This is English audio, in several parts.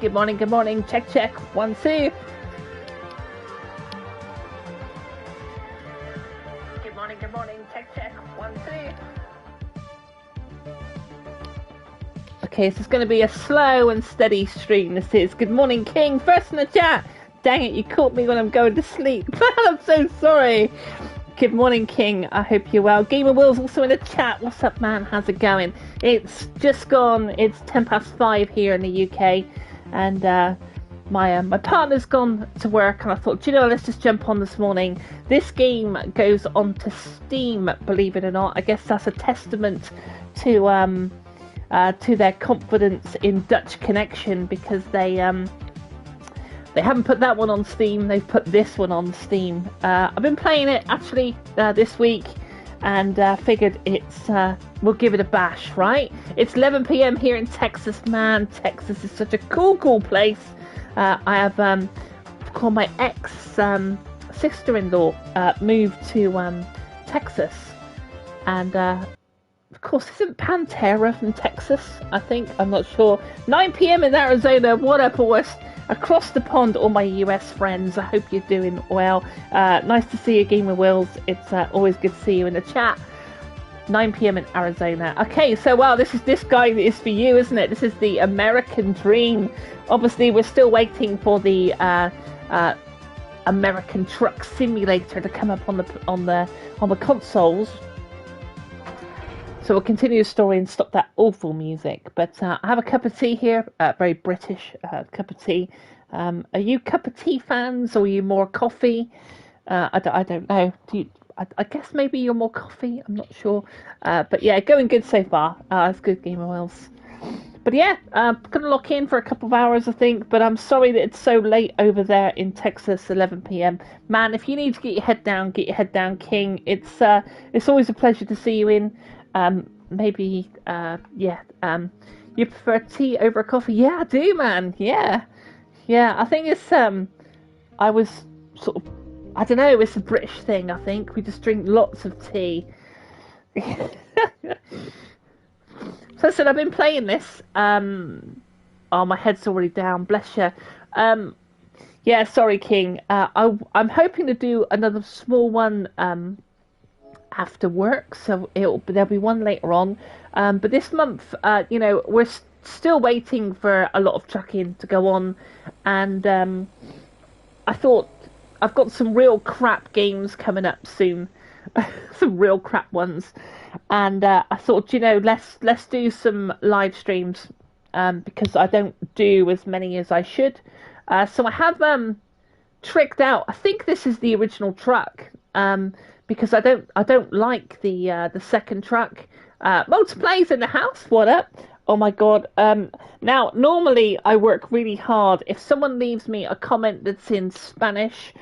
Good morning, good morning. Check, check. 1, 2. Good morning, good morning. Check, check. 1, 2. Okay, so it's going to be a slow and steady stream. This is. Good morning, King. First in the chat. Dang it, you caught me when I'm going to sleep. I'm so sorry. Good morning, King. I hope you're well. Gamer Will's also in the chat. What's up, man? How's it going? It's just gone. It's 5:10 here in the UK, and my partner's gone to work, and I thought, let's just jump on this morning. This game goes onto Steam, believe it or not. I guess that's a testament to their confidence in Dutch Connection, because they haven't put that one on Steam. They've put this one on Steam. I've been playing it actually this week, and figured we'll give it a bash, right? It's 11 p.m. here in Texas. Man, Texas is such a cool place. I have called my ex sister-in-law moved to Texas, and of course, isn't Pantera from Texas? I think, I'm not sure. 9 p.m. in Arizona. What up, boys? Across the pond, all my US friends. I hope you're doing well. Nice to see you, Gamer Wills. It's always good to see you in the chat. 9 p.m. in Arizona. Okay, so wow, this guy is for you, isn't it? This is the American Dream. Obviously, we're still waiting for the American Truck Simulator to come up on the consoles. So we'll continue the story and stop that awful music. But I have a cup of tea here, very British cup of tea. Are you cup of tea fans, or are you more coffee? I don't know. I guess maybe you're more coffee. I'm not sure. But yeah, going good so far. It's good, Gamer Wells. But yeah, I'm going to lock in for a couple of hours, I think. But I'm sorry that it's so late over there in Texas, 11 p.m. Man, if you need to get your head down, King. It's always a pleasure to see you in. Maybe, you prefer tea over coffee? Yeah, I do, man. Yeah, I think it's, I was sort of, I don't know, it's a British thing, I think. We just drink lots of tea. So I said, I've been playing this, oh, my head's already down, bless you. Yeah, sorry, King. I'm hoping to do another small one, after work, so there'll be one later on, but this month, we're still waiting for a lot of trucking to go on, and I thought I've got some real crap games coming up soon, some real crap ones, and I thought, let's do some live streams, because I don't do as many as I should, so I have tricked out. I think this is the original truck, because I don't like the second truck. Multiplay's in the house. What up? Oh my god. Now normally I work really hard. If someone leaves me a comment that's in Spanish,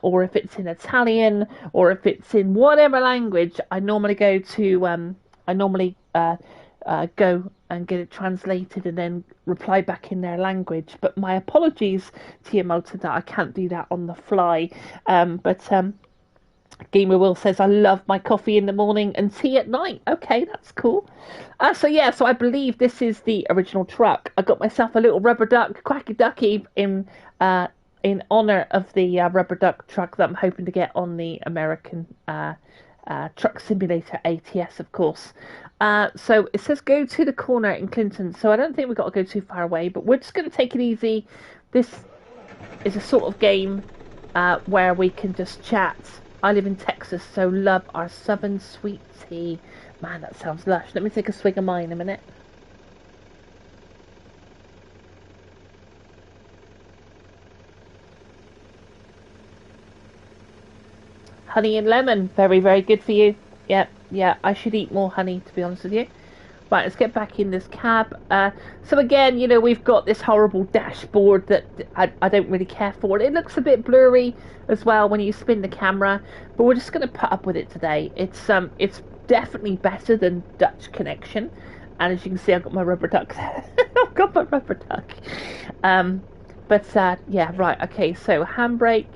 or if it's in Italian, or if it's in whatever language, I normally go to go and get it translated and then reply back in their language. But my apologies to you, Malta, that I can't do that on the fly. Gamer Will says, I love my coffee in the morning and tea at night. Okay, that's cool. So I believe this is the original truck. I got myself a little rubber duck, Quacky Ducky, in honour of the rubber duck truck that I'm hoping to get on the American Truck Simulator ATS, of course. So it says go to the corner in Clinton. So I don't think we've got to go too far away, but we're just going to take it easy. This is a sort of game where we can just chat. I live in Texas, so love our southern sweet tea. Man, that sounds lush. Let me take a swig of mine in a minute. Honey and lemon. Very, very good for you. Yeah, I should eat more honey, to be honest with you. Right, let's get back in this cab. So again, we've got this horrible dashboard that I don't really care for. It looks a bit blurry as well when you spin the camera, but we're just going to put up with it today. It's definitely better than Dutch Connection, and as you can see, I've got my rubber duck there. I've got my rubber duck. Yeah, right, okay, so handbrake.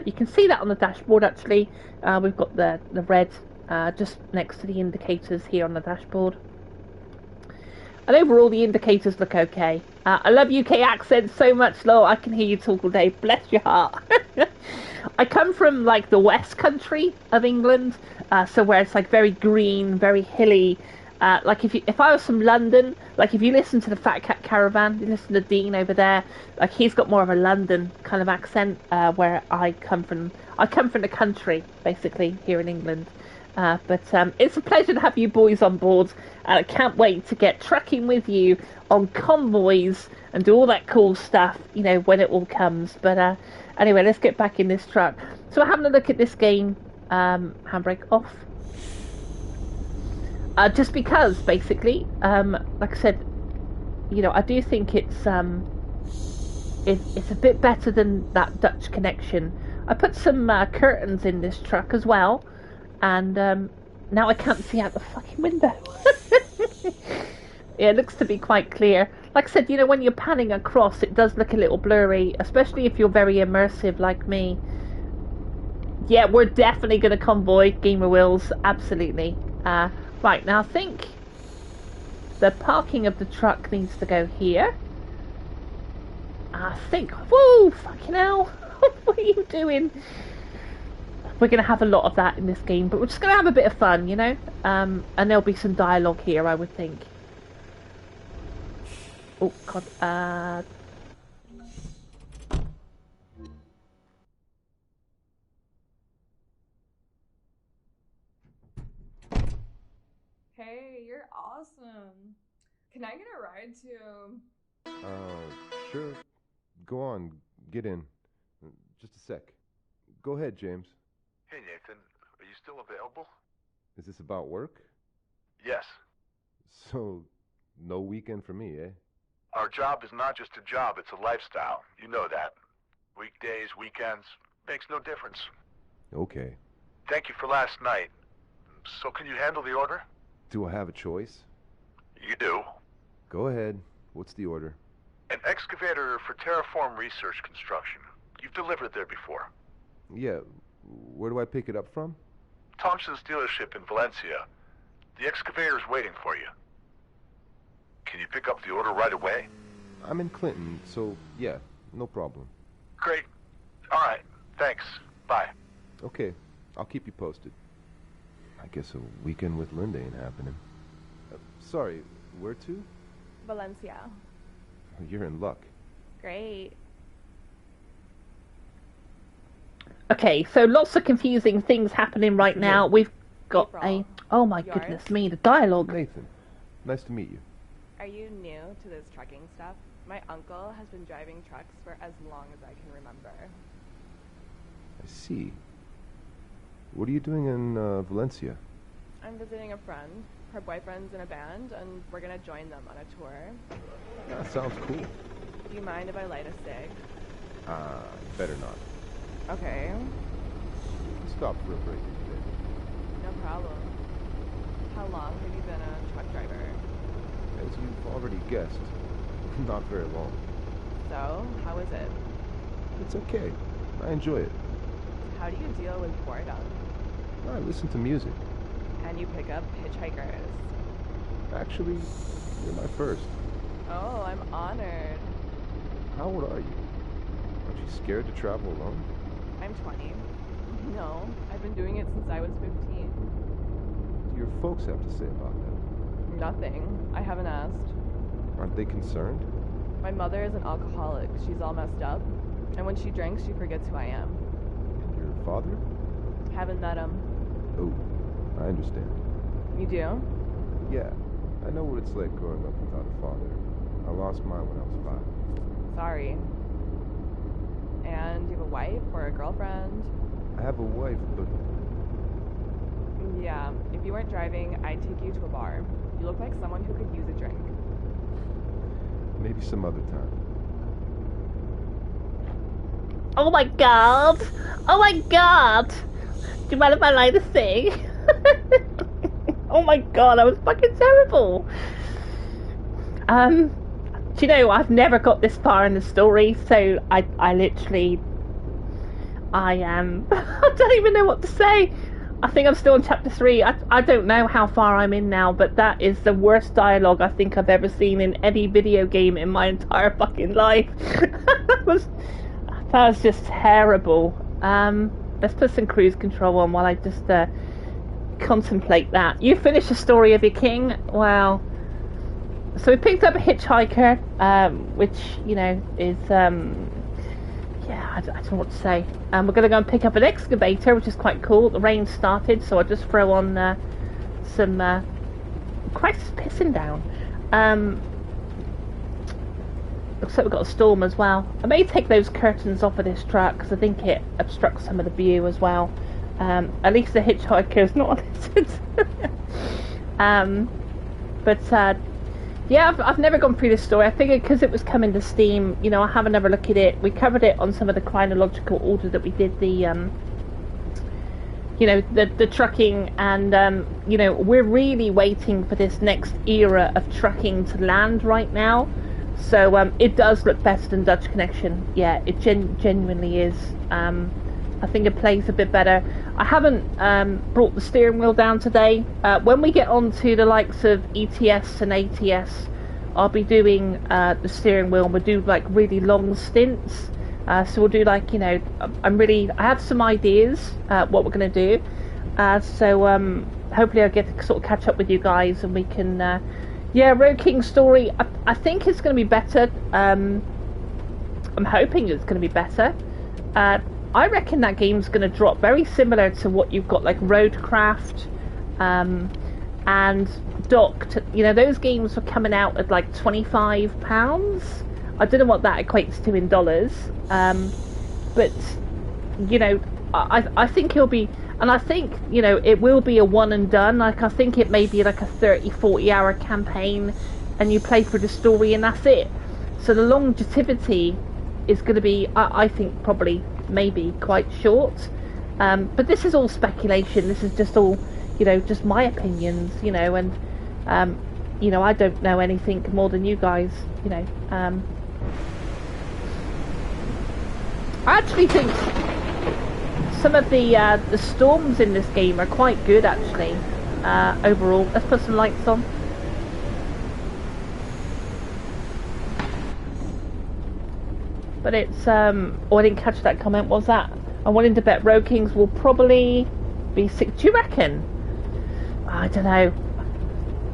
You can see that on the dashboard, actually. We've got the red just next to the indicators here on the dashboard. And overall, the indicators look okay. I love UK accents so much, Lol. I can hear you talk all day. Bless your heart. I come from like the West Country of England, so where it's like very green, very hilly. Like if I was from London, like if you listen to the Fat Cat Caravan, you listen to Dean over there, like he's got more of a London kind of accent. Where I come from the country, basically here in England. But it's a pleasure to have you boys on board, and I can't wait to get trucking with you on convoys and do all that cool stuff, you know, when it all comes. But anyway, let's get back in this truck. So we're having a look at this game, handbrake off. Just because, basically, like I said, you know, I do think it's a bit better than that Dutch connection. I put some curtains in this truck as well. And now I can't see out the fucking window. Yeah, it looks to be quite clear. Like I said, you know, when you're panning across, it does look a little blurry, especially if you're very immersive like me. Yeah, we're definitely going to convoy Gamer Wheels, absolutely. Right, now I think the parking of the truck needs to go here. I think... Whoa, fucking hell. What are you doing? We're going to have a lot of that in this game, but we're just going to have a bit of fun, you know? And there'll be some dialogue here, I would think. Oh, God. Hey, you're awesome. Can I get a ride to... Sure. Go on, get in. Just a sec. Go ahead, James. Hey, Nathan. Are you still available? Is this about work? Yes. So, no weekend for me, eh? Our job is not just a job, it's a lifestyle. You know that. Weekdays, weekends, makes no difference. Okay. Thank you for last night. So can you handle the order? Do I have a choice? You do. Go ahead. What's the order? An excavator for Terraform Research Construction. You've delivered there before. Yeah. Where do I pick it up from? Thompson's dealership in Valencia. The excavator's waiting for you. Can you pick up the order right away? I'm in Clinton, so yeah, no problem. Great. All right. Thanks. Bye. Okay, I'll keep you posted. I guess a weekend with Linda ain't happening. Sorry, where to? Valencia. You're in luck. Great. Okay, so lots of confusing things happening right now. We've got April. Oh my Yours? goodness me, the dialogue. Nathan, nice to meet you. Are you new to this trucking stuff? My uncle has been driving trucks for as long as I can remember. I see. What are you doing in Valencia? I'm visiting a friend. Her boyfriend's in a band, and we're gonna join them on a tour. That sounds cool. Do you mind if I light a cig? Better not. Okay. Stop for a break today. No problem. How long have you been a truck driver? As you've already guessed, not very long. So, how is it? It's okay. I enjoy it. How do you deal with boredom? I listen to music. And you pick up hitchhikers? Actually, you're my first. Oh, I'm honored. How old are you? Aren't you scared to travel alone? I'm 20. No, I've been doing it since I was 15. What do your folks have to say about that? Nothing. I haven't asked. Aren't they concerned? My mother is an alcoholic. She's all messed up. And when she drinks, she forgets who I am. And your father? Haven't met him. Oh, I understand. You do? Yeah, I know what it's like growing up without a father. I lost mine when I was 5. Sorry. And you have a wife or a girlfriend? I have a wife, but Yeah, if you weren't driving, I'd take you to a bar. You look like someone who could use a drink. maybe some other time. Oh my god! Oh my god! Do you mind if I light a cig? Oh my god, that was fucking terrible! Do you know, I've never got this far in the story, so I literally... I don't even know what to say. I think I'm still in chapter 3. I don't know how far I'm in now, but that is the worst dialogue I think I've ever seen in any video game in my entire fucking life. that was just terrible. Let's put some cruise control on while I just contemplate that. You finished the story of your king? Wow. So we picked up a hitchhiker, which, you know, is, yeah, I don't know what to say. We're going to go and pick up an excavator, which is quite cool. The rain started, so I'll just throw on some... Christ, it's pissing down. Looks like we've got a storm as well. I may take those curtains off of this truck, because I think it obstructs some of the view as well. At least the hitchhiker is not on it. Yeah, I've never gone through this story. I figured because it was coming to Steam, you know, I have another look at it. We covered it on some of the chronological order that we did the, you know, the trucking, and, you know, we're really waiting for this next era of trucking to land right now. So it does look better than Dutch Connection. Yeah, it genuinely is. I think it plays a bit better. I haven't brought the steering wheel down today. When we get on to the likes of ETS and ATS, I'll be doing the steering wheel, and we'll do like really long stints. So we'll do like, you know, I have some ideas what we're going to do. So hopefully I'll get to sort of catch up with you guys, and we can, yeah, Road King story. I think it's going to be better. I'm hoping it's going to be better. I reckon that game's going to drop very similar to what you've got like Roadcraft and Docked. You know, those games were coming out at like £25. I don't know what that equates to in dollars. But, you know, I think it'll be... And I think, you know, it will be a one and done. Like, I think it may be like a 30-40 hour campaign, and you play through the story and that's it. So the longevity is going to be, I think, probably... maybe quite short, but this is all speculation. This is just all, you know, just my opinions, you know, and you know, I don't know anything more than you guys, you know. I actually think some of the storms in this game are quite good, actually. Overall, let's put some lights on. But it's, oh, I didn't catch that comment. What was that? I'm willing to bet Road Kings will probably be sick. Do you reckon? I don't know.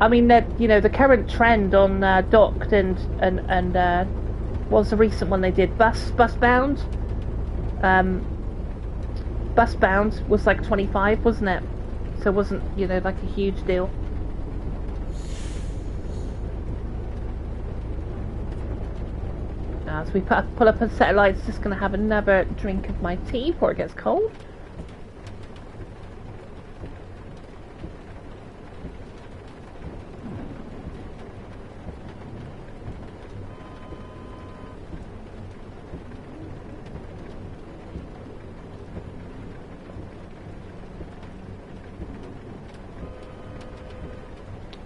I mean, that, you know, the current trend on Docked and what was the recent one they did? Busbound. Busbound was like 25, wasn't it? So it wasn't, you know, like a huge deal. As we pull up a set of lights, just going to have another drink of my tea before it gets cold.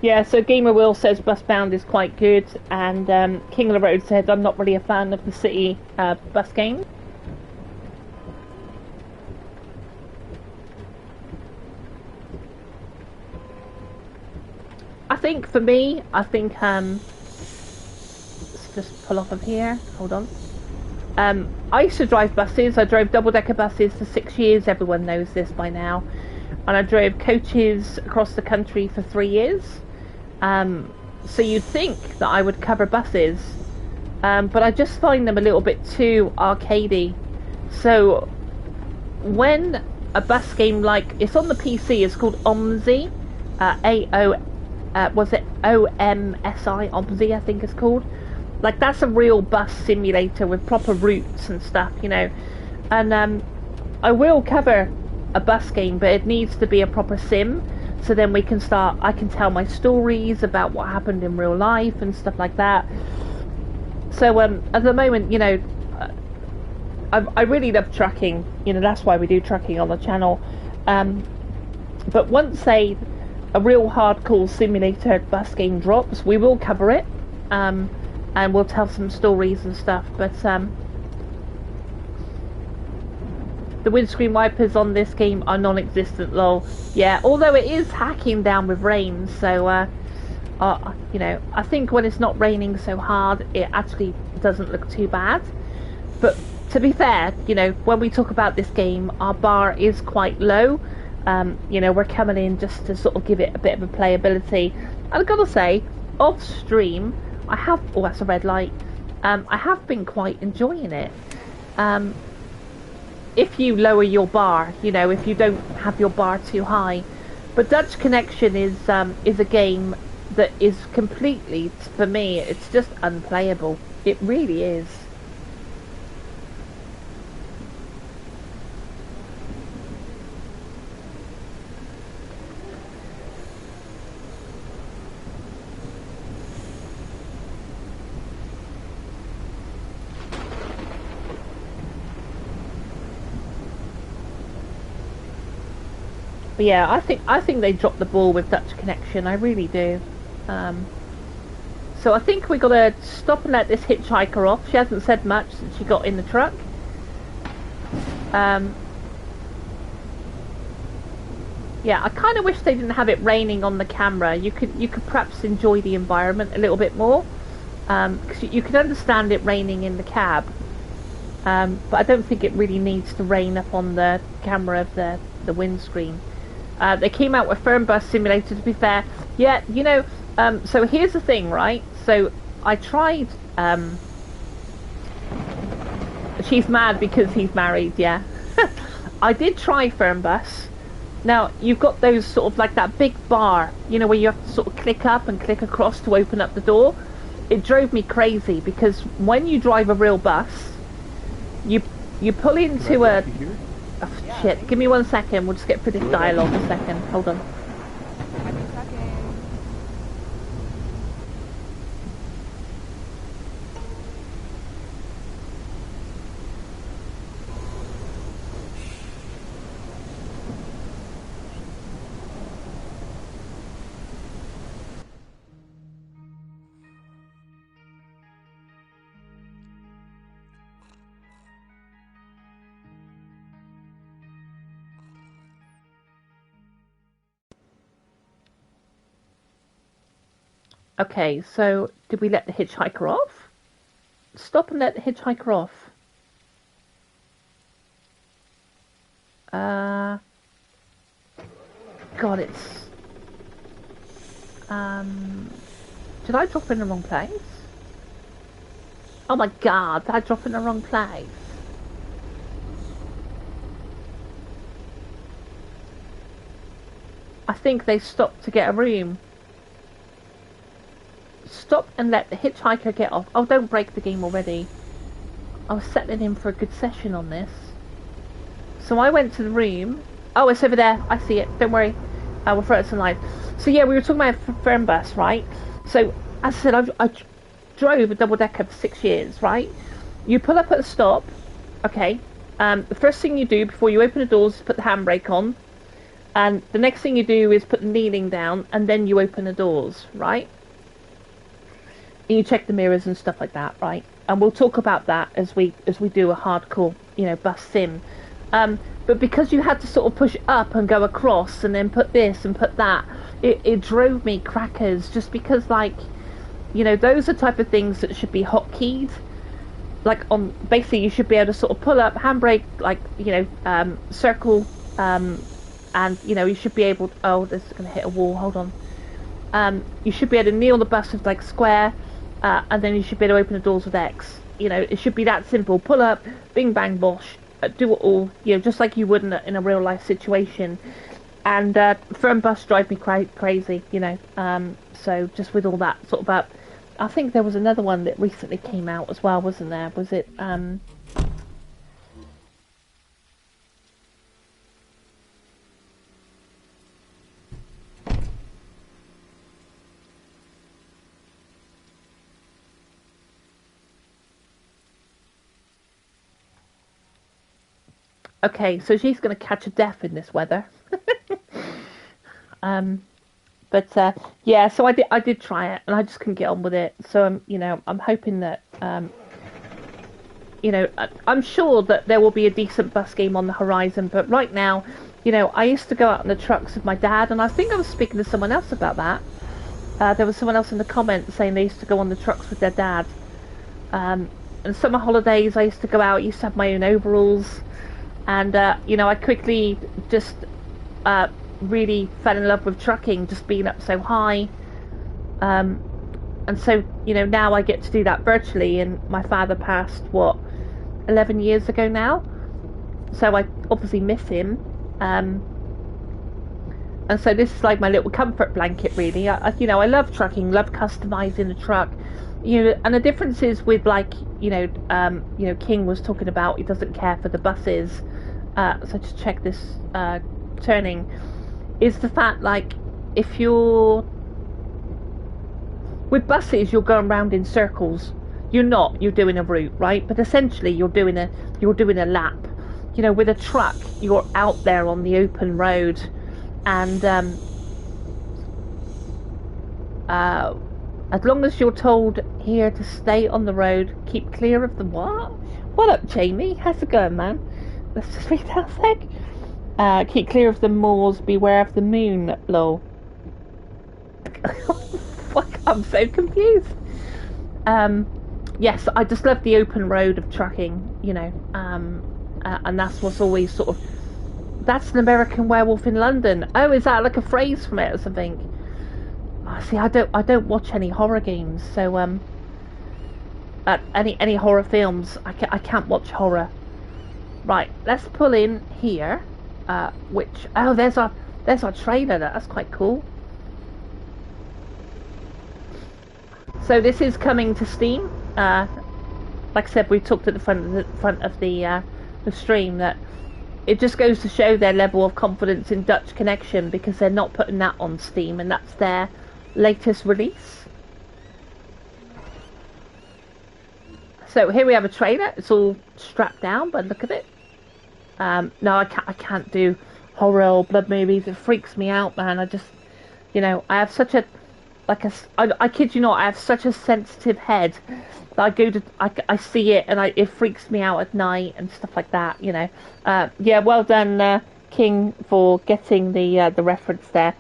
Yeah, so Gamer Will says Busbound is quite good, and King of the Road said I'm not really a fan of the city bus game. I think for me, let's just pull off of here. Hold on. I used to drive buses. I drove double-decker buses for 6 years. Everyone knows this by now. And I drove coaches across the country for 3 years. So you'd think that I would cover buses, but I just find them a little bit too arcadey. So when a bus game, like, it's on the PC, it's called OMSI, was it OMSI, OMSI I think it's called. Like, that's a real bus simulator with proper routes and stuff, you know. And I will cover a bus game, but it needs to be a proper sim. So then we can start, I can tell my stories about what happened in real life and stuff like that. So at the moment, you know, I really love trucking. You know, that's why we do trucking on the channel. But once a real hardcore simulator bus game drops, we will cover it. And we'll tell some stories and stuff. But The windscreen wipers on this game are non-existent, lol. Yeah, although it is hacking down with rain, so you know, I think when it's not raining so hard, it actually doesn't look too bad. But to be fair, you know, when we talk about this game, our bar is quite low. You know, we're coming in just to sort of give it a bit of a playability. And I've got to say, off stream, I have... Oh, that's a red light. I have been quite enjoying it. If you lower your bar, you know, if you don't have your bar too high. But Dutch Connection is a game that is completely, for me, it's just unplayable. It really is. But yeah, I think they dropped the ball with Dutch Connection. I really do. So I think we got to stop and let this hitchhiker off. She hasn't said much since she got in the truck. Yeah, I kind of wish they didn't have it raining on the camera. You could perhaps enjoy the environment a little bit more, because you can understand it raining in the cab. But I don't think it really needs to rain up on the camera of the windscreen. They came out with Firm Bus Simulator, to be fair. Yeah, you know, so here's the thing, right? So I tried... she's mad because he's married, yeah. I did try Firm Bus. Now, you've got those sort of like that big bar, you know, where you have to sort of click up and click across to open up the door. It drove me crazy because when you drive a real bus, you pull into a... Oh, shit, give me 1 second, we'll just get through this dialogue a second, hold on. I've been checking. Okay, so did we let the hitchhiker off? Stop and let the hitchhiker off. God, it's... Did I drop in the wrong place? Oh my god, did I drop in the wrong place? I think they stopped to get a room. Stop and let the hitchhiker get off. Oh, don't break the game already. I was settling in for a good session on this. So I went to the room. Oh, it's over there. I see it. Don't worry. We'll throw it some light. So yeah, we were talking about Firm Bus, right? So, as I said, I drove a double-decker for 6 years, right? You pull up at a stop. Okay. The first thing you do before you open the doors is put the handbrake on. And the next thing you do is put the kneeling down, and then you open the doors, right? And you check the mirrors and stuff like that, right? And we'll talk about that as we do a hardcore, you know, bus sim. But because you had to sort of push up and go across and then put this and put that, it drove me crackers, just because, like, you know, those are type of things that should be hotkeyed. Like, on basically you should be able to sort of pull up, handbrake, like, you know, circle, and, you know, you should be able to, oh, this is going to hit a wall, hold on. You should be able to kneel the bus with, like, square, and then you should be able to open the doors with X. You know, it should be that simple. Pull up, bing bang bosh, do it all, you know, just like you would in a real life situation. And Firm Bus drive me crazy, you know. So just with all that sort of up, I think there was another one that recently came out as well, wasn't there? Was it? Okay, so she's going to catch a death in this weather. But yeah, so I did try it, and I just couldn't get on with it. So you know, I'm hoping that you know, I'm sure that there will be a decent bus game on the horizon, but right now, you know, I used to go out on the trucks with my dad, and I think I was speaking to someone else about that. There was someone else in the comments saying they used to go on the trucks with their dad. And summer holidays, I used to go out, used to have my own overalls, and, you know, I quickly just really fell in love with trucking, just being up so high. And so, you know, now I get to do that virtually, and my father passed, 11 years ago now? So I obviously miss him. And so this is like my little comfort blanket, really. You know, I love trucking, love customizing the truck. You know, and the difference is with, like, you know, King was talking about he doesn't care for the buses. So to check this turning, is the fact, like, if you're with buses, you're going round in circles. You're doing a route, right? But essentially, you're doing a lap. You know, with a truck, you're out there on the open road, and as long as you're told here to stay on the road, keep clear of the what? What up, Jamie? How's it going, man? Let's just read that a sec. Keep clear of the moors, beware of the moon, lol. Fuck, I'm so confused. Yes, I just love the open road of trucking, you know, and that's what's always sort of, that's an American Werewolf in London. Oh, is that like a phrase from it or something? Oh, see, I don't watch any horror games, so any horror films, I can't watch horror. Right, let's pull in here, there's our trailer. That's quite cool. So this is coming to Steam. Like I said, we talked at the front of the stream that it just goes to show their level of confidence in Dutch Connection, because they're not putting that on Steam, and that's their latest release. So here we have a trailer. It's all strapped down, but look at it. No, I can't do horror or blood movies. It freaks me out, man. I just, you know, I have such a, I kid you not, I have such a sensitive head that I see it and it freaks me out at night and stuff like that, you know. Yeah, well done, King, for getting the reference there.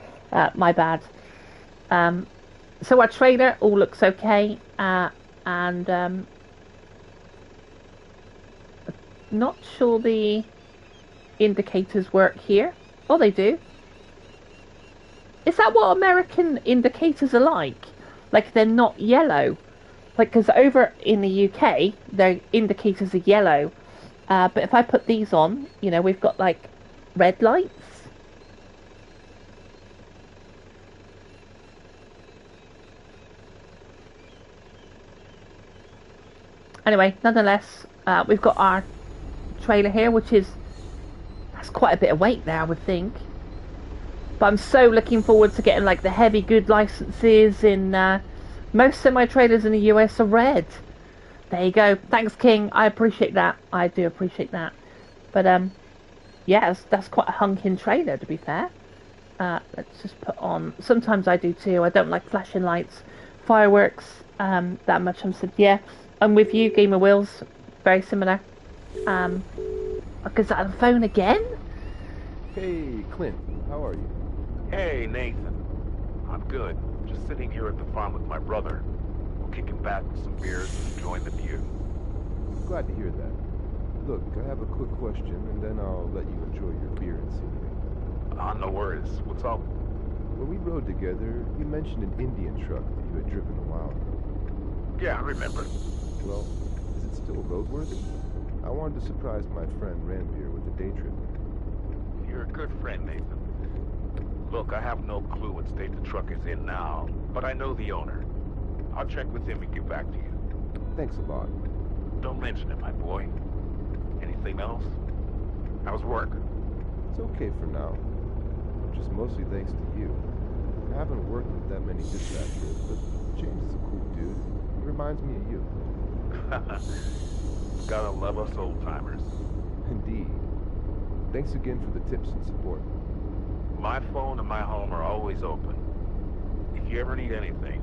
My bad. So our trailer all looks okay, and not sure the indicators work here. Oh, they do. Is that what American indicators are like? Like, they're not yellow? Like, because over in the UK, their indicators are yellow. But if I put these on, you know, we've got, like, red lights. Anyway, nonetheless, we've got our trailer here, which is, that's quite a bit of weight there, I would think. But I'm so looking forward to getting, like, the heavy good licenses in, most semi-trailers in the US are red. There you go. Thanks, King. I appreciate that. I do appreciate that. But, yeah, that's quite a hunking trailer, to be fair. Let's just put on, sometimes I do too. I don't like flashing lights, fireworks, that much. Yeah, I'm with you, Gamer Wills. Very similar. Is that on the phone again? Hey, Clint. How are you? Hey, Nathan. I'm good. Just sitting here at the farm with my brother. We're kicking back with some beers and enjoying the view. Glad to hear that. Look, I have a quick question, and then I'll let you enjoy your beer and scenery. No worries. What's up? When we rode together, you mentioned an Indian truck that you had driven a while ago. Yeah, I remember. Well, is it still roadworthy? I wanted to surprise my friend Ranveer with a day trip. You're a good friend, Nathan. Look, I have no clue what state the truck is in now, but I know the owner. I'll check with him and get back to you. Thanks a lot. Don't mention it, my boy. Anything else? How's work? It's okay for now. Just mostly thanks to you. I haven't worked with that many dispatchers, but James is a cool dude. He reminds me of you. Gotta love us old-timers. Indeed. Thanks again for the tips and support. My phone and my home are always open. If you ever need anything,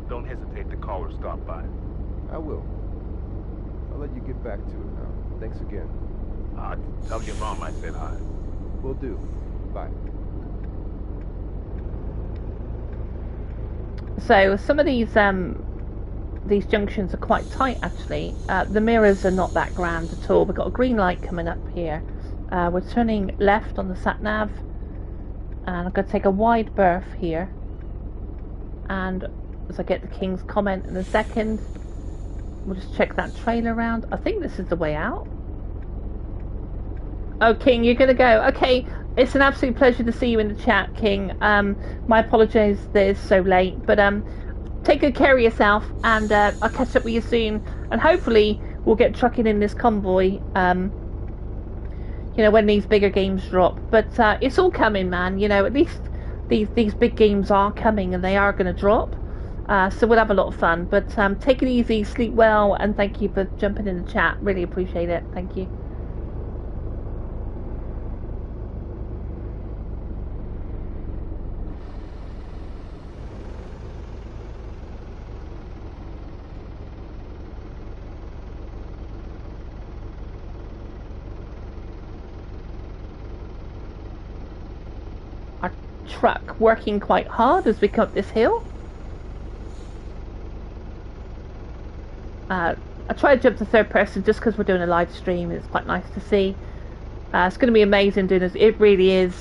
don't hesitate to call or stop by. I will. I'll let you get back to it now. Thanks again. Tell your mom I said hi. Will do. Bye. So some of these junctions are quite tight actually. The mirrors are not that grand at all. We've got a green light coming up here. We're turning left on the sat nav, and I'm going to take a wide berth here. And as I get the King's comment in a second, we'll just check that trailer around. I think this is the way out. Oh, King, you're going to go. Okay, it's an absolute pleasure to see you in the chat, King. My apologies that it's so late, but take good care of yourself, and I'll catch up with you soon. And hopefully we'll get trucking in this convoy, you know, when these bigger games drop. But it's all coming, man. You know, at least these big games are coming, and they are going to drop. So we'll have a lot of fun. But take it easy, sleep well, and thank you for jumping in the chat. Really appreciate it. Thank you. Our truck working quite hard as we come up this hill. I try to jump to third person just because we're doing a live stream. It's quite nice to see. It's going to be amazing doing this. It really is.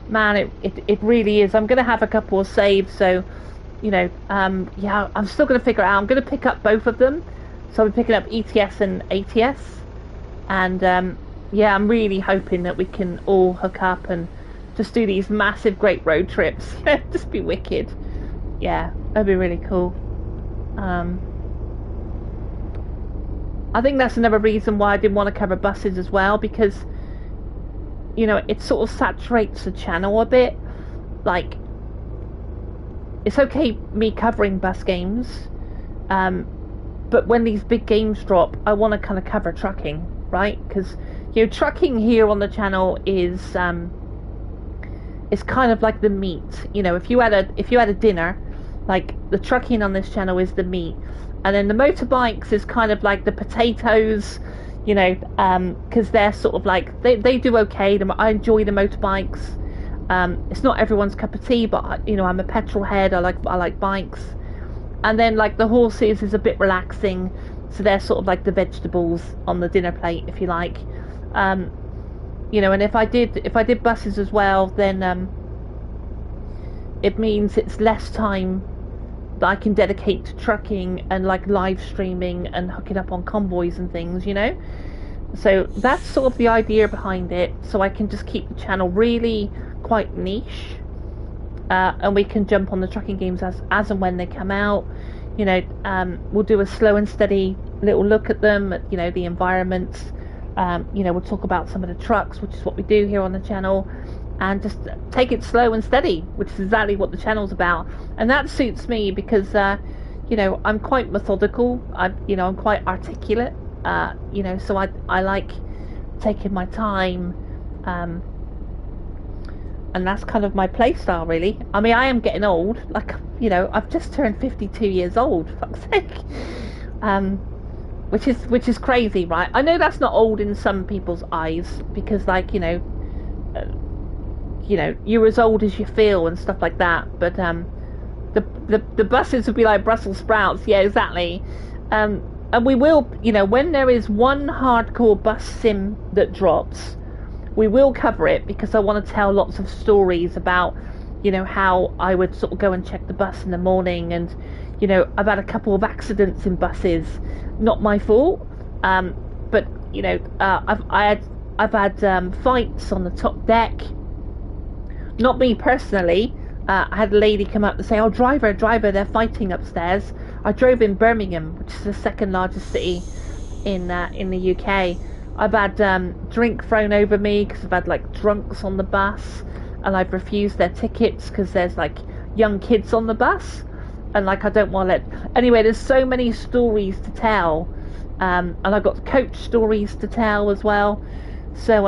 Man, it really is. I'm going to have a couple of saves, so, you know, yeah, I'm still going to figure it out. I'm going to pick up both of them. So I'm picking up ETS and ATS. And, yeah, I'm really hoping that we can all hook up and just do these massive, great road trips. Just be wicked. Yeah, that'd be really cool. I think that's another reason why I didn't want to cover buses as well, because, you know, it sort of saturates the channel a bit. Like, it's okay me covering bus games, but when these big games drop, I want to kind of cover trucking, right? Because, you know, trucking here on the channel is kind of like the meat. You know, if you had a dinner, like, the trucking on this channel is the meat. And then the motorbikes is kind of like the potatoes, you know, because they're sort of like, they do okay. I enjoy the motorbikes. It's not everyone's cup of tea, but, you know, I'm a petrol head. I like bikes. And then, like, the horses is a bit relaxing. So they're sort of like the vegetables on the dinner plate, if you like. You know, and if I did buses as well, then it means it's less time that I can dedicate to trucking and, like, live streaming and hooking up on convoys and things, you know. So that's sort of the idea behind it, so I can just keep the channel really quite niche, and we can jump on the trucking games as and when they come out. You know, we'll do a slow and steady little look at them, at, you know, the environments. You know, we'll talk about some of the trucks, which is what we do here on the channel, and just take it slow and steady, which is exactly what the channel's about. And that suits me because, you know, I'm quite methodical. You know, I'm quite articulate. You know, so I like taking my time, and that's kind of my play style, really. I mean, I am getting old. Like, you know, I've just turned 52 years old, for fuck's sake. Which is crazy, right? I know that's not old in some people's eyes, because, like, you know, you're as old as you feel and stuff like that. But the buses would be like Brussels sprouts. Yeah, exactly. And we will, you know, when there is one hardcore bus sim that drops, we will cover it, because I want to tell lots of stories about, you know, how I would sort of go and check the bus in the morning. And, you know, I've had a couple of accidents in buses, not my fault, but, you know, I've had fights on the top deck. Not me personally. I had a lady come up and say, "Oh, driver, they're fighting upstairs." I drove in Birmingham, which is the second largest city in the UK. I've had drink thrown over me because I've had, like, drunks on the bus, and I've refused their tickets because there's, like, young kids on the bus, and, like, I don't want to let... Anyway, there's so many stories to tell, and I've got coach stories to tell as well. So,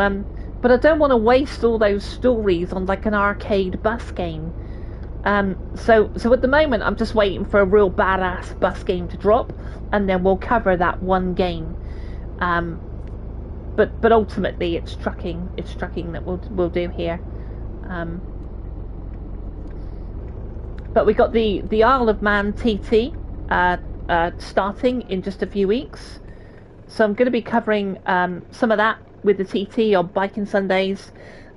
but I don't want to waste all those stories on, like, an arcade bus game. So at the moment, I'm just waiting for a real badass bus game to drop, and then we'll cover that one game. But ultimately it's trucking that we'll do here. But we got the Isle of Man TT starting in just a few weeks, so I'm going to be covering some of that with the TT on Biking Sundays.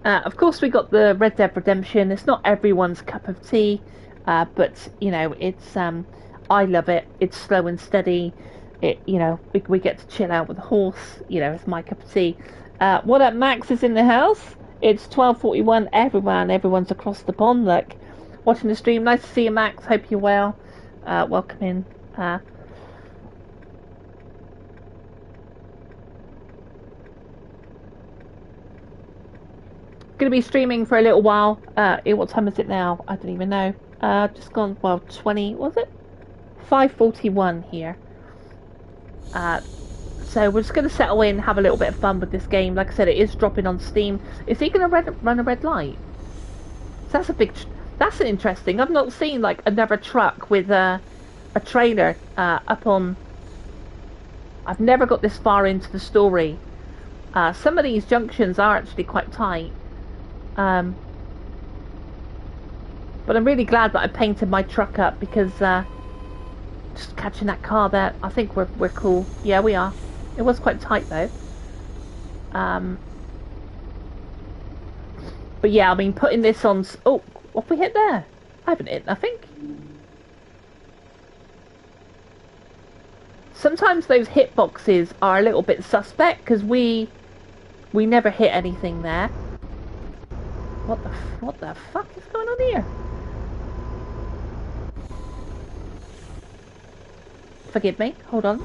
Of course, we got the Red Dead Redemption. It's not everyone's cup of tea, but you know, it's I love it. It's slow and steady. It, you know, we get to chill out with the horse. You know, it's my cup of tea. What up, Max is in the house. It's 12:41. Everyone's across the pond. Look, watching the stream. Nice to see you, Max. Hope you're well. Welcome in. Going to be streaming for a little while. What time is it now? I don't even know. Just gone, well, 20, was it? 5:41 here. So we're just going to settle in, have a little bit of fun with this game. Like I said, it is dropping on Steam. Is he going to run a red light? So that's an interesting. I've not seen like another truck with a trailer up on. I've never got this far into the story. Some of these junctions are actually quite tight. But I'm really glad that I painted my truck up, because just catching that car there, I think we're cool. Yeah, we are. It was quite tight though. But yeah, I mean, putting this on. Oh, what have we hit there? I haven't hit nothing. Sometimes those hitboxes are a little bit suspect, because we never hit anything there. What the fuck is going on here? Forgive me. Hold on.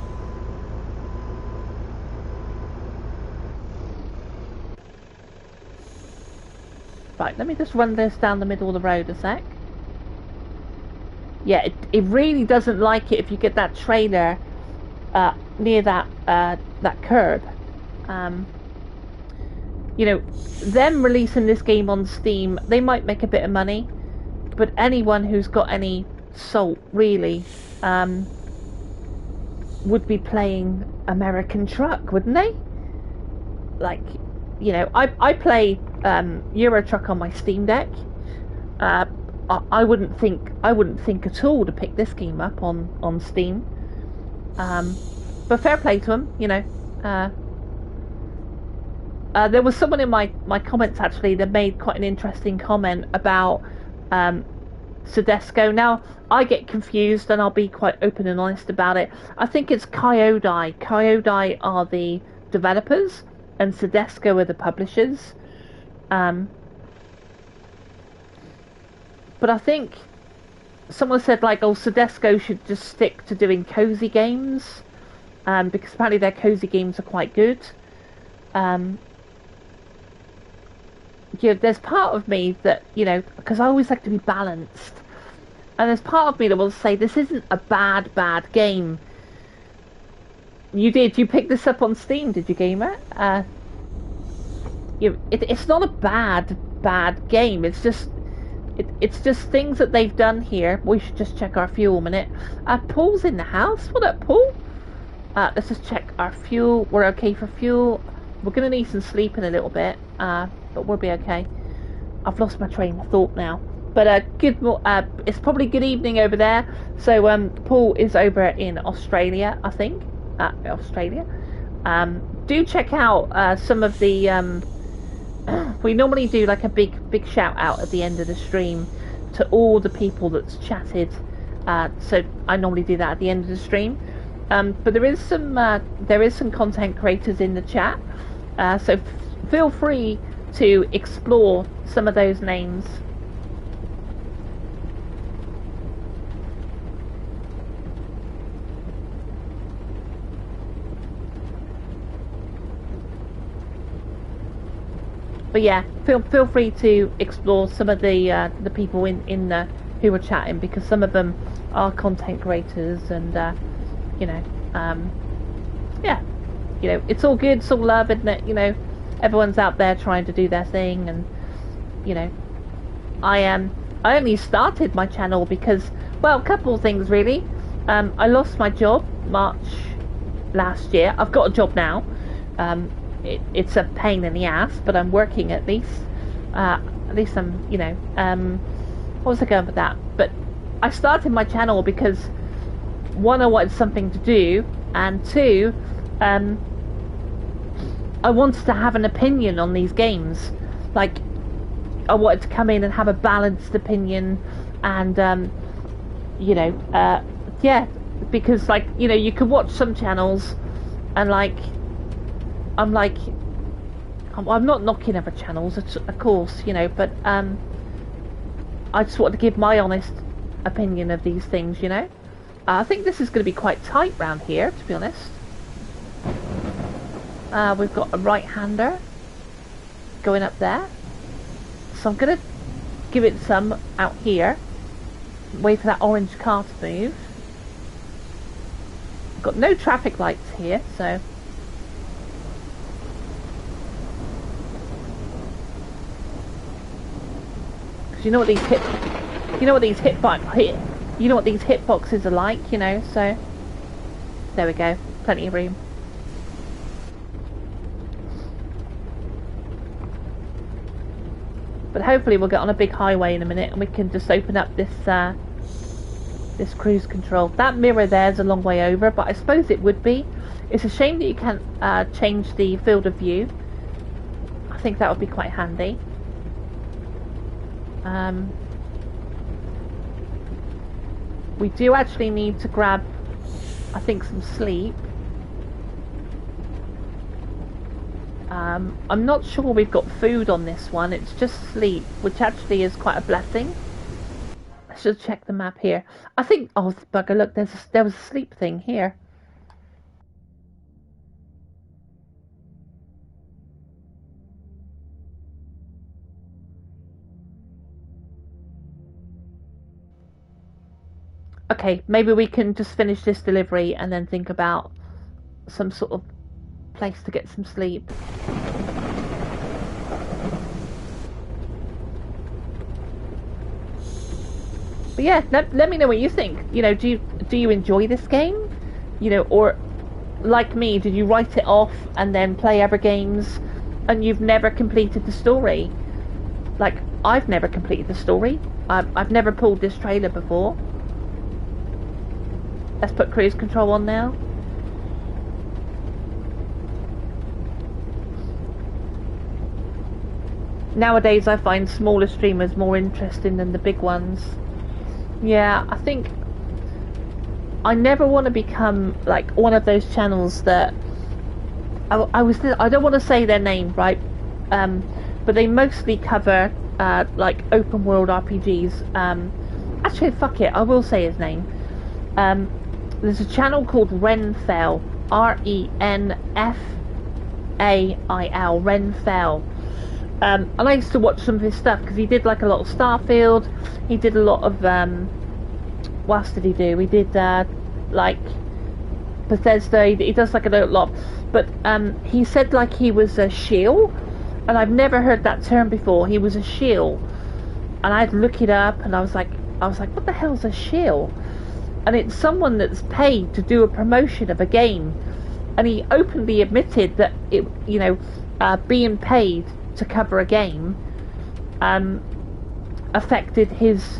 Right, let me just run this down the middle of the road a sec. Yeah, it really doesn't like it if you get that trailer near that curb. You know, them releasing this game on Steam, they might make a bit of money, but anyone who's got any salt, really, would be playing American Truck, wouldn't they? Like, you know, I play Euro Truck on my Steam Deck. I wouldn't think at all to pick this game up on Steam. But fair play to them, you know. There was someone in my comments actually that made quite an interesting comment about Sedesco. Now, I get confused, and I'll be quite open and honest about it. I think it's Kyodai. Kyodai are the developers, and Sedesco are the publishers. But I think someone said, like, oh, Sedesco should just stick to doing cozy games, because apparently their cozy games are quite good. You know, there's part of me that, you know, because I always like to be balanced, and there's part of me that will say this isn't a bad game. You picked this up on Steam, did you, gamer? It's not a bad game. It's just things that they've done here. We should just check our fuel a minute. Paul's in the house. What up, Paul? Let's just check our fuel. We're okay for fuel. We're gonna need some sleep in a little bit, but we'll be okay. I've lost my train of thought now. But it's probably good evening over there. So Paul is over in Australia, I think. Australia. Do check out some of the. We normally do like a big shout out at the end of the stream to all the people that's chatted. So I normally do that at the end of the stream. But there is some content creators in the chat. So feel free to explore some of those names. But yeah, feel free to explore some of the people in who were chatting, because some of them are content creators, and you know, yeah, you know, it's all good, it's all love, isn't it? You know, everyone's out there trying to do their thing, and you know, I only started my channel because, well, a couple of things really. I lost my job March last year. I've got a job now. It's a pain in the ass, but I'm working at least. At least I'm, you know, what was I going with that? But I started my channel because one, I wanted something to do, and two, I wanted to have an opinion on these games. Like, I wanted to come in and have a balanced opinion, and you know, yeah, because, like, you know, you could watch some channels and, like, I'm not knocking other channels, of course, you know, but I just wanted to give my honest opinion of these things, you know. I think this is going to be quite tight round here, to be honest. We've got a right-hander going up there, so I'm going to give it some out here. Wait for that orange car to move. Got no traffic lights here, so you know what these hitboxes are like, you know. So there we go, plenty of room. But hopefully we'll get on a big highway in a minute and we can just open up this this cruise control. That mirror there's a long way over, but I suppose it would be. It's a shame that you can't change the field of view. I think that would be quite handy. We do actually need to grab, I think, some sleep. I'm not sure we've got food on this one. It's just sleep, which actually is quite a blessing. I should check the map here. I think, oh bugger, look, there was a sleep thing here. Okay, maybe we can just finish this delivery and then think about some sort of place to get some sleep. But yeah, let me know what you think. You know, do you enjoy this game? You know, or like me, did you write it off and then play other games and you've never completed the story? Like, I've never completed the story. I've never pulled this trailer before. Let's put cruise control on now. Nowadays I find smaller streamers more interesting than the big ones. Yeah, I think I never want to become like one of those channels that I don't want to say their name, right? But they mostly cover like open world RPGs. Actually, fuck it, I will say his name. There's a channel called Renfail, R-E-N-F-A-I-L, Renfail. And I used to watch some of his stuff because he did like a lot of Starfield. He did a lot of what else did he do? He did like Bethesda. He does like a lot, but he said like he was a shield, and I've never heard that term before. He was a shield, and I'd look it up, and I was like, what the hell's a shield? And it's someone that's paid to do a promotion of a game, and he openly admitted that it, you know, being paid to cover a game affected his,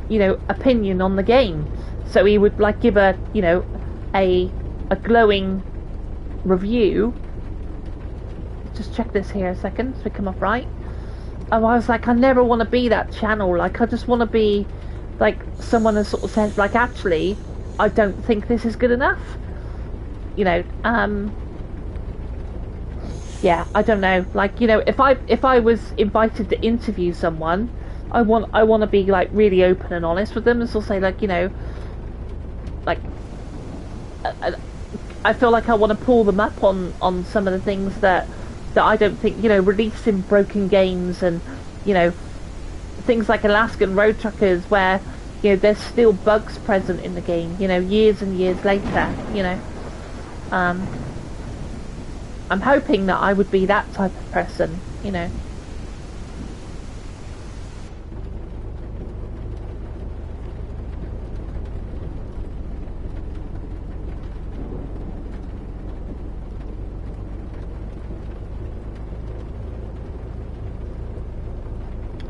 you know, opinion on the game. So he would like give a, you know, a glowing review. Just check this here a second so we come up right. And I was like, I never want to be that channel. Like, I just want to be like someone that sort of says like, actually I don't think this is good enough, you know. Yeah, I don't know, like, you know, if I was invited to interview someone, I want to be like really open and honest with them, and sort of say like, you know, like I feel like I want to pull them up on some of the things that I don't think, you know, releasing broken games and, you know, things like Alaskan Road Truckers where, you know, there's still bugs present in the game, you know, years and years later, you know. I'm hoping that I would be that type of person, you know.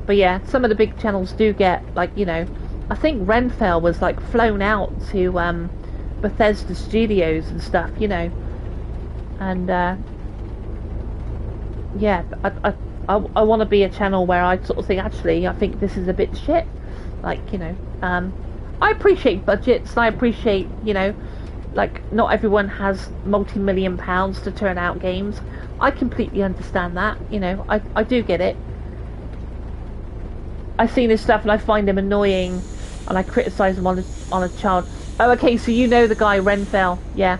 But yeah, some of the big channels do get, like, you know, I think Renfell was like flown out to Bethesda Studios and stuff, you know, and yeah, I want to be a channel where I sort of think, actually, I think this is a bit shit, like, you know, I appreciate budgets, and I appreciate, you know, like, not everyone has multi-million pounds to turn out games. I completely understand that, you know, I do get it. I see this stuff and I find him annoying, and I criticise him on a child. Oh, okay, so you know the guy Renfell, yeah.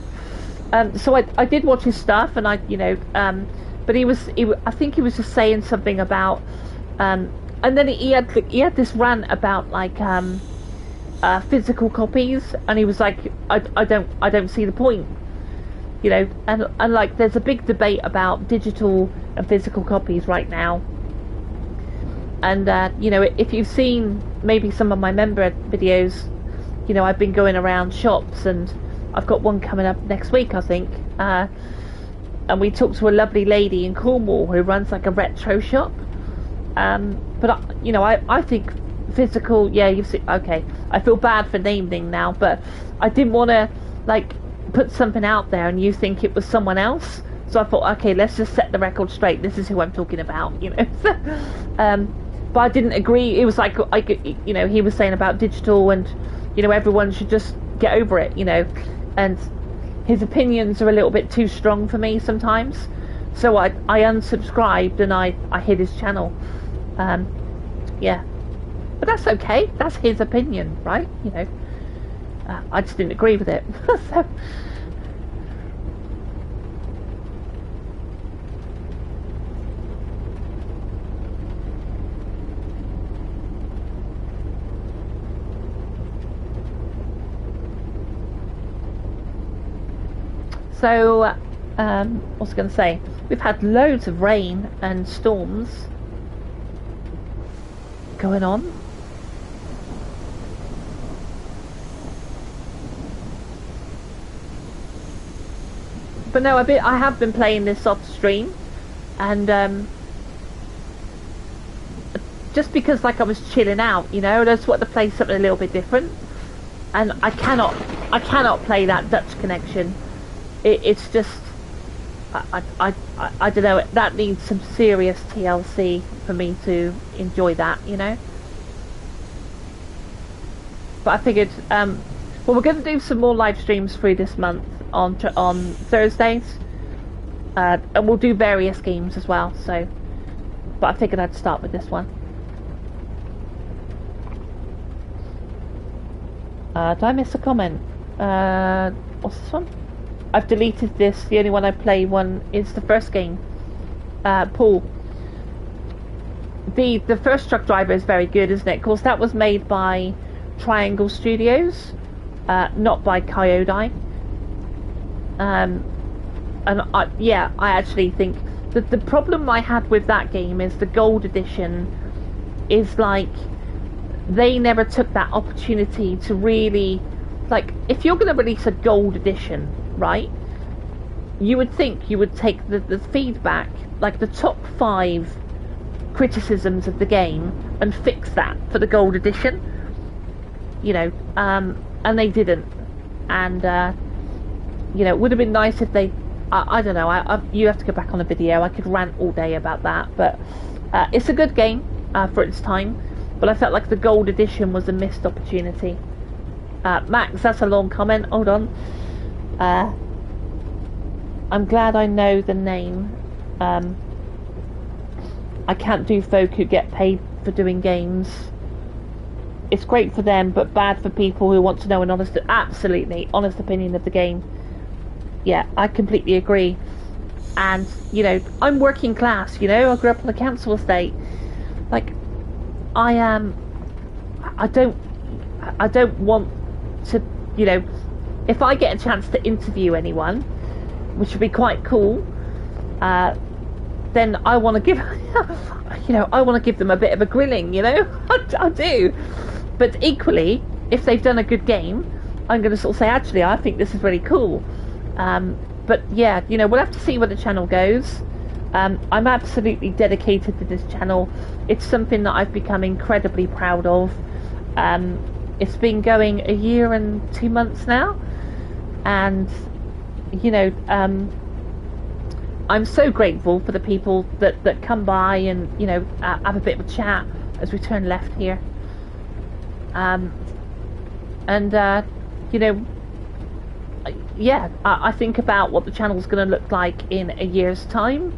So I did watch his stuff, and I, you know, but I think he was just saying something about, and then he had this rant about, like, physical copies, and he was like, I don't see the point, you know, and like, there's a big debate about digital and physical copies right now. And you know, if you've seen maybe some of my member videos, you know, I've been going around shops, and I've got one coming up next week, I think, and we talked to a lovely lady in Cornwall who runs like a retro shop, but you know, I think physical, yeah, you've seen, okay, I feel bad for naming now, but I didn't want to, like, put something out there and you think it was someone else, so I thought, okay, let's just set the record straight, this is who I'm talking about, you know. But I didn't agree. It was like, you know, he was saying about digital, and, you know, everyone should just get over it, you know, and his opinions are a little bit too strong for me sometimes, so I unsubscribed, and I hid his channel. Yeah, but that's okay, that's his opinion, right? You know, I just didn't agree with it. So, what was I going to say? We've had loads of rain and storms going on. But no, I have been playing this off stream, and just because, like, I was chilling out, you know, I just wanted to play something a little bit different, and I cannot play that Dutch connection. It's just, I don't know, that needs some serious TLC for me to enjoy that, you know. But I figured, well, we're going to do some more live streams through this month on Thursdays, and we'll do various games as well. So, but I figured I'd start with this one. Did I miss a comment? What's this one? I've deleted this. The only one I play one is the first game. Paul. The first Truck Driver is very good, isn't it? Of course, that was made by Triangle Studios, not by Coyote. And I actually think that the problem I had with that game is the gold edition is, like, they never took that opportunity to really, like, if you're going to release a gold edition, right, you would think you would take the feedback, like the top 5 criticisms of the game, and fix that for the gold edition, you know, and they didn't. And you know, it would have been nice if they, I don't know, you have to go back on the video, I could rant all day about that, but it's a good game for its time, but I felt like the gold edition was a missed opportunity. Max, that's a long comment, hold on. I'm glad I know the name. I can't do folk who get paid for doing games. It's great for them, but bad for people who want to know an honest opinion of the game. Yeah, I completely agree. And, you know, I'm working class, you know, I grew up on a council estate. Like, I don't want to, you know, if I get a chance to interview anyone, which would be quite cool, then I want to give, you know, I want to give them a bit of a grilling, you know, I do. But equally, if they've done a good game, I'm going to sort of say, actually, I think this is really cool. But yeah, you know, we'll have to see where the channel goes. I'm absolutely dedicated to this channel. It's something that I've become incredibly proud of. It's been going 1 year and 2 months now, and you know, I'm so grateful for the people that come by and, you know, have a bit of a chat as we turn left here. You know, yeah, I think about what the channel's going to look like in 1 year's time.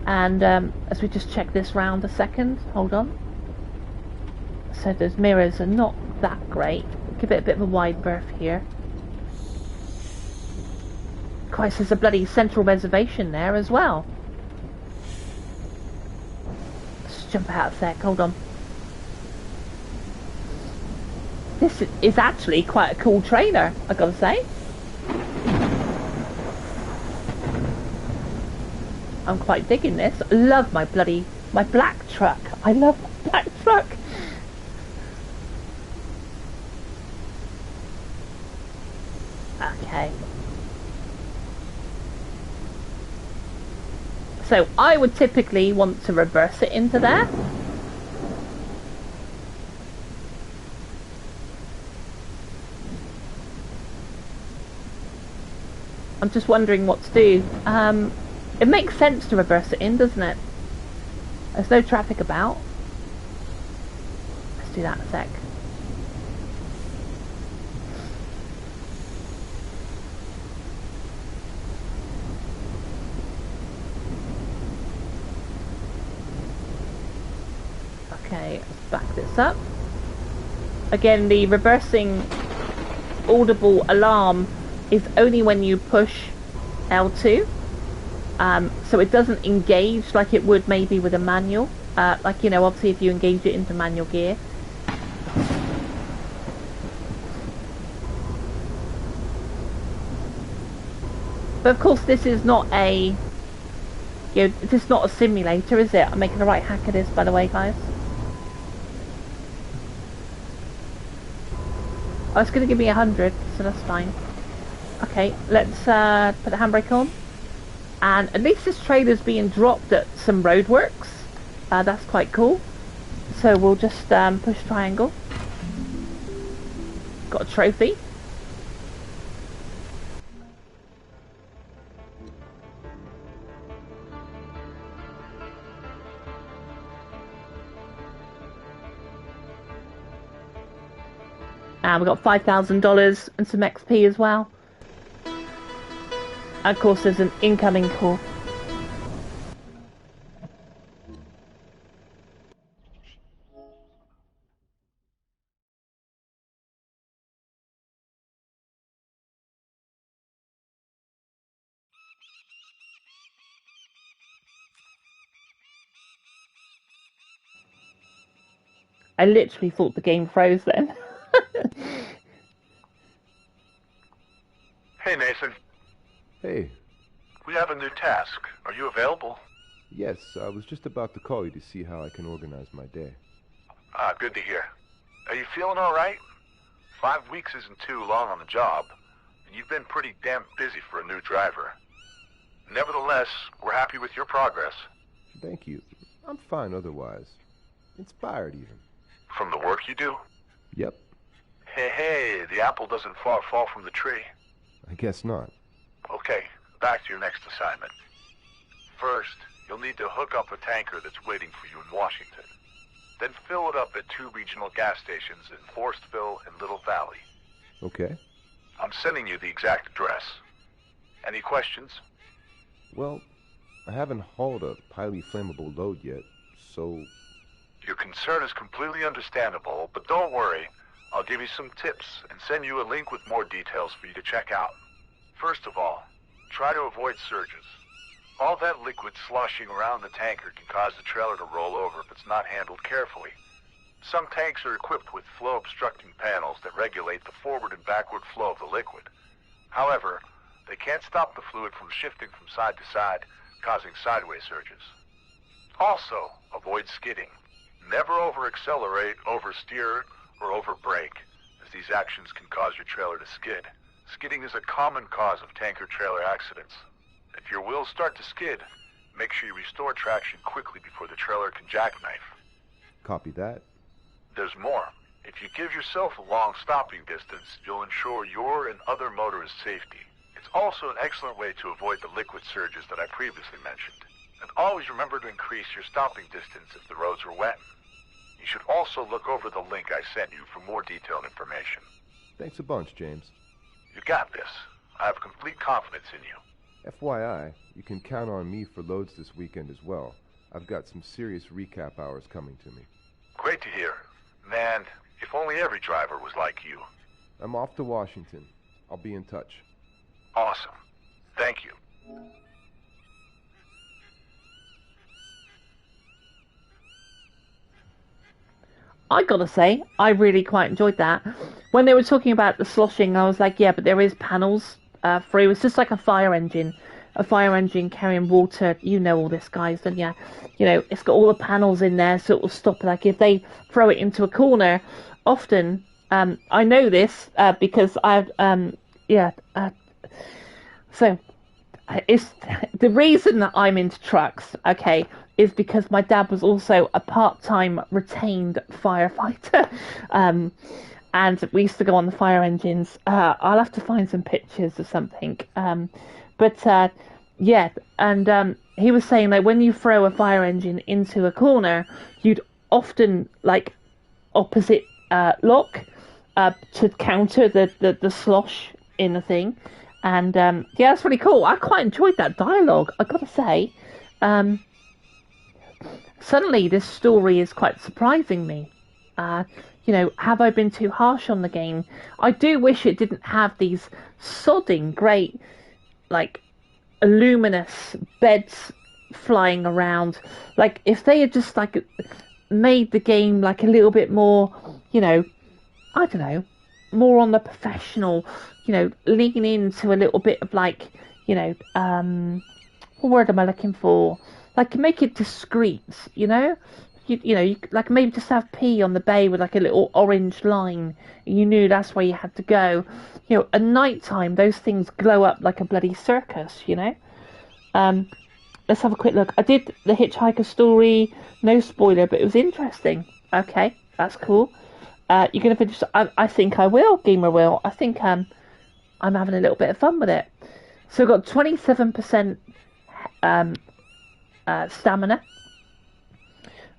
And as we just check this round a second, hold on. So those mirrors are not that great. Give it a bit of a wide berth here. Christ, there's a bloody central reservation there as well. Let's jump out a sec, hold on. This is actually quite a cool trailer, I gotta say. I'm quite digging this. I love my black truck. I love my black truck. Okay. So I would typically want to reverse it into there. I'm just wondering what to do. It makes sense to reverse it in, doesn't it? There's no traffic about. Let's do that in a sec. Okay, let's back this up. Again, the reversing audible alarm is only when you push L2. So it doesn't engage like it would maybe with a manual. Like, you know, obviously if you engage it into manual gear. But of course this is not a, you know, this is not a simulator, is it? I'm making the right hack of this, by the way, guys. Oh, it's going to give me 100, so that's fine. Okay, let's put the handbrake on. And at least this trailer's being dropped at some roadworks. That's quite cool. So we'll just push triangle. Got a trophy. And we got $5,000 and some XP as well. And of course there's an incoming call. I literally thought the game froze then. Hey, Nathan. Hey. We have a new task. Are you available? Yes, I was just about to call you to see how I can organize my day. Ah, good to hear. Are you feeling all right? 5 weeks isn't too long on the job, and you've been pretty damn busy for a new driver. Nevertheless, we're happy with your progress. Thank you. I'm fine otherwise. Inspired even. From the work you do? Yep. Hey, the apple doesn't fall from the tree. I guess not. Okay, back to your next assignment. First, you'll need to hook up a tanker that's waiting for you in Washington. Then fill it up at 2 regional gas stations in Forestville and Little Valley. Okay. I'm sending you the exact address. Any questions? Well, I haven't hauled a highly flammable load yet, so... Your concern is completely understandable, but don't worry. I'll give you some tips and send you a link with more details for you to check out. First of all, try to avoid surges. All that liquid sloshing around the tanker can cause the trailer to roll over if it's not handled carefully. Some tanks are equipped with flow-obstructing panels that regulate the forward and backward flow of the liquid. However, they can't stop the fluid from shifting from side to side, causing sideways surges. Also, avoid skidding. Never over-accelerate, oversteer, or over-brake, as these actions can cause your trailer to skid. Skidding is a common cause of tanker-trailer accidents. If your wheels start to skid, Make sure you restore traction quickly before the trailer can jackknife. Copy that. There's more. If you give yourself a long stopping distance, you'll ensure your and other motorists' safety. It's also an excellent way to avoid the liquid surges that I previously mentioned. And always remember to increase your stopping distance if the roads are wet. You should also look over the link I sent you for more detailed information. Thanks a bunch, James. You got this. I have complete confidence in you. FYI, you can count on me for loads this weekend as well. I've got some serious recap hours coming to me. Great to hear. Man, if only every driver was like you. I'm off to Washington. I'll be in touch. Awesome. Thank you. I gotta say, I really quite enjoyed that. When they were talking about the sloshing, I was like, yeah, but there is panels through. It's just like a fire engine carrying water. You know all this, guys, don't you? You know, it's got all the panels in there, so it will stop. Like if they throw it into a corner, often I know this because I've so it's the reason that I'm into trucks. Okay. Is because my dad was also a part-time retained firefighter, and we used to go on the fire engines. I'll have to find some pictures or something. Yeah, and he was saying that when you throw a fire engine into a corner, you'd often like opposite lock to counter the slosh in the thing, and yeah, that's really cool. I quite enjoyed that dialogue, I gotta say. Suddenly, this story is quite surprising me. You know, have I been too harsh on the game? I do wish it didn't have these sodding great, like, luminous beds flying around. Like, if they had just, like, made the game, like, a little bit more, you know, I don't know, more on the professional, you know, lean into a little bit of, like, you know, what word am I looking for? Like, make it discreet, you know? You know, you, like, maybe just have P on the bay with, like, a little orange line. You knew that's where you had to go. You know, at night time, those things glow up like a bloody circus, you know? Let's have a quick look. I did the Hitchhiker story. No spoiler, but it was interesting. Okay, that's cool. You're going to finish... I think I will, Gamer will. I think I'm having a little bit of fun with it. So I've got 27% stamina.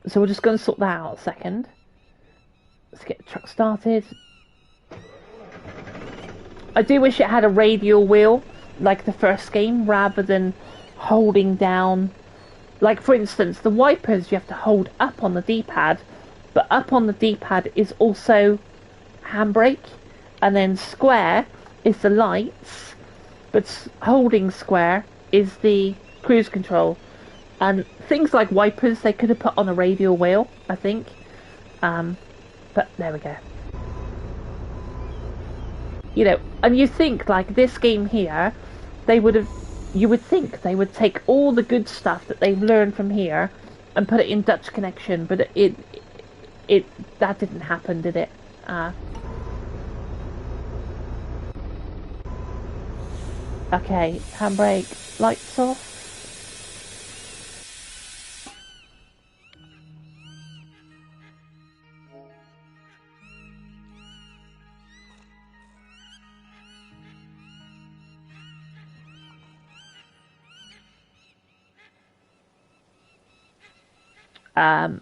So we're just going to sort that out a second. Let's get the truck started. I do wish it had a radial wheel like the first game rather than holding down. Like, for instance, the wipers you have to hold up on the D-pad, but up on the D-pad is also handbrake, and then square is the lights, but holding square is the cruise control. And things like wipers they could have put on a radial wheel, I think. But there we go. You know, and you think, like, this game here, you would think they would take all the good stuff that they've learned from here and put it in Dutch Connection, but that didn't happen, did it? Okay, handbrake, lights off.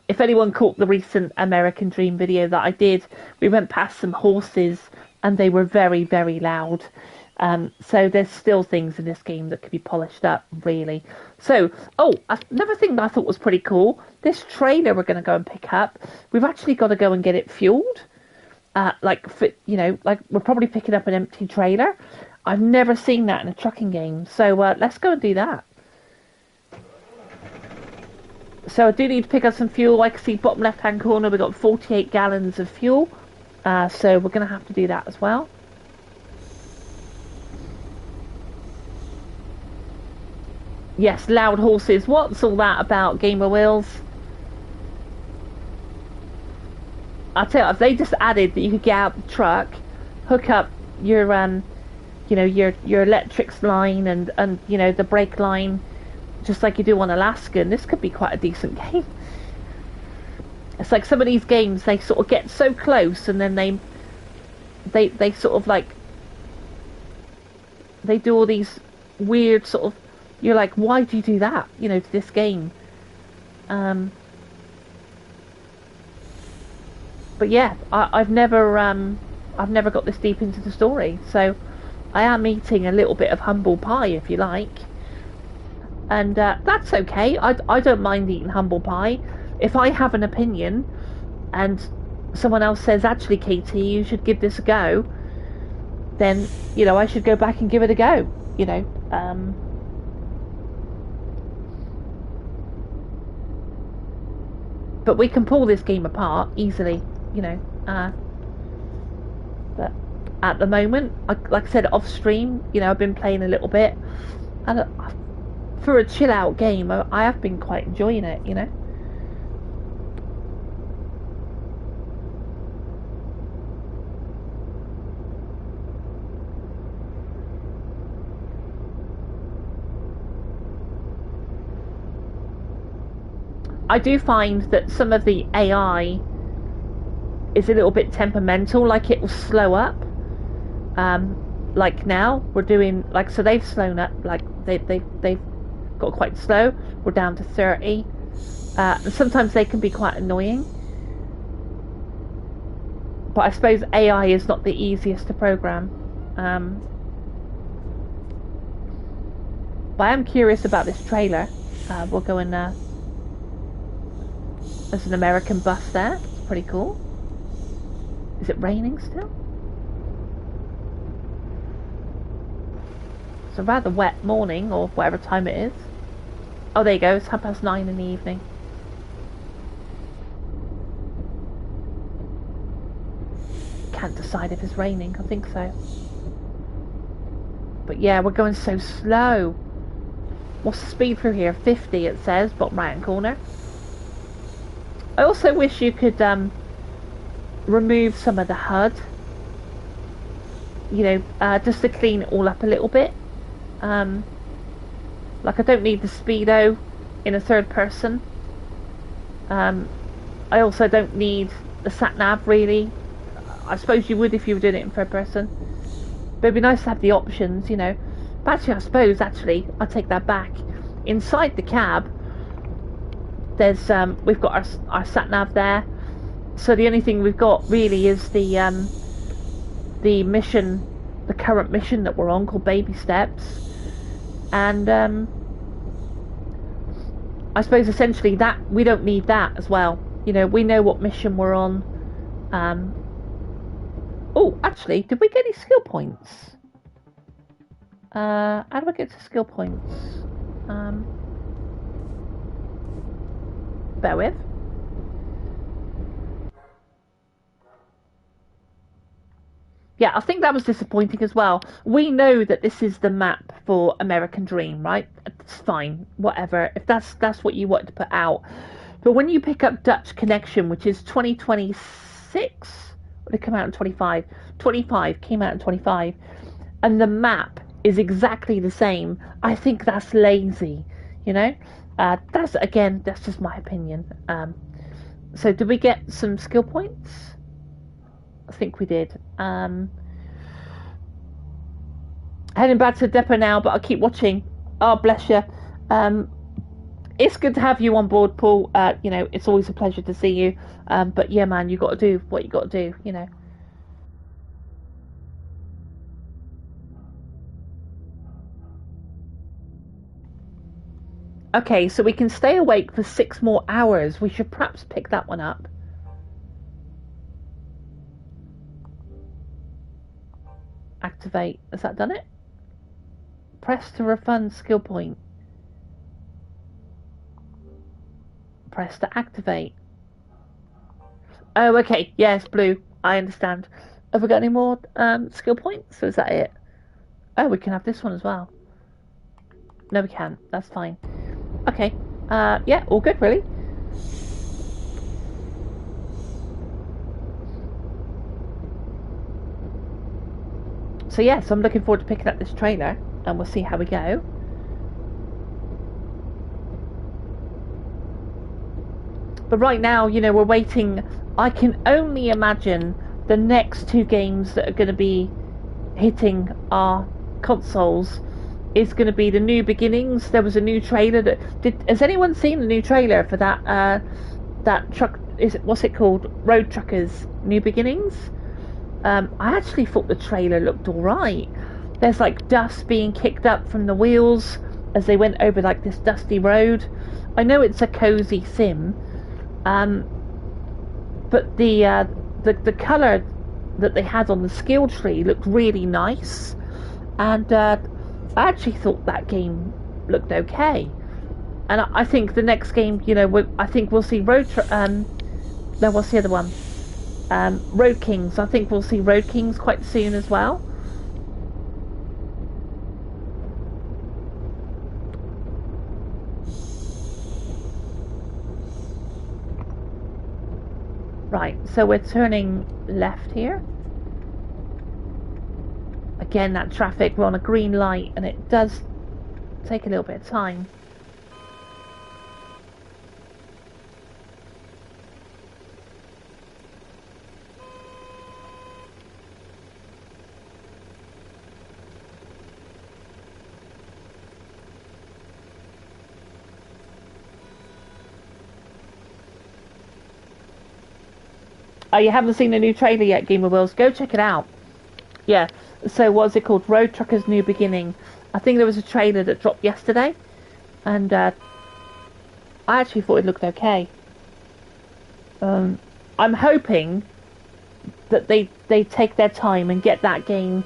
If anyone caught the recent American Dream video that I did, we went past some horses and they were very, very loud. So there's still things in this game that could be polished up, really. So, another thing that I thought was pretty cool, this trailer we're going to go and pick up, we've actually got to go and get it fueled. Like we're probably picking up an empty trailer. I've never seen that in a trucking game. So let's go and do that. So I do need to pick up some fuel. I can see bottom left hand corner we've got 48 gallons of fuel. So we're going to have to do that as well. Yes, loud horses. What's all that about, Gamer Wheels? I'll tell you, if they just added that you could get out the truck, hook up your your electrics line and the brake line just like you do on Alaska, and this could be quite a decent game. It's like some of these games, they sort of get so close, and then they sort of like, they do all these weird sort of, you're like, why do you do that, you know, to this game? But yeah, I've never got this deep into the story, so I am eating a little bit of humble pie, if you like, and that's okay. I don't mind eating humble pie. If I have an opinion, and someone else says, actually, Katie, you should give this a go, then, you know, I should go back and give it a go, you know. But we can pull this game apart easily, you know. But at the moment, like I said, off stream, you know, I've been playing a little bit, and for a chill out game, I have been quite enjoying it, you know. I do find that some of the AI is a little bit temperamental, like it will slow up. Like now we're doing, like, so they've slowed up, like they've got quite slow. We're down to 30. And sometimes they can be quite annoying. But I suppose AI is not the easiest to program. But I am curious about this trailer. We'll go in there. There's an American bus there. It's pretty cool. Is it raining still? It's a rather wet morning, or whatever time it is. Oh, there you go. It's 9:30 in the evening. Can't decide if it's raining. I think so. But yeah, we're going so slow. What's the speed through here? 50 it says, bottom right hand corner. I also wish you could remove some of the HUD, you know, just to clean it all up a little bit. Like, I don't need the speedo in a third person. I also don't need the sat nav, really. I suppose you would if you were doing it in third person, but it'd be nice to have the options, you know. But actually, I suppose, I take that back. Inside the cab, there's we've got our sat nav there, so the only thing we've got really is the mission, the current mission that we're on, called Baby Steps, and I suppose essentially that we don't need that as well. You know, we know what mission we're on. Oh, actually, did we get any skill points? How do I get to skill points? Bear with. Yeah, I think that was disappointing as well. We know that this is the map for American Dream, right? It's fine, whatever. If that's what you wanted to put out. But when you pick up Dutch Connection, which is 2026, or did it come out in 25? 25 came out in 25, and the map is exactly the same. I think that's lazy, you know. That's just my opinion. So did we get some skill points? I think we did. Heading back to the depot now, but I'll keep watching. Oh, bless you. It's good to have you on board, Paul. You know, it's always a pleasure to see you. But yeah, man, you got to do what you got to do, you know. Okay, so we can stay awake for 6 more hours. We should perhaps pick that one up. Activate. Has that done it? Press to refund skill point. Press to activate. Oh, okay. Yes, blue. I understand. Have we got any more skill points? Or is that it? Oh, we can have this one as well. No, we can't. That's fine. Okay. Yeah, all good, really. So yes, I'm looking forward to picking up this trailer, and we'll see how we go. But right now, you know, we're waiting. I can only imagine the next two games that are going to be hitting our consoles is going to be the New Beginnings. There was a new trailer that has anyone seen the new trailer for that that truck, what's it called, Road Truckers New Beginnings? I actually thought the trailer looked alright. There's like dust being kicked up from the wheels as they went over like this dusty road. I know it's a cozy sim, but the colour that they had on the skill tree looked really nice, and I actually thought that game looked okay. And I think the next game, you know, I think we'll see no, what's the other one? Road Kings. I think we'll see Road Kings quite soon as well. Right, so we're turning left here. Again, that traffic, we're on a green light, and it does take a little bit of time. Oh, you haven't seen the new trailer yet, Game of Wheels? Go check it out. Yeah, so what's it called? Road Truckers New Beginning. I think there was a trailer that dropped yesterday, and I actually thought it looked okay. I'm hoping that they take their time and get that game.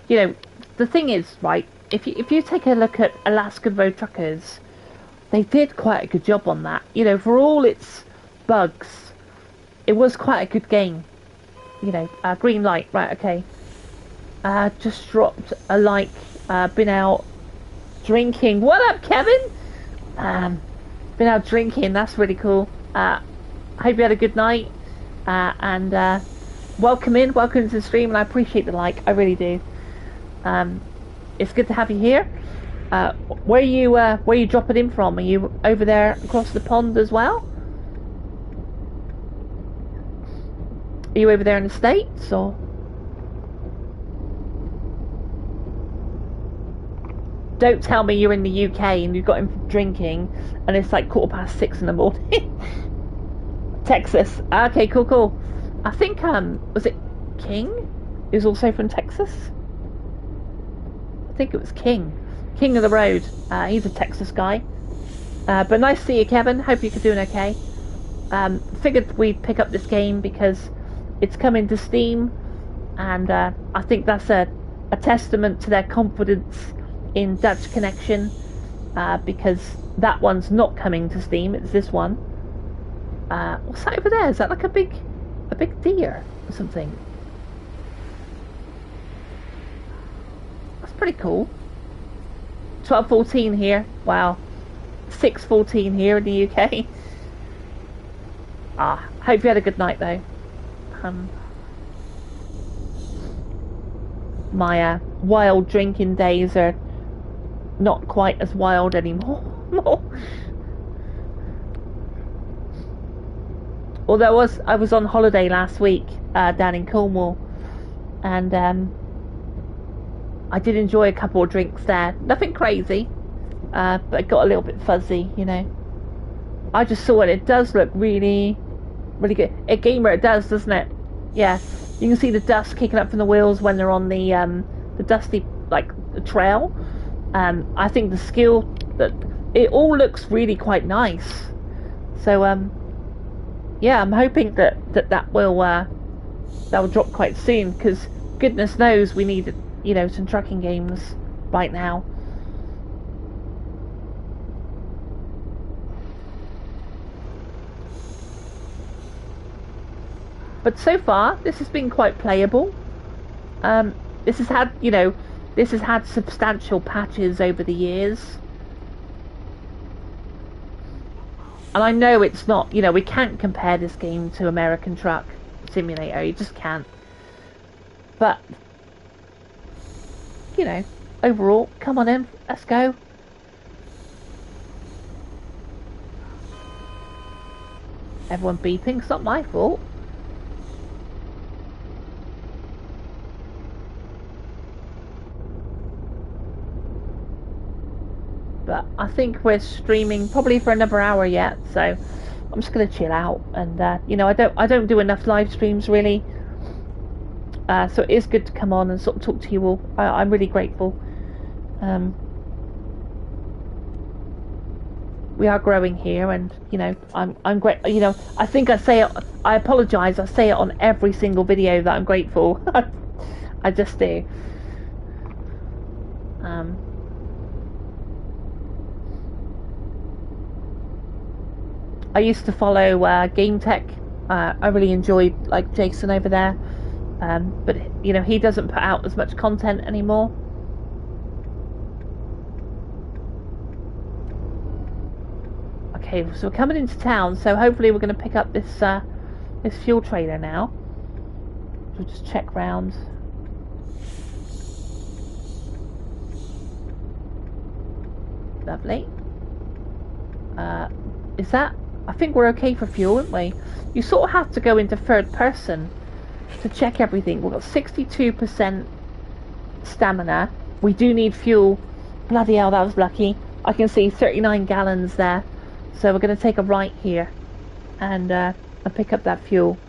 You know, the thing is, right, if you take a look at Alaskan Road Truckers, they did quite a good job on that. You know, for all its bugs, it was quite a good game. You know, green light, right, okay. Just dropped a like, been out drinking. What up, Kevin? Been out drinking, that's really cool. Hope you had a good night. And welcome to the stream, and I appreciate the like, I really do. It's good to have you here. Where are you dropping in from? Are you over there across the pond as well? Are you over there in the States, or? Don't tell me you're in the UK and you've got him drinking and it's like 6:15 in the morning. Texas. Okay, cool. I think, was it King? Who's also from Texas? I think it was King. King of the Road. He's a Texas guy. But nice to see you, Kevin. Hope you're doing okay. Figured we'd pick up this game because it's coming to Steam, and I think that's a testament to their confidence in Dutch Connection, because that one's not coming to Steam, it's this one. What's that over there? Is that like a big deer or something? That's pretty cool. 12:14 here. Wow. 6:14 here in the UK. Hope you had a good night though. My wild drinking days are not quite as wild anymore. Although I was on holiday last week down in Cornwall, and I did enjoy a couple of drinks there. Nothing crazy, but it got a little bit fuzzy, you know. I just saw it. It does look really, really good. A gamer, it does, doesn't it? Yeah, you can see the dust kicking up from the wheels when they're on the dusty the trail. I think the skill that it all looks really quite nice. So yeah, I'm hoping that will drop quite soon, because goodness knows we need, you know, some trucking games right now. But so far, this has been quite playable. This has had substantial patches over the years. And I know it's not, you know, we can't compare this game to American Truck Simulator. You just can't. But, you know, overall, come on in, let's go. Everyone beeping, it's not my fault. But I think we're streaming probably for another hour yet, so I'm just gonna chill out. And you know, I don't do enough live streams really, so it is good to come on and sort of talk to you all. I'm really grateful. We are growing here, and you know, I'm great. You know, I think I say it. I apologise. I say it on every single video that I'm grateful. I just do. I used to follow Game Tech. I really enjoyed like Jason over there, but you know, he doesn't put out as much content anymore. Okay, so we're coming into town, so hopefully we're going to pick up this this fuel trailer now. We'll just check round. Lovely. Is that? I think we're okay for fuel, aren't we? You sort of have to go into third person to check everything. We've got 62% stamina. We do need fuel. Bloody hell, that was lucky. I can see 39 gallons there. So we're going to take a right here and pick up that fuel.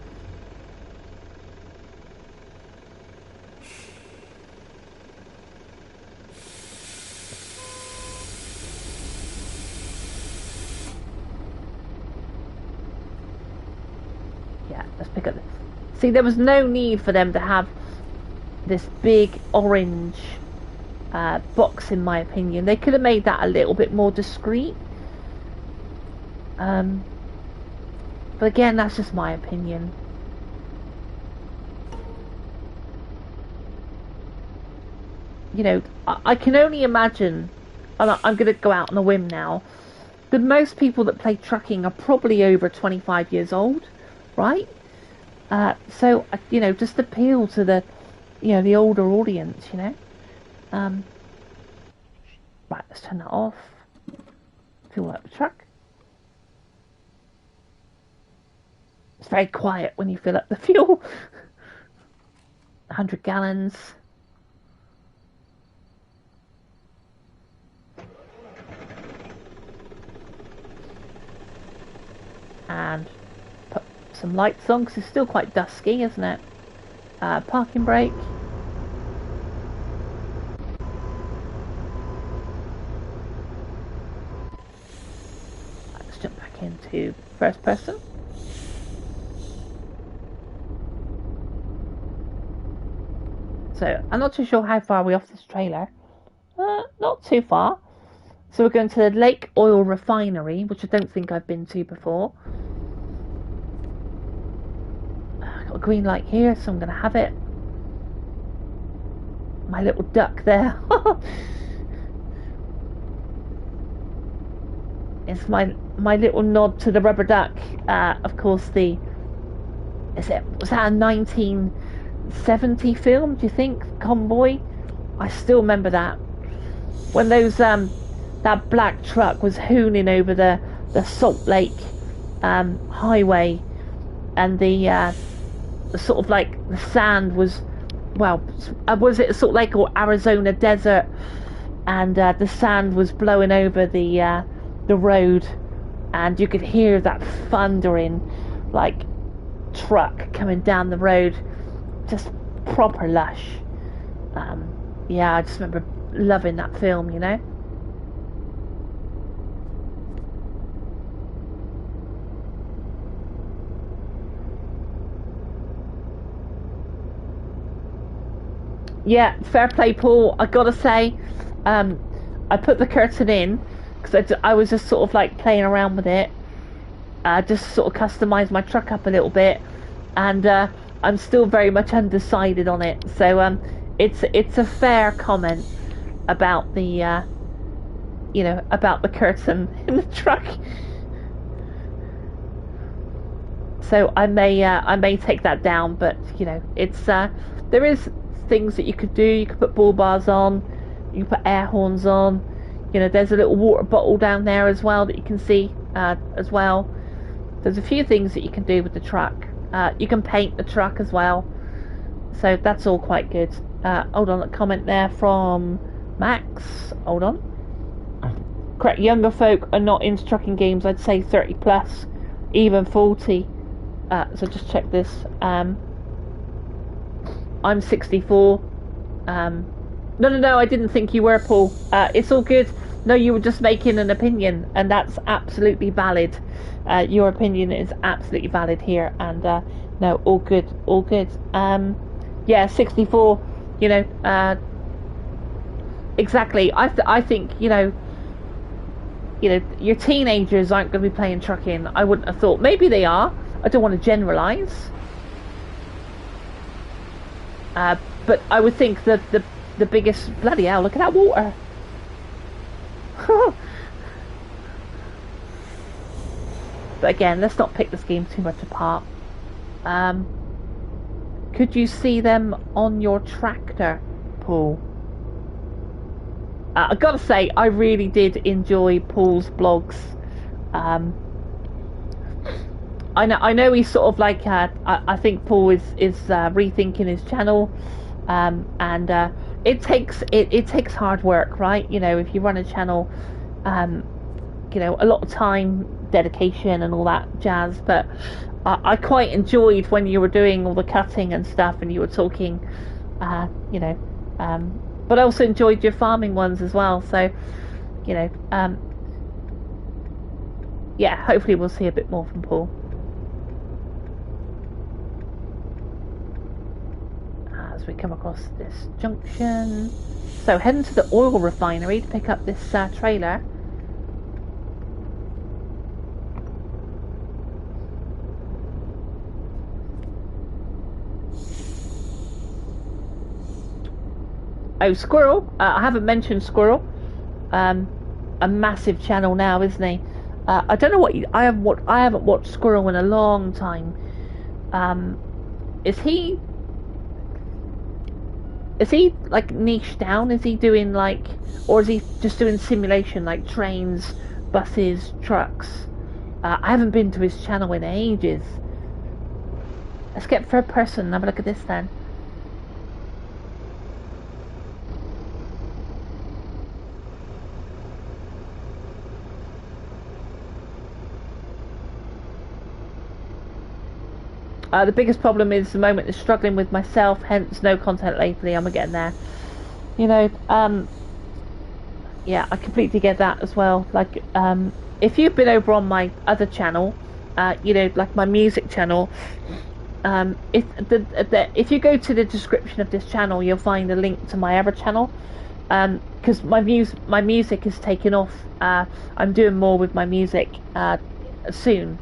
Yeah, let's pick up this. See, there was no need for them to have this big orange box, in my opinion. They could have made that a little bit more discreet. But again, that's just my opinion. You know, I can only imagine, and I'm going to go out on a whim now, that most people that play trucking are probably over 25 years old, right? So, you know, just appeal to the, you know, the older audience, you know. Right, let's turn that off. Fuel up the truck. It's very quiet when you fill up the fuel. 100 gallons. And put some lights on because it's still quite dusky, isn't it? Parking brake. Let's jump back into first person. So, I'm not too sure how far we're off this trailer. Not too far. So we're going to the Lake Oil Refinery, which I don't think I've been to before. Got a green light here, so I'm going to have it. My little duck there. It's my little nod to the rubber duck. Of course, was that a 1970 film, do you think? Convoy? I still remember that. When those that black truck was hooning over the Salt Lake highway, and the sort of like the sand was, well, was it Salt Lake or Arizona desert, and the sand was blowing over the road, and you could hear that thundering like truck coming down the road, just proper lush. Yeah, I just remember loving that film, you know. Yeah, fair play, Paul. I gotta say, I put the curtain in because I was just sort of like playing around with it. Just sort of customized my truck up a little bit, and I'm still very much undecided on it. So it's a fair comment about the you know, about the curtain in the truck. So I may take that down, but you know, it's there is things that you could do. You could put bull bars on, you can put air horns on. You know, there's a little water bottle down there as well that you can see as well. There's a few things that you can do with the truck. You can paint the truck as well, so that's all quite good. Hold on, a comment there from Max. Hold on. Correct, younger folk are not into trucking games. I'd say 30 plus, even 40. So just check this. I'm 64. No, I didn't think you were, Paul. It's all good. No, you were just making an opinion, and that's absolutely valid. Your opinion is absolutely valid here, and no, all good, all good. Yeah, 64. You know, exactly. I think you know, your teenagers aren't going to be playing trucking. I wouldn't have thought. Maybe they are. I don't want to generalise. But I would think that the biggest... Bloody hell, look at that water. But again, let's not pick this game too much apart. Could you see them on your tractor, Paul? I've got to say, I really did enjoy Paul's blogs. I know he's sort of like... I think Paul is rethinking his channel. And it takes hard work, right? You know, if you run a channel, you know, a lot of time, dedication and all that jazz. But I quite enjoyed when you were doing all the cutting and stuff and you were talking, you know, but I also enjoyed your farming ones as well. So, you know, yeah, hopefully we'll see a bit more from Paul. As we come across this junction, so heading to the oil refinery to pick up this trailer. Oh, Squirrel! I haven't mentioned Squirrel. A massive channel now, isn't he? I don't know I haven't watched Squirrel in a long time. Is he like niche down? Is he doing like, or is he just doing simulation like trains, buses, trucks? I haven't been to his channel in ages. Let's get third person and have a look at this then. The biggest problem is the moment is struggling with myself, hence no content lately. I'm getting there. You know, yeah, I completely get that as well. Like, if you've been over on my other channel, you know, like my music channel, if you go to the description of this channel, you'll find a link to my other channel. Because my music is taking off. I'm doing more with my music soon,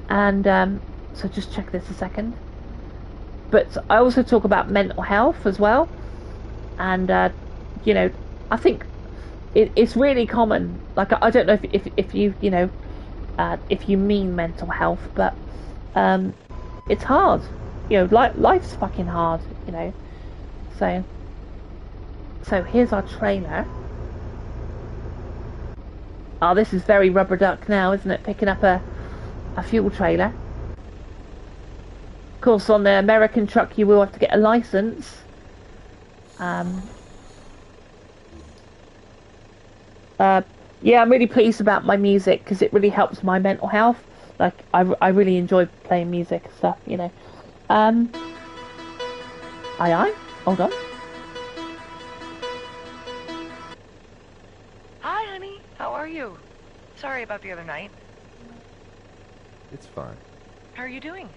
and so just check this a second. But I also talk about mental health as well, and you know, I think it's really common. Like, I don't know if you know, if you mean mental health, but it's hard. You know, life's fucking hard. You know, so here's our trailer. Oh, this is very rubber duck now, isn't it? Picking up a fuel trailer. Of course, on the American truck you will have to get a license. Yeah, I'm really pleased about my music because it really helps my mental health. Like, I really enjoy playing music and stuff, you know. Aye, hold on. Hi, honey. How are you? Sorry about the other night. It's fine. How are you doing?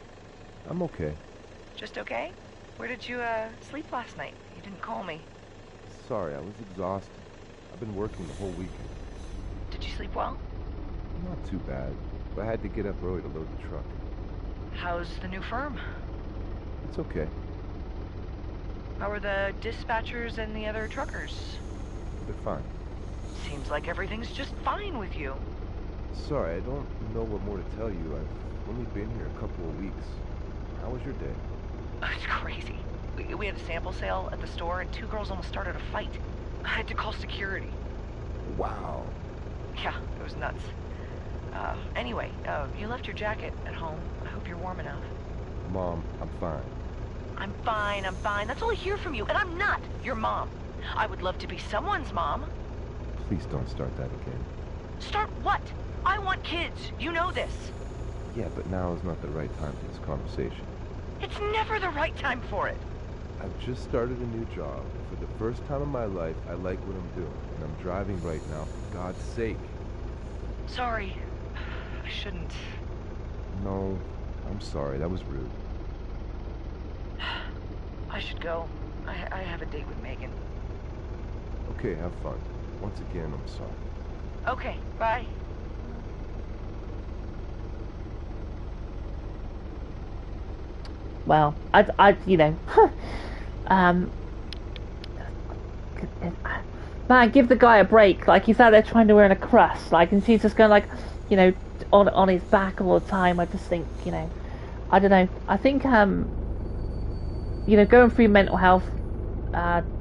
I'm okay. Just okay? Where did you, sleep last night? You didn't call me. Sorry, I was exhausted. I've been working the whole weekend. Did you sleep well? Not too bad, but I had to get up early to load the truck. How's the new firm? It's okay. How are the dispatchers and the other truckers? They're fine. Seems like everything's just fine with you. Sorry, I don't know what more to tell you. I've only been here a couple of weeks. How was your day? It's crazy. We had a sample sale at the store and 2 girls almost started a fight. I had to call security. Wow. Yeah, it was nuts. Anyway, you left your jacket at home. I hope you're warm enough. Mom, I'm fine. I'm fine. That's all I hear from you, and I'm not your mom. I would love to be someone's mom. Please don't start that again. Start what? I want kids. You know this. Yeah, but now is not the right time for this conversation. It's never the right time for it. I've just started a new job. For the first time in my life, I like what I'm doing. And I'm driving right now, for God's sake. Sorry. I shouldn't. No, I'm sorry. That was rude. I should go. I have a date with Megan. Okay, have fun. Once again, I'm sorry. Okay, bye. Well, you know, man, give the guy a break. Like, he's out there trying to earn a crust, like, and she's just going, like, you know, on his back all the time. I just think, you know, I don't know. I think, you know, going through mental health,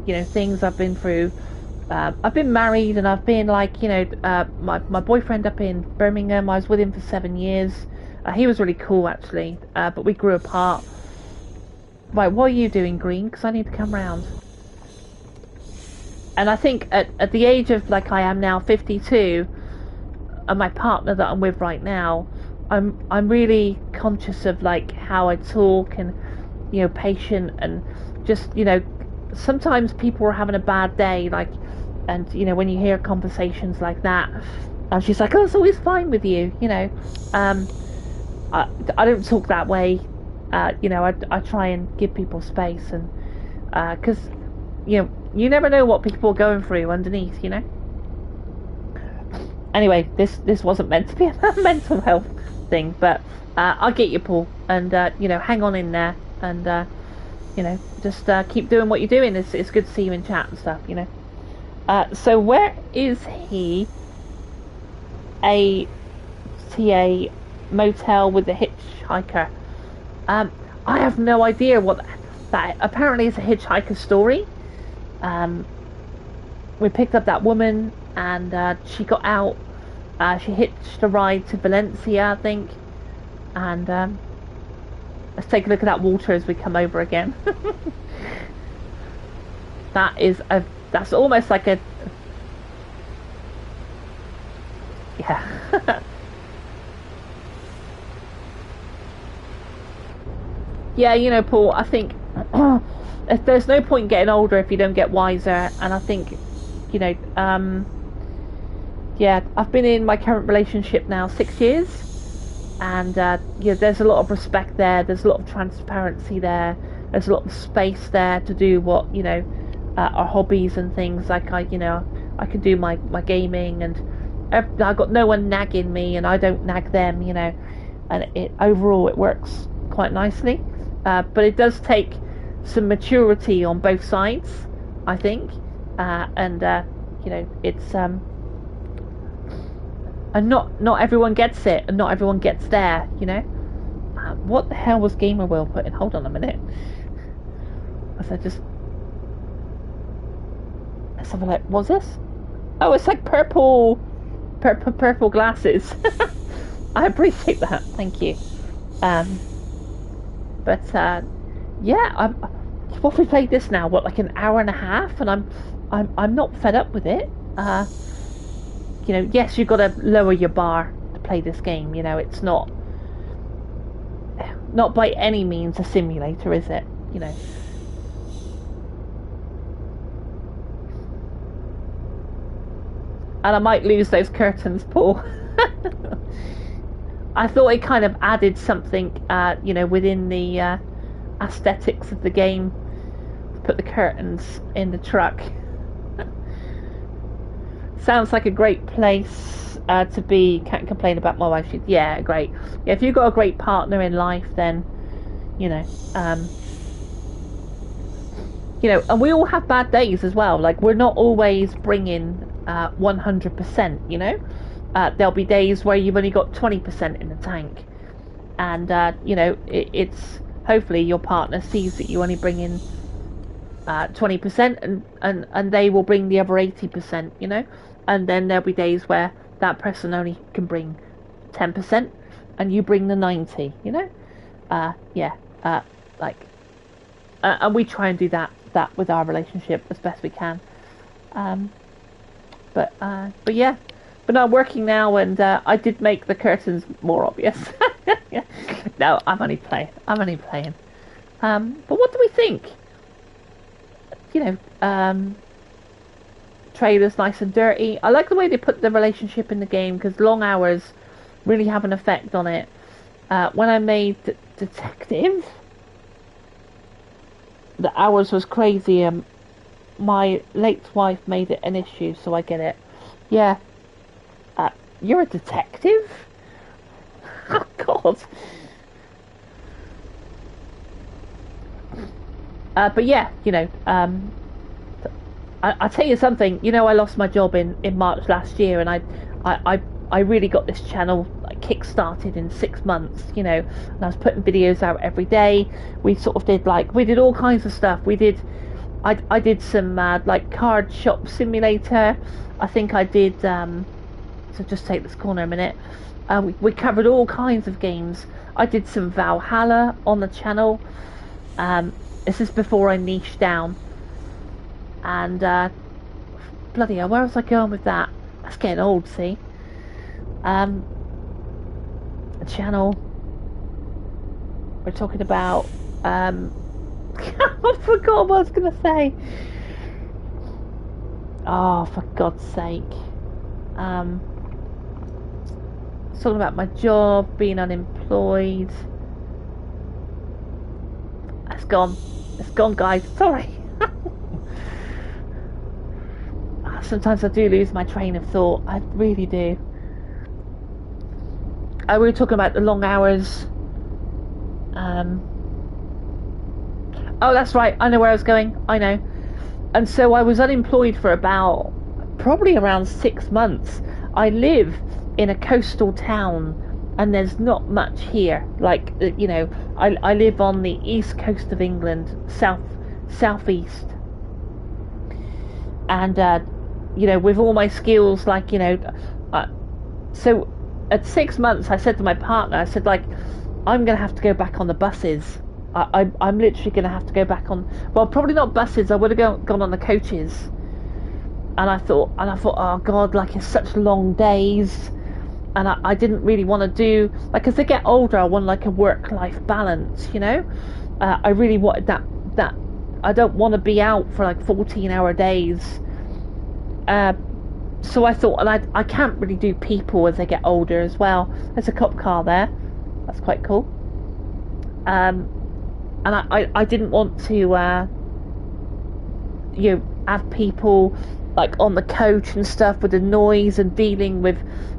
you know, things I've been through. I've been married, and I've been, like, you know, my boyfriend up in Birmingham. I was with him for 7 years. He was really cool, actually, but we grew apart. Right, what are you doing, Green? Because I need to come round. And I think at the age of, like, I am now 52, and my partner that I'm with right now, I'm really conscious of, like, how I talk, and, you know, patient, and just, you know, sometimes people are having a bad day, like, and, you know, when you hear conversations like that, and she's like, oh, it's always fine with you, you know. I don't talk that way. You know, I try and give people space, and because, you know, you never know what people are going through underneath, you know. Anyway, this wasn't meant to be a mental health thing, but I'll get you, Paul, and you know, hang on in there, and you know, just keep doing what you're doing. It's good to see you in chat and stuff, you know. So where is he? A motel with a hitchhiker. I have no idea what that apparently is a hitchhiker story. We picked up that woman, and she got out. She hitched a ride to Valencia, I think. And let's take a look at that water as we come over again. That's almost like a, yeah. Yeah, you know, Paul, I think there's no point getting older if you don't get wiser. And I think, you know, yeah, I've been in my current relationship now 6 years, and yeah, there's a lot of respect there, there's a lot of transparency there, there's a lot of space there to do what, you know, our hobbies and things. Like, I can do my gaming, and I got no one nagging me, and I don't nag them, you know, and overall it works quite nicely. But it does take some maturity on both sides, I think, and you know, it's and not everyone gets it, and not everyone gets there, you know. What the hell was Gamer Will putting? Hold on a minute. Let's have a look. What's this? Oh, it's like purple glasses. I appreciate that. Thank you. But yeah, what we played this now? What, like an hour and a half? And I'm not fed up with it. You know, yes, you've got to lower your bar to play this game. You know, it's not by any means a simulator, is it? You know. And I might lose those curtains, Paul. I thought it kind of added something, you know, within the aesthetics of the game, to put the curtains in the truck. Sounds like a great place to be. Can't complain about my wife. Yeah, great. Yeah, if you've got a great partner in life, then, you know, and we all have bad days as well. Like, we're not always bringing 100%, you know. There'll be days where you've only got 20% in the tank, and you know, it's hopefully your partner sees that you only bring in 20%, and they will bring the other 80%, you know. And then there'll be days where that person only can bring 10% and you bring the 90, you know? And we try and do that with our relationship as best we can. But yeah. But I'm working now, and I did make the curtains more obvious. No, I'm only playing. But what do we think? You know, trailer's nice and dirty. I like the way they put the relationship in the game, because long hours really have an effect on it. When I made Detective, the hours was crazy, and my late wife made it an issue, so I get it. Yeah. You're a detective? Oh, God. But yeah, you know, I'll tell you something. You know, I lost my job in March last year, and I really got this channel kick-started in 6 months, you know, and I was putting videos out every day. We sort of did we did all kinds of stuff. I did some card shop simulator. I think I did so just take this corner a minute. We covered all kinds of games. I did some Valhalla on the channel. This is before I niched down. And bloody hell, where was I going with that? That's getting old, see. A channel. We're talking about I forgot what I was gonna say. Oh, for God's sake. Talking about my job, being unemployed. It's gone, guys. Sorry. Sometimes I do lose my train of thought. I really do. We were talking about the long hours. Oh, that's right. I know where I was going. I know. And so I was unemployed for probably around 6 months. I live in a coastal town, and there's not much here. You know, I live on the east coast of England, southeast. And you know, with all my skills, you know, so at 6 months, I said to my partner, I said, I'm going to have to go back on the buses. I'm literally going to have to go back on, well, probably not buses. I would have gone on the coaches. And I thought, oh God, it's such long days. And I didn't really want to do, as I get older, I want a work-life balance, you know. I really wanted that. I don't want to be out for 14-hour days. So I thought, and I can't really do people as I get older as well. There's a cop car there. That's quite cool. And I didn't want to, you know, have people on the coach and stuff with the noise and dealing with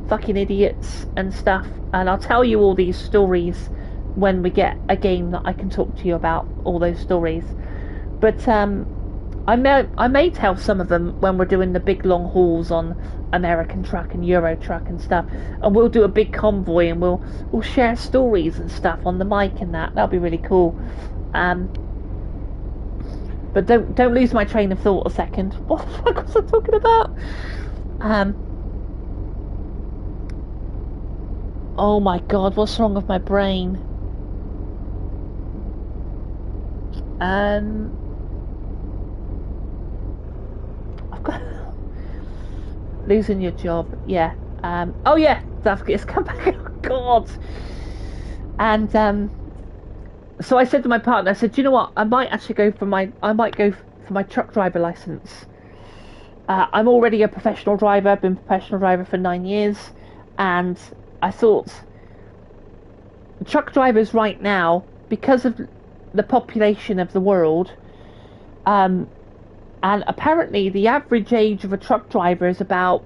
fucking idiots and stuff. And I'll tell you all these stories when we get a game that I can talk to you about all those stories. But I may tell some of them when we're doing the big long hauls on American Truck and Euro Truck and stuff, and we'll do a big convoy and we'll share stories and stuff on the mic and that'll be really cool. But don't lose my train of thought a second. What the fuck was I talking about? Oh my God, what's wrong with my brain? I've got losing your job, yeah. Oh yeah, it's come back. Oh God. And so I said to my partner, I said, do you know what? I might go for my truck driver license. I'm already a professional driver. I've been a professional driver for 9 years, and I thought truck drivers right now, because of the population of the world, and apparently the average age of a truck driver is about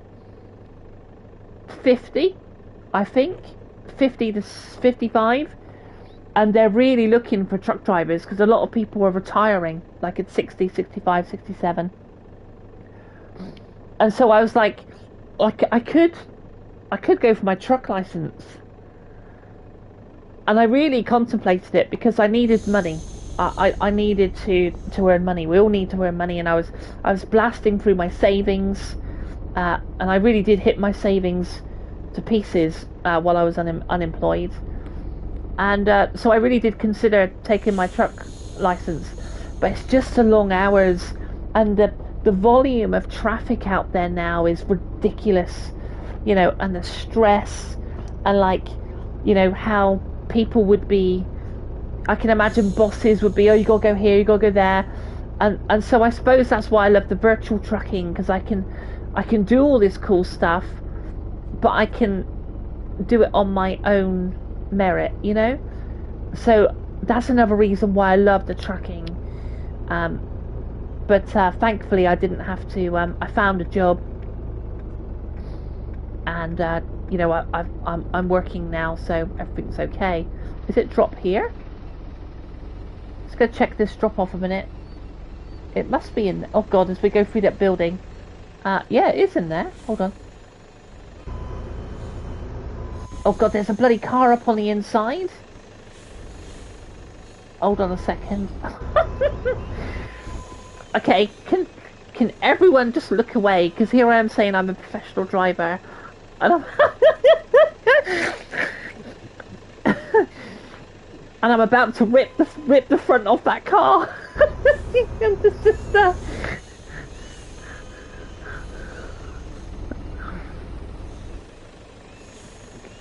50, I think, 50 to 55. And they're really looking for truck drivers because a lot of people are retiring, at 60, 65, 67. And so I was I could go for my truck license. And I really contemplated it because I needed money. I needed to earn money. We all need to earn money, and I was blasting through my savings, and I really did hit my savings to pieces while I was unemployed. And so I really did consider taking my truck license, but it's just the long hours, and the volume of traffic out there now is ridiculous, you know, and the stress, and like, you know, how people would be, I can imagine bosses would be, oh, you gotta go here, you gotta go there, and so I suppose that's why I love the virtual trucking, because I can do all this cool stuff, but I can do it on my own merit, you know. So that's another reason why I love the trucking. But thankfully I didn't have to. I found a job, and you know, I'm working now, so everything's okay. Is it drop here? Let's go check this drop off a minute. It must be in. Oh God, as we go through that building. Yeah, it is in there. Hold on. Oh God, there's a bloody car up on the inside. Hold on a second. Okay, can everyone just look away? Because here I am saying I'm a professional driver, and I'm and I'm about to rip the front off that car.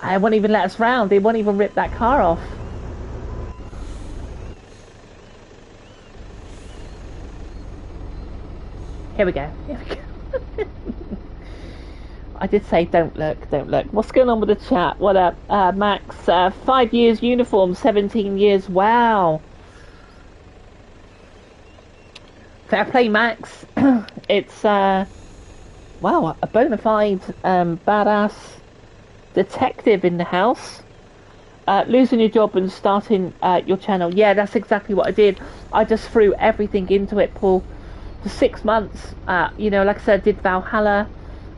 I won't even let us round. They won't even rip that car off. Here we go. Here we go. I did say don't look, don't look. What's going on with the chat? What up, Max? 5 years uniform, 17 years. Wow. Fair play, Max. It's wow, a bona fide badass detective in the house. Losing your job and starting your channel. Yeah, that's exactly what I did. I just threw everything into it, Paul. For 6 months, you know, like I said, I did Valhalla,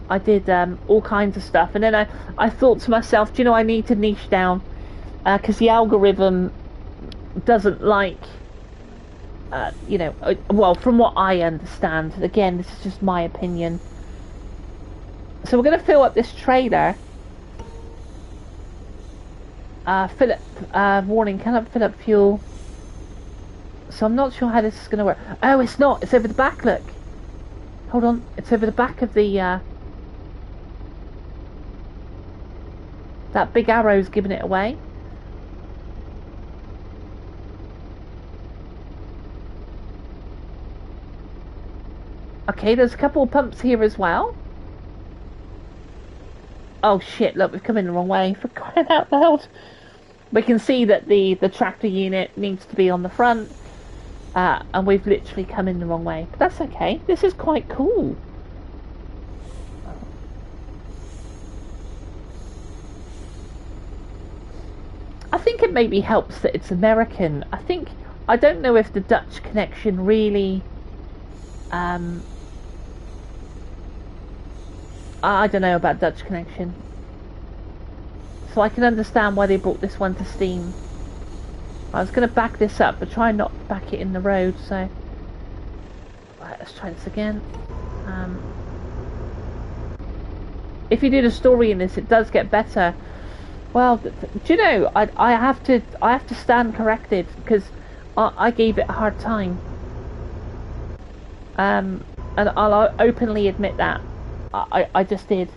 I did all kinds of stuff, and then I thought to myself, do you know, I need to niche down, because the algorithm doesn't like, you know, well, from what I understand, again, this is just my opinion. So we're going to fill up this trailer. Warning, cannot fill up fuel. So I'm not sure how this is going to work. Oh, it's not. It's over the back, look. Hold on. It's over the back of the... that big arrow's giving it away. Okay, there's a couple of pumps here as well. Oh, shit. Look, we've come in the wrong way. For crying out loud. We can see that the tractor unit needs to be on the front. And we've literally come in the wrong way. But that's okay. This is quite cool. I think it maybe helps that it's American. I don't know if the Dutch connection really... I don't know about Dutch connection. So I can understand why they brought this one to Steam. I was going to back this up, but try not to back it in the road, so... Right, let's try this again. If you do the story in this, it does get better. Well, do you know, I have to stand corrected, because I gave it a hard time. And I'll openly admit that. I just did.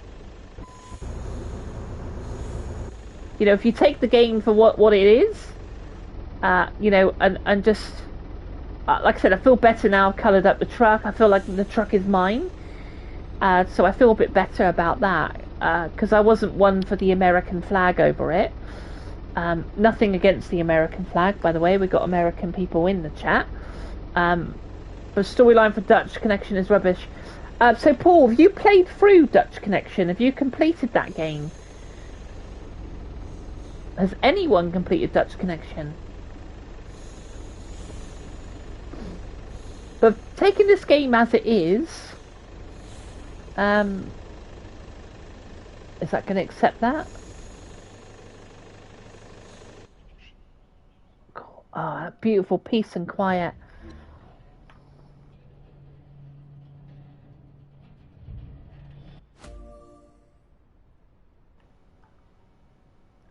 You know, if you take the game for what it is... you know, and just like I said, I feel better now. I've coloured up the truck. I feel like the truck is mine, so I feel a bit better about that, because I wasn't one for the American flag over it. Nothing against the American flag, by the way. We've got American people in the chat. The storyline for Dutch Connection is rubbish. So Paul, have you played through Dutch Connection? Have you completed that game? Has anyone completed Dutch Connection? But taking this game as it is that going to accept that? Oh, beautiful peace and quiet.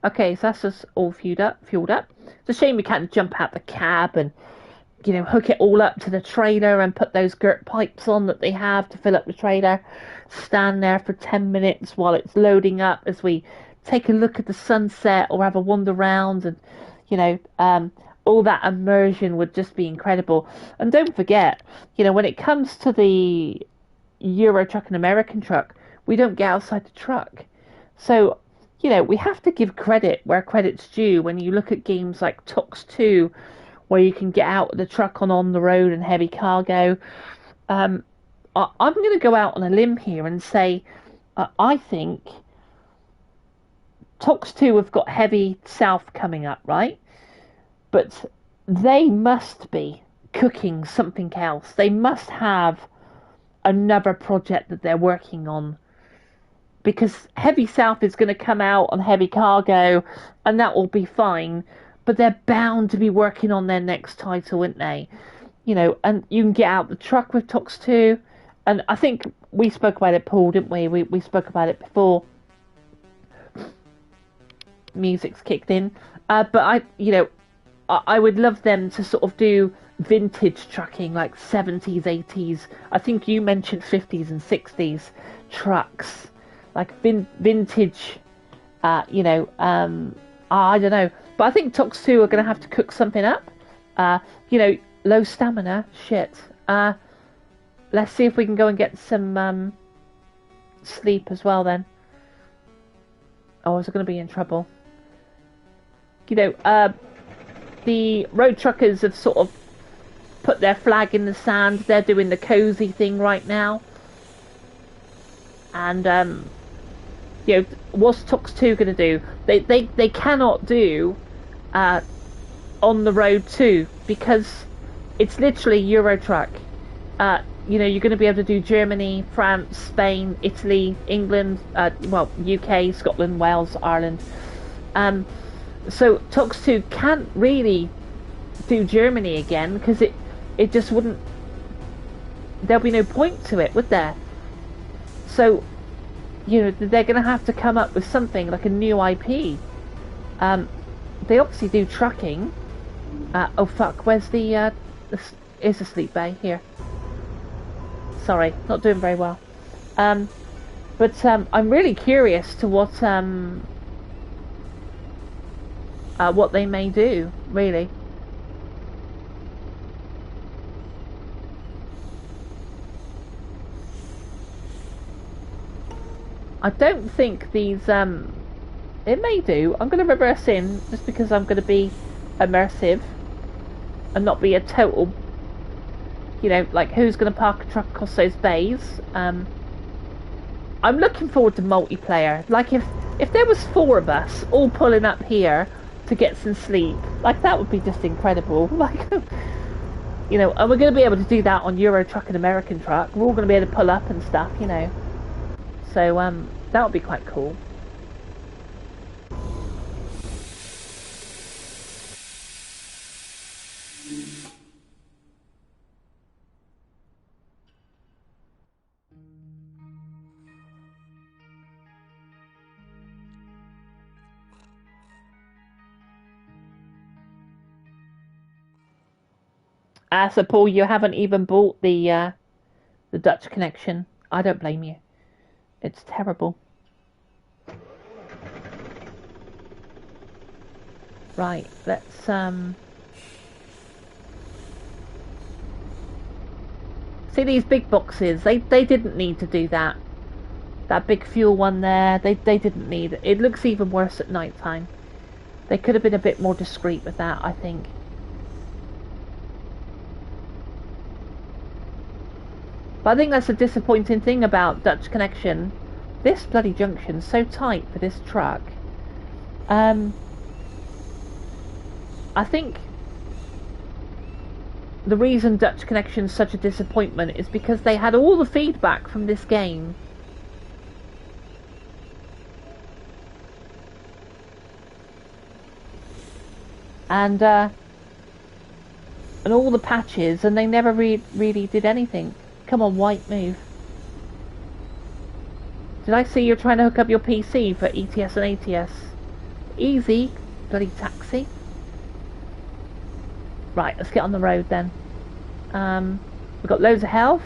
Okay, so that's just all fueled up. It's a shame we can't jump out the cab and, you know, hook it all up to the trailer and put those girt pipes on that they have to fill up the trailer. Stand there for 10 minutes while it's loading up as we take a look at the sunset or have a wander around, and, you know, all that immersion would just be incredible. And don't forget, you know, when it comes to the Euro truck and American truck, we don't get outside the truck. So, you know, we have to give credit where credit's due when you look at games like Tox 2, where you can get out of the truck on the road and heavy cargo. I'm going to go out on a limb here and say I think Tox 2 have got heavy south coming up, right? But they must be cooking something else. They must have another project that they're working on, because heavy south is going to come out on heavy cargo and that will be fine, but they're bound to be working on their next title, aren't they? You know, and you can get out the truck with Tox 2, and I think we spoke about it, Paul, didn't we? We spoke about it before music's kicked in, but I would love them to sort of do vintage trucking, like 70s, 80s. I think you mentioned 50s and 60s trucks, like vintage, I don't know. But I think Tox 2 are going to have to cook something up. Low stamina, shit. Let's see if we can go and get some sleep as well then. Oh, is it going to be in trouble? The road truckers have sort of put their flag in the sand. They're doing the cozy thing right now. And, what's Tox 2 going to do? They cannot do on the road 2, because it's literally Euro truck. You're going to be able to do Germany, France, Spain, Italy, England, UK, Scotland, Wales, Ireland. So Tox 2 can't really do Germany again, because it just wouldn't, there'll be no point to it, would there? So, they're going to have to come up with something like a new IP. They obviously do trucking. Oh fuck, where's here's the sleep bay, here. Sorry, not doing very well. But I'm really curious to what they may do, really. I don't think these, it may do. I'm going to reverse in, just because I'm going to be immersive and not be a total, like, who's going to park a truck across those bays. I'm looking forward to multiplayer. Like, if there was 4 of us all pulling up here to get some sleep, like, that would be just incredible. Like, and we're going to be able to do that on Euro truck and American truck. We're all going to be able to pull up and stuff, So, that would be quite cool. So Paul, you haven't even bought the Dutch connection. I don't blame you. It's terrible. Right, let's see these big boxes. They didn't need to do that. That big fuel one there, they didn't need it. It looks even worse at night time. They could have been a bit more discreet with that, I think. But I think that's a disappointing thing about Dutch Connection. This bloody junction's so tight for this truck. I think the reason Dutch Connection's such a disappointment is because they had all the feedback from this game. And all the patches, and they never really did anything. Come on, White, move. Did I see you're trying to hook up your PC for ETS and ATS? Easy, bloody taxi. Right, let's get on the road then. We've got loads of health.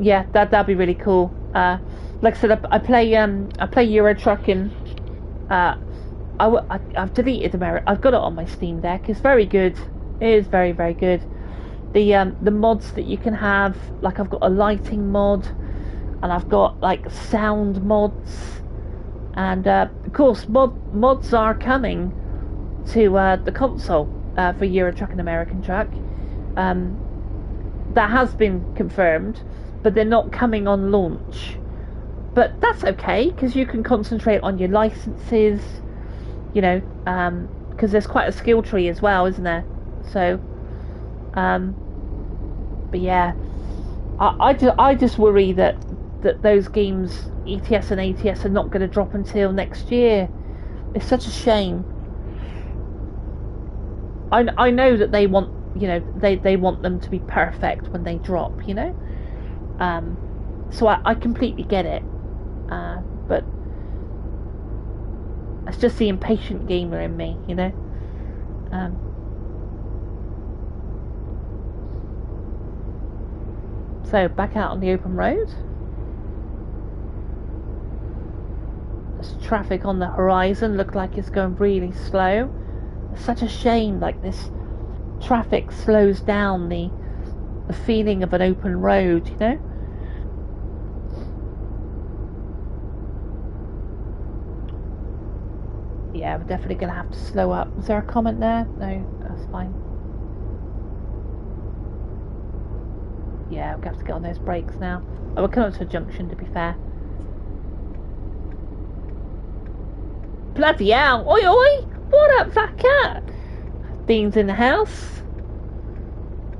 Yeah, that'd be really cool. Like I said, I play Euro Trucking. I've deleted America. I've got it on my Steam Deck. It's very good. It is very, very good. The mods that you can have, like I've got a lighting mod, and I've got like sound mods, and of course mods are coming to the console for Euro Trucking American Truck. That has been confirmed, but they're not coming on launch. But that's okay, because you can concentrate on your licenses, you know, because there's quite a skill tree as well, isn't there? So, but yeah, I just worry that those games, ETS and ATS, are not going to drop until next year. It's such a shame. I know that they want, you know, they want them to be perfect when they drop, you know. So I completely get it. But it's just the impatient gamer in me, you know. So back out on the open road. There's traffic on the horizon. Look like it's going really slow. It's such a shame. Like this traffic slows down the feeling of an open road, you know. Yeah, we're definitely going to have to slow up. Was there a comment there? No, that's fine. Yeah, we're going to have to get on those brakes now. Oh, we're coming to a junction, to be fair. Bloody hell! Oi, oi! What up, fat cat? Beans in the house.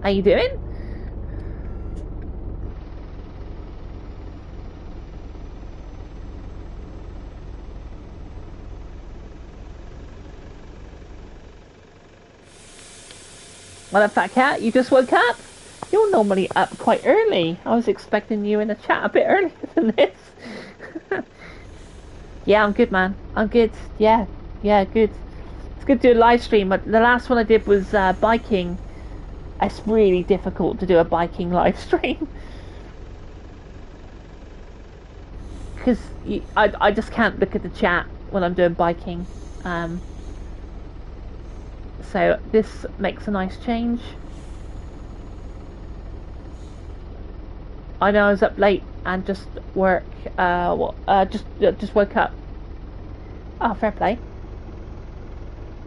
How you doing? What up, fat cat? You just woke up? You're normally up quite early. I was expecting you in the chat a bit earlier than this. Yeah, I'm good, man. I'm good. Yeah, good. It's good to do a live stream. But the last one I did was biking. It's really difficult to do a biking live stream. Because I just can't look at the chat when I'm doing biking. So this makes a nice change. I know I was up late and just work. Just woke up. Oh, fair play.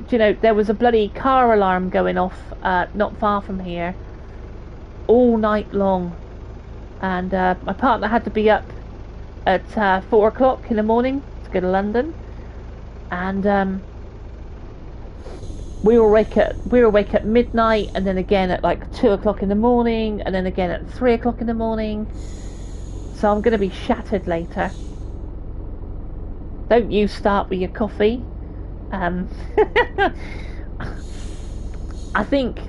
Do you know there was a bloody car alarm going off not far from here all night long, and my partner had to be up at 4 o'clock in the morning to go to London, and we were awake at midnight, and then again at like 2 o'clock in the morning, and then again at 3 o'clock in the morning. So I'm going to be shattered later. Don't you start with your coffee. I think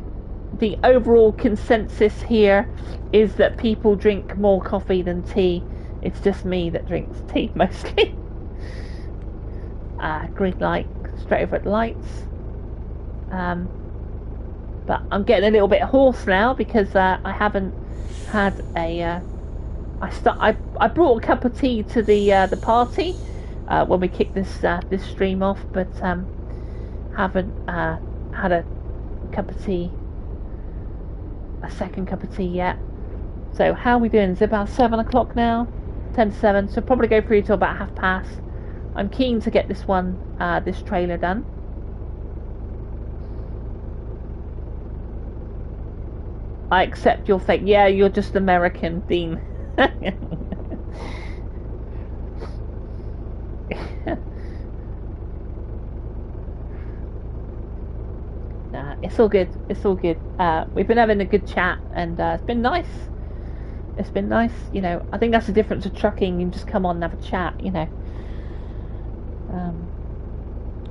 the overall consensus here is that people drink more coffee than tea. It's just me that drinks tea mostly. Green light, straight over at the lights. But I'm getting a little bit hoarse now because I haven't had a. I brought a cup of tea to the party when we kicked this stream off, but haven't had a cup of tea, a second cup of tea yet. So how are we doing? Is it about 7 o'clock now? 10 to 7. So probably go through till about 30:30. I'm keen to get this trailer done. I accept your fate. Yeah, you're just American, Dean. Nah, it's all good. It's all good. We've been having a good chat, and it's been nice. It's been nice, you know. I think that's the difference of trucking. You can just come on and have a chat, you know.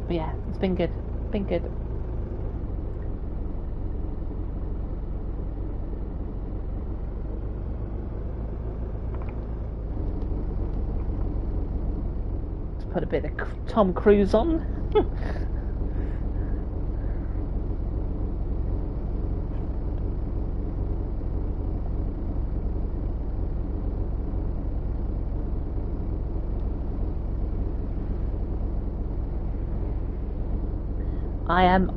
But yeah, it's been good. Been good. put a bit of Tom Cruise on.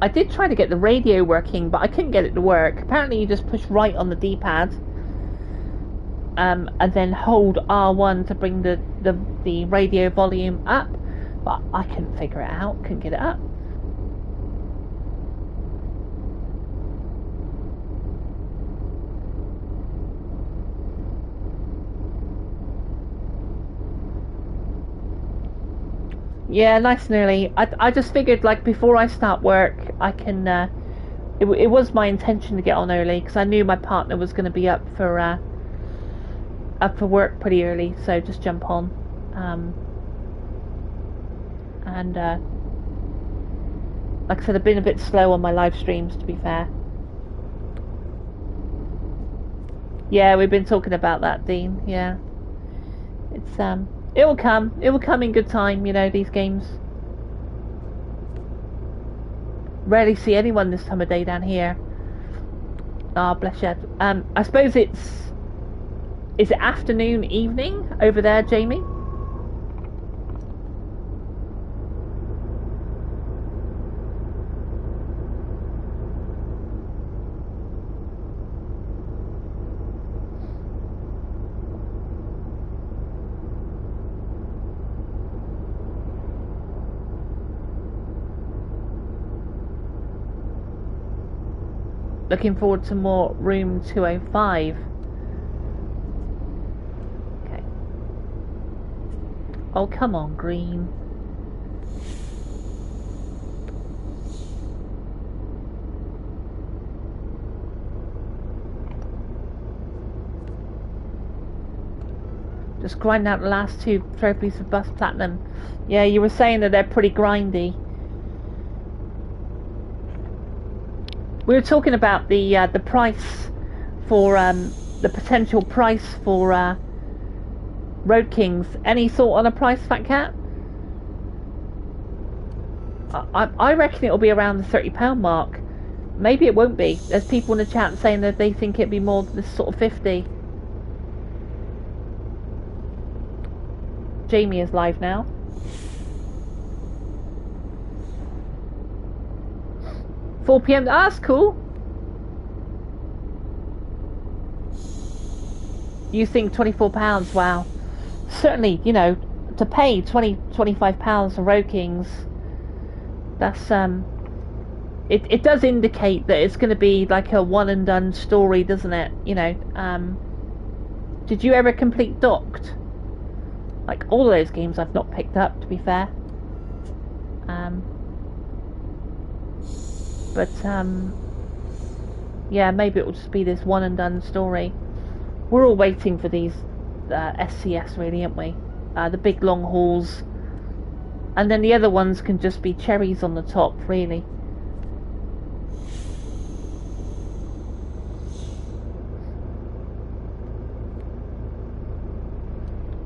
I did try to get the radio working, but I couldn't get it to work. Apparently you just push right on the D-pad, and then hold R1 to bring the radio volume up, but I couldn't figure it out, couldn't get it up. Yeah, nice and early. I just figured, like, before I start work, I can, it was my intention to get on early, because I knew my partner was going to be up for work pretty early, so just jump on. And, like I said, I've been a bit slow on my live streams, to be fair. Yeah, we've been talking about that, Dean, yeah. It's, it will come in good time, you know, these games. Rarely see anyone this time of day down here. Ah, oh, bless you. I suppose is it afternoon, evening over there, Jamie? Looking forward to more room 205. Okay. Oh, come on, green. Just grinding out the last 2 trophies of Bus Platinum. Yeah, you were saying that they're pretty grindy. We were talking about the price for the potential price for Road Kings. Any thought on a price, Fat Cat? I reckon it'll be around the £30 mark. Maybe it won't be. There's people in the chat saying that they think it'd be more than this sort of 50. Jamie is live now. £4 PM. Ah, that's cool. You think £24? Wow. Certainly, you know, to pay £25 for Road Kings, that's it does indicate that it's going to be like a one and done story, doesn't it? You know. Did you ever complete Docked? Like all of those games I've not picked up, to be fair. But yeah, maybe it will just be this one and done story. We're all waiting for these SCS, really, aren't we? The big long hauls, and then the other ones can just be cherries on the top, really.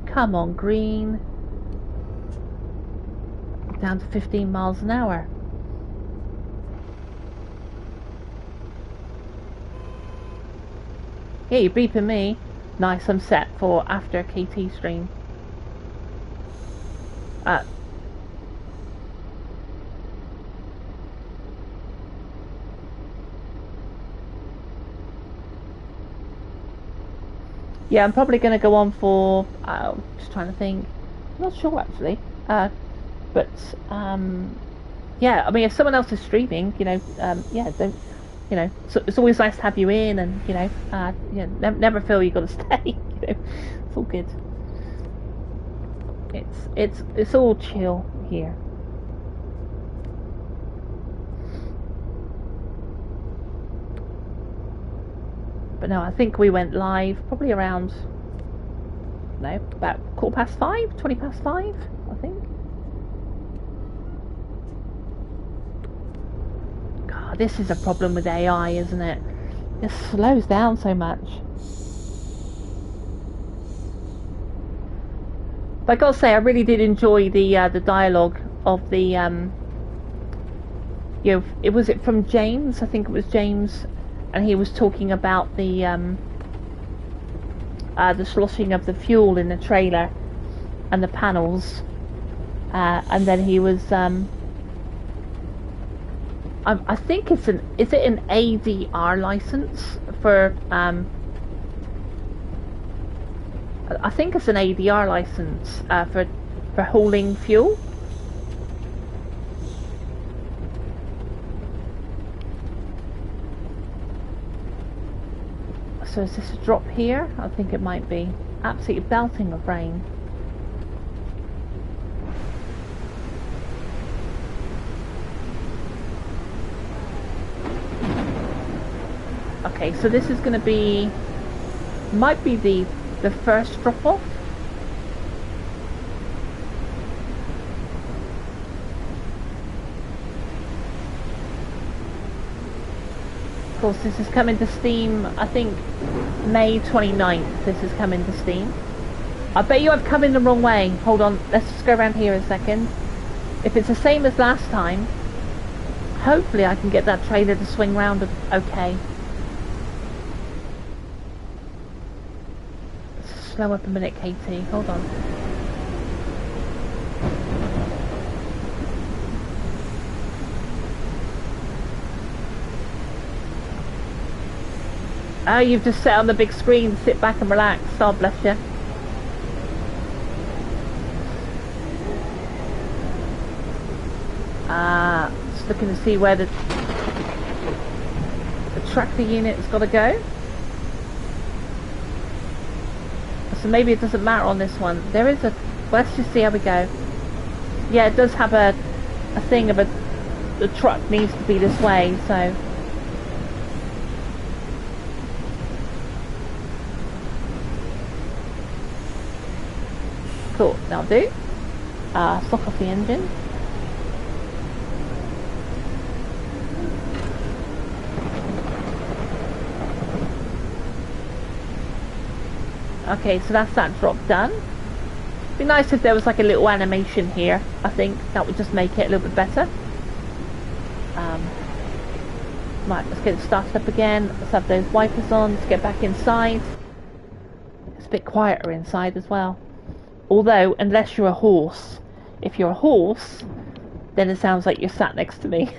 Come on, green. Down to 15 miles an hour. Yeah, you're beeping me. Nice, I'm set for after KT stream. Yeah, I'm probably going to go on for, just trying to think, I'm not sure actually, but yeah, I mean, if someone else is streaming, you know, yeah, don't, you know, so it's always nice to have you in, and you know, never feel you've got to stay. You know, it's all good. It's all chill here. But no, I think we went live probably around, no, about 5:15, 20 past 5, I think. God, this is a problem with AI, isn't it? It slows down so much. But I gotta say, I really did enjoy the dialogue of the you know, was it from James? I think it was James, and he was talking about the sloshing of the fuel in the trailer and the panels, and then he was I think is it an ADR license for I think it's an ADR license for hauling fuel. So is this a drop here? I think it might be. Absolutely belting with rain. Okay, so this is going to be, might be the first drop off. Of course, this is coming to Steam, I think May 29th this is coming to Steam. I bet you I've come in the wrong way. Hold on, let's just go around here a second. If it's the same as last time, hopefully I can get that trailer to swing round okay. Let's slow up a minute, Katie, hold on. Oh, you've just sat on the big screen, sit back and relax. Oh, bless you. Just looking to see where the tractor unit's got to go. So maybe it doesn't matter on this one. There is a... Let's just see how we go. Yeah, it does have a thing of the truck needs to be this way, so... Cool, that'll do. Stock off the engine. Okay, so that's that drop done. Be nice if there was like a little animation here. I think that would just make it a little bit better. Right, let's get it started up again. Let's have those wipers on. Let's get back inside. It's a bit quieter inside as well. Although, unless you're a horse. If you're a horse, then it sounds like you're sat next to me.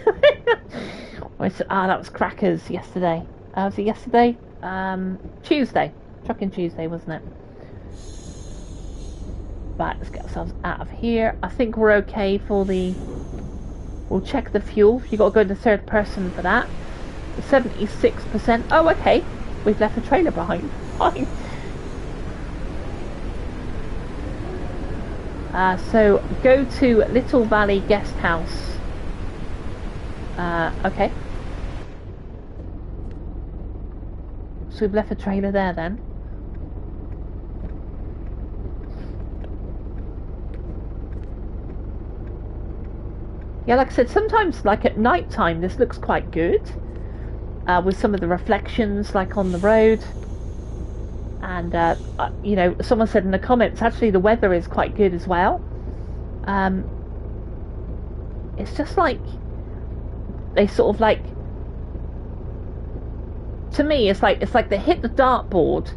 That was Crackers yesterday. Was it yesterday? Tuesday. Trucking Tuesday, wasn't it? Right, let's get ourselves out of here. I think we're okay for the... We'll check the fuel. You've got to go to third person for that. 76%. Oh, okay. We've left a trailer behind. Fine. So go to Little Valley Guest House. Okay. So we've left a trailer there then. Yeah, like I said, sometimes like at night time this looks quite good. With some of the reflections like on the road. And, you know, someone said in the comments, actually the weather is quite good as well. It's just like, they sort of like, to me, it's like they hit the dartboard,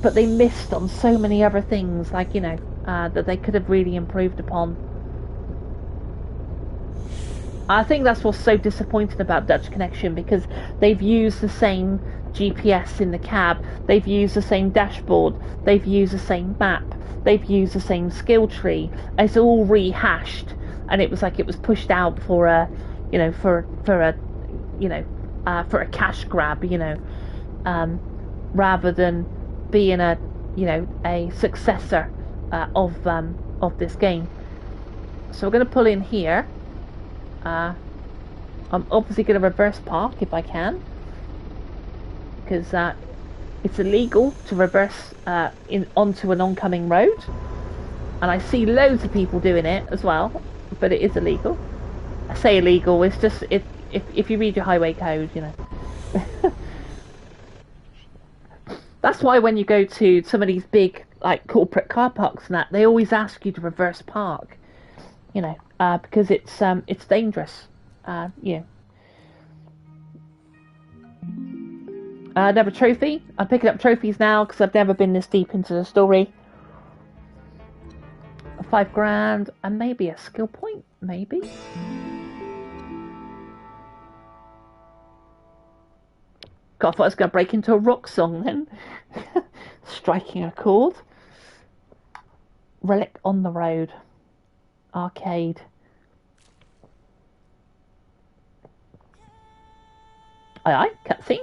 but they missed on so many other things, like, you know, that they could have really improved upon. I think that's what's so disappointing about Dutch Connection, because they've used the same GPS in the cab, they've used the same dashboard, they've used the same map, they've used the same skill tree. It's all rehashed, and it was like it was pushed out for a, you know, for a, you know, for a cash grab, you know, rather than being a, you know, a successor of this game. So we're going to pull in here. I'm obviously going to reverse park if I can, because it's illegal to reverse onto an oncoming road, and I see loads of people doing it as well, but it is illegal. I say illegal, it's just if you read your highway code, you know. That's why when you go to some of these big like corporate car parks and that, they always ask you to reverse park, you know, because it's dangerous. Yeah. Another trophy. I'm picking up trophies now because I've never been this deep into the story. 5 grand and maybe a skill point, maybe. God, I thought I was going to break into a rock song then. Striking a chord. Relic on the road. Arcade. Aye, cutscene.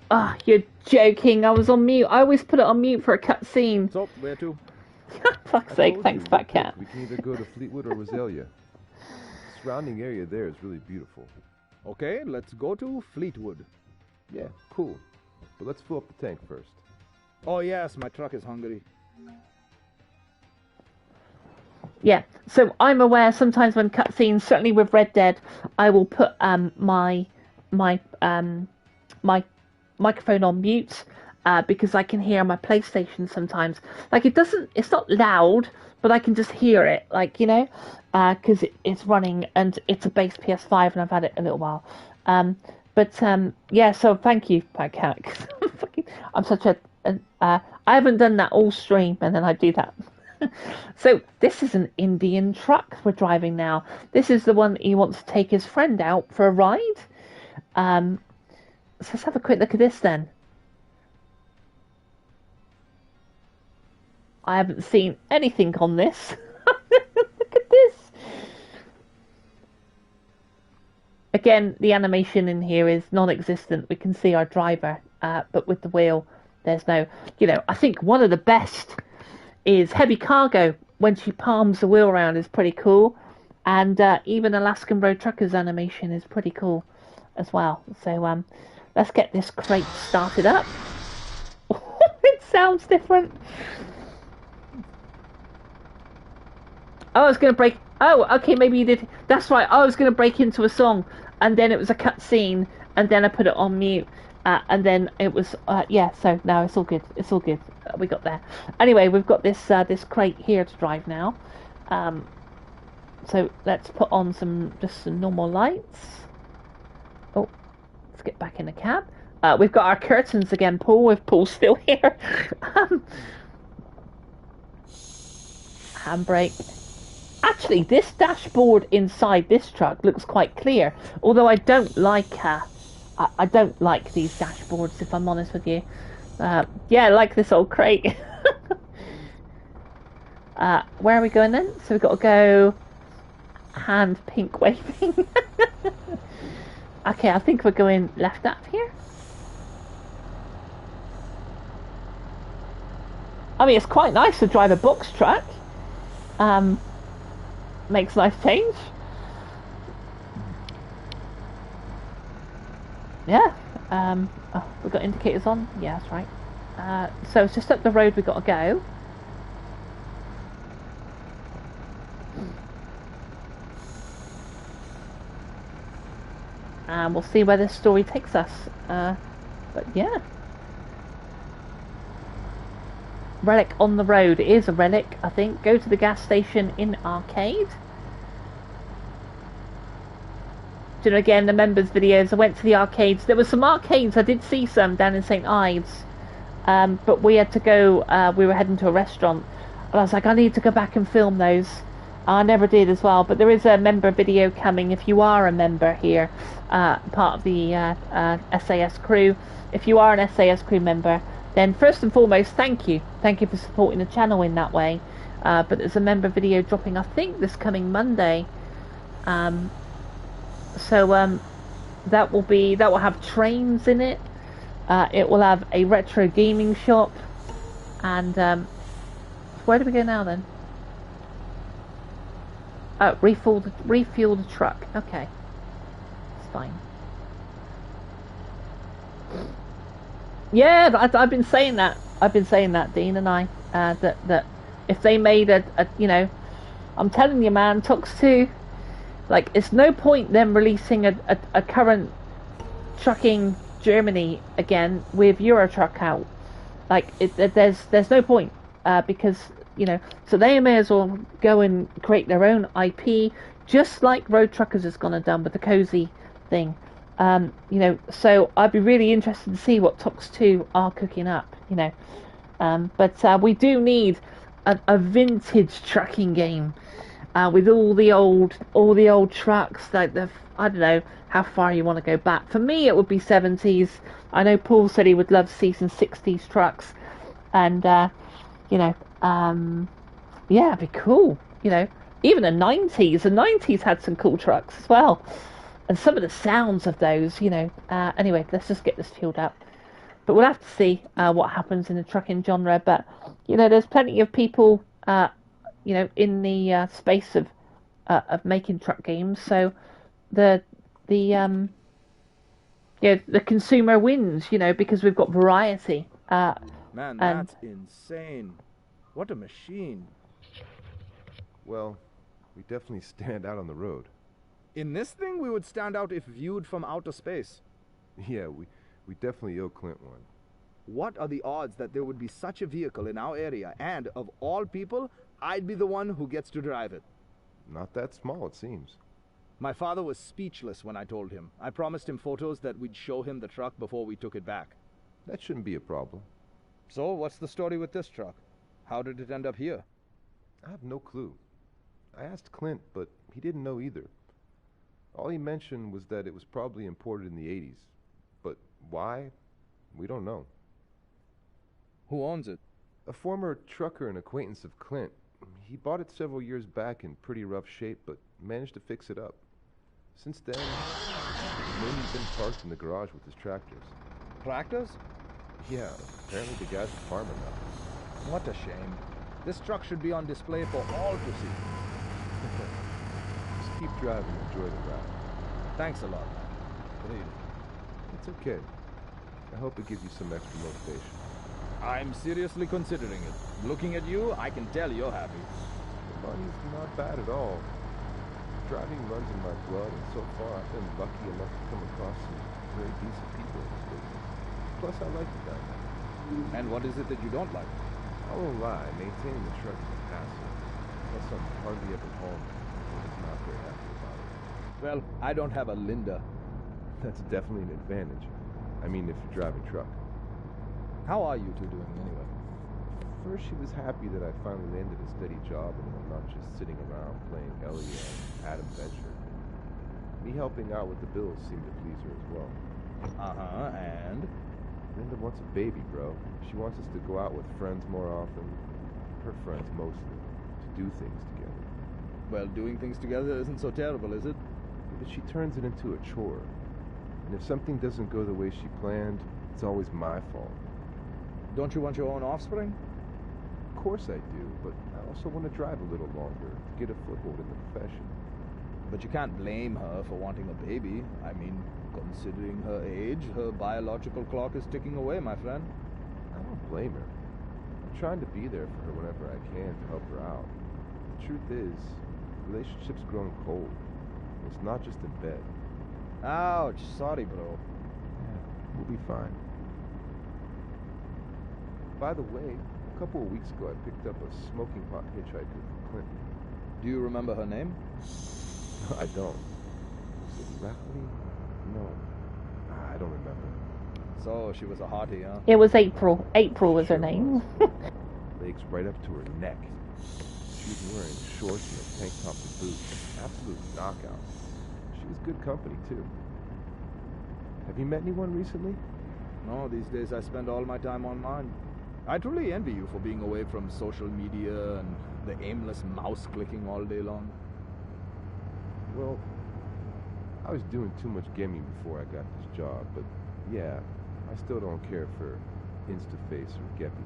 Ah, oh, you're joking. I was on mute. I always put it on mute for a cutscene. So, where to? Fuck's sake, thanks, fat cat. We can either go to Fleetwood or Rosalia. The surrounding area there is really beautiful. Okay, let's go to Fleetwood. Yeah, cool. But let's fill up the tank first. Oh yes, my truck is hungry. Yeah, so I'm aware sometimes when cutscenes, certainly with Red Dead, I will put my microphone on mute because I can hear my PlayStation sometimes. Like it's not loud, but I can just hear it, like, you know, because it's running and it's a base PS5 and I've had it a little while. Yeah, so thank you, Cat. I'm such a I haven't done that all stream and then I do that. So this is an Indian truck we're driving now. This is the one that he wants to take his friend out for a ride. So let's have a quick look at this then. I haven't seen anything on this. Look at this. Again, the animation in here is non-existent. We can see our driver, but with the wheel, there's no, you know, I think one of the best is Heavy Cargo. When she palms the wheel around is pretty cool. And even Alaskan Road Truckers animation is pretty cool as well. So let's get this crate started up. It sounds different. Oh, I was going to break... Oh, okay, maybe you did... That's right, I was going to break into a song, and then it was a cutscene, and then I put it on mute, and then it was... yeah, so no, it's all good. It's all good. We got there. Anyway, we've got this this crate here to drive now. So let's put on some normal lights. Oh, let's get back in the cab. We've got our curtains again, Paul, if Paul's still here. Handbrake. Actually, this dashboard inside this truck looks quite clear, although I don't like I don't like these dashboards, if I'm honest with you. Yeah, I like this old crate. Where are we going then? So we've got to go hand pink waving. Okay, I think we're going left up here. I mean, it's quite nice to drive a box truck. Makes a nice change. Yeah. Oh, we've got indicators on. Yeah, that's right. So it's just up the road we've got to go. And we'll see where this story takes us. But yeah. Relic on the road. It is a relic, I think. Go to the gas station in arcade. You know, again, the members videos, I went to the arcades. There were some arcades, I did see some down in St. Ives, but we had to go, we were heading to a restaurant, and I was like, I need to go back and film those. I never did as well, but there is a member video coming if you are a member here, part of the SAS crew. If you are an SAS crew member, then first and foremost, thank you for supporting the channel in that way. But there's a member video dropping, I think, this coming Monday. So that will have trains in it. It will have a retro gaming shop, and where do we go now then? Refuel the truck. Okay, it's fine. Yeah, I've been saying that. I've been saying that, Dean and I. That if they made a I'm telling you, man, Tux 2, like, it's no point them releasing a current trucking Germany again with Euro Truck out. Like, there's no point, because, so they may as well go and create their own IP, just like Road Truckers has gone and done with the Cozy thing. So I'd be really interested to see what Tux 2 are cooking up, but we do need a vintage trucking game, with all the old trucks, like I don't know how far you want to go back. For me, it would be 70s. I know Paul said he would love to see some 60s trucks, and yeah, it'd be cool. Even the 90s. The 90s had some cool trucks as well, and some of the sounds of those. Anyway, let's just get this filled up. But we'll have to see what happens in the trucking genre. But there's plenty of people, in the space of making truck games. So the consumer wins. Because we've got variety. Man, that's insane. What a machine. Well, we definitely stand out on the road. In this thing, we would stand out if viewed from outer space. Yeah, we definitely owe Clint one. What are the odds that there would be such a vehicle in our area, and of all people, I'd be the one who gets to drive it? Not that small, it seems. My father was speechless when I told him. I promised him photos that we'd show him the truck before we took it back. That shouldn't be a problem. So, what's the story with this truck? How did it end up here? I have no clue. I asked Clint, but he didn't know either. All he mentioned was that it was probably imported in the 80s. But why? We don't know. Who owns it? A former trucker and acquaintance of Clint. He bought it several years back in pretty rough shape, but managed to fix it up. Since then, it's mainly been parked in the garage with his tractors. Tractors? Yeah, apparently the guy's a farmer now. What a shame. This truck should be on display for all to see. Just keep driving and enjoy the ride. Thanks a lot, man. Really. It's okay. I hope it gives you some extra motivation. I'm seriously considering it. Looking at you, I can tell you're happy. The money's not bad at all. Driving runs in my blood, and so far I've been lucky enough to come across some very decent people in this business. Plus, I like it down there. And what is it that you don't like? I won't lie, maintaining the truck is a hassle. Plus, I'm hardly ever home, so it's not very happy about it. Well, I don't have a Linda. That's definitely an advantage. I mean, if you drive a truck. How are you two doing anyway? First, she was happy that I finally landed a steady job and I'm not just sitting around playing Ellie and Adam Venture. Me helping out with the bills seemed to please her as well. And? Linda wants a baby, bro. She wants us to go out with friends more often. Her friends mostly. To do things together. Well, doing things together isn't so terrible, is it? But she turns it into a chore. And if something doesn't go the way she planned, it's always my fault. Don't you want your own offspring? Of course I do, but I also want to drive a little longer to get a foothold in the profession. But you can't blame her for wanting a baby. I mean, considering her age, her biological clock is ticking away, my friend. I don't blame her. I'm trying to be there for her whenever I can to help her out. The truth is, relationships grown cold. It's not just in bed. Ouch, sorry, bro. Yeah, we'll be fine. By the way, a couple of weeks ago I picked up a smoking pot hitchhiker from Clinton. Do you remember her name? I don't. Was it Rally? No. I don't remember. So, she was a hottie, huh? It was April. April was her name. Legs right up to her neck. She was wearing shorts and a tank top and boots. Absolute knockout. She was good company, too. Have you met anyone recently? No, these days I spend all my time online. I truly envy you for being away from social media and the aimless mouse clicking all day long. Well, I was doing too much gaming before I got this job, but yeah, I still don't care for InstaFace or Geppy.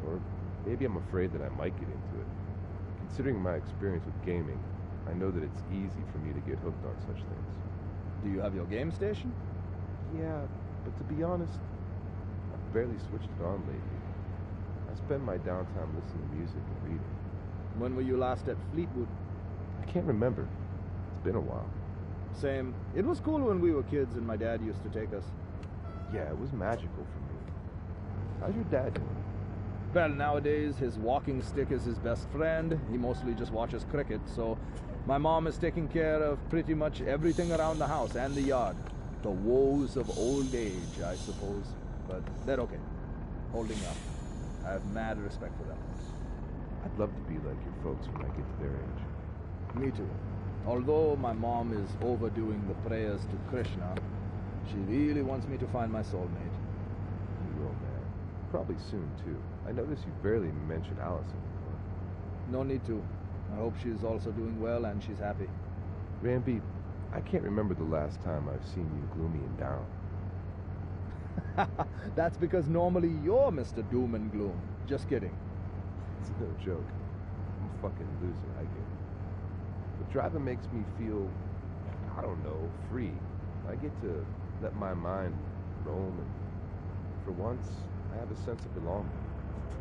Or maybe I'm afraid that I might get into it. Considering my experience with gaming, I know that it's easy for me to get hooked on such things. Do you have your game station? Yeah, but to be honest, barely switched it on lately. I spend my downtime listening to music and reading. When were you last at Fleetwood? I can't remember. It's been a while. Same. It was cool when we were kids and my dad used to take us. Yeah, it was magical for me. How's your dad doing? Well, nowadays, his walking stick is his best friend. He mostly just watches cricket, so my mom is taking care of pretty much everything around the house and the yard. The woes of old age, I suppose. But they're okay. Holding up. I have mad respect for them. I'd love to be like your folks when I get to their age. Me too. Although my mom is overdoing the prayers to Krishna, she really wants me to find my soulmate. You will, man. Probably soon, too. I notice you barely mention Allison before. No need to. I hope she's also doing well and she's happy. Ramby, I can't remember the last time I've seen you gloomy and down. That's because normally you're Mr. Doom and Gloom. Just kidding. It's no joke. I'm a fucking loser, I get it. But driving makes me feel, I don't know, free. I get to let my mind roam, and for once, I have a sense of belonging.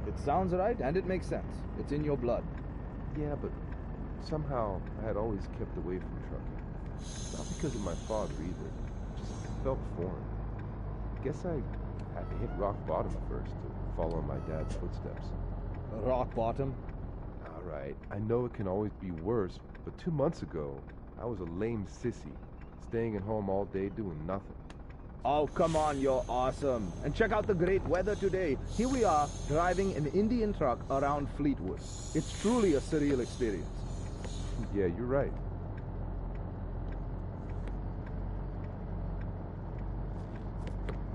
It sounds right, and it makes sense. It's in your blood. Yeah, but somehow I had always kept away from trucking. Not because of my father either. It just felt foreign. I guess I had to hit rock bottom first to follow in my dad's footsteps. Rock bottom? Alright, I know it can always be worse, but 2 months ago, I was a lame sissy, staying at home all day doing nothing. Oh, come on, you're awesome. And check out the great weather today. Here we are, driving an Indian truck around Fleetwood. It's truly a surreal experience. Yeah, you're right.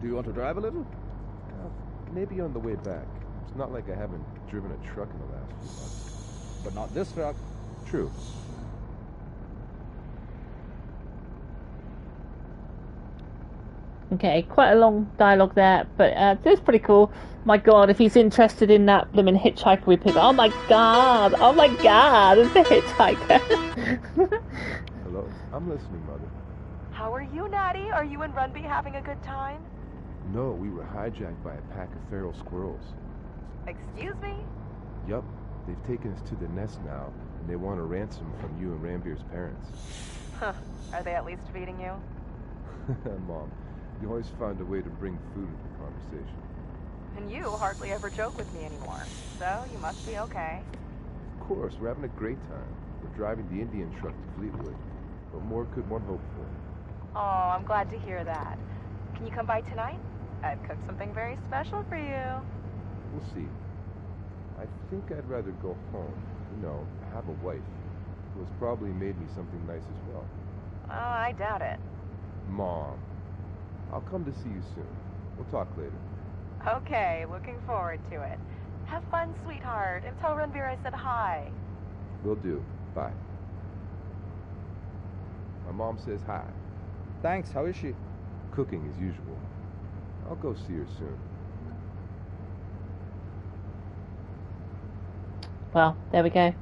Do you want to drive a little? Maybe on the way back. It's not like I haven't driven a truck in the last few months. But not this truck. True. Okay, quite a long dialogue there, but it's pretty cool. My god, if he's interested in that blooming hitchhiker we picked, oh my god, it's the hitchhiker. Hello? I'm listening, Mother. How are you, Natty? Are you and Runby having a good time? No, we were hijacked by a pack of feral squirrels. Excuse me? Yup, they've taken us to the nest now, and they want a ransom from you and Ranveer's parents. Huh. Are they at least feeding you? Mom, you always find a way to bring food into the conversation. And you hardly ever joke with me anymore, so you must be okay. Of course, we're having a great time. We're driving the Indian truck to Fleetwood. What more could one hope for? Oh, I'm glad to hear that. Can you come by tonight? I've cooked something very special for you. We'll see. I think I'd rather go home. You know, have a wife who has probably made me something nice as well. Oh, I doubt it. Mom, I'll come to see you soon. We'll talk later. Okay, looking forward to it. Have fun, sweetheart, and tell Ranveer I said hi. Will do. Bye. My mom says hi. Thanks, how is she? Cooking as usual. I'll go see her soon. Well, there we go.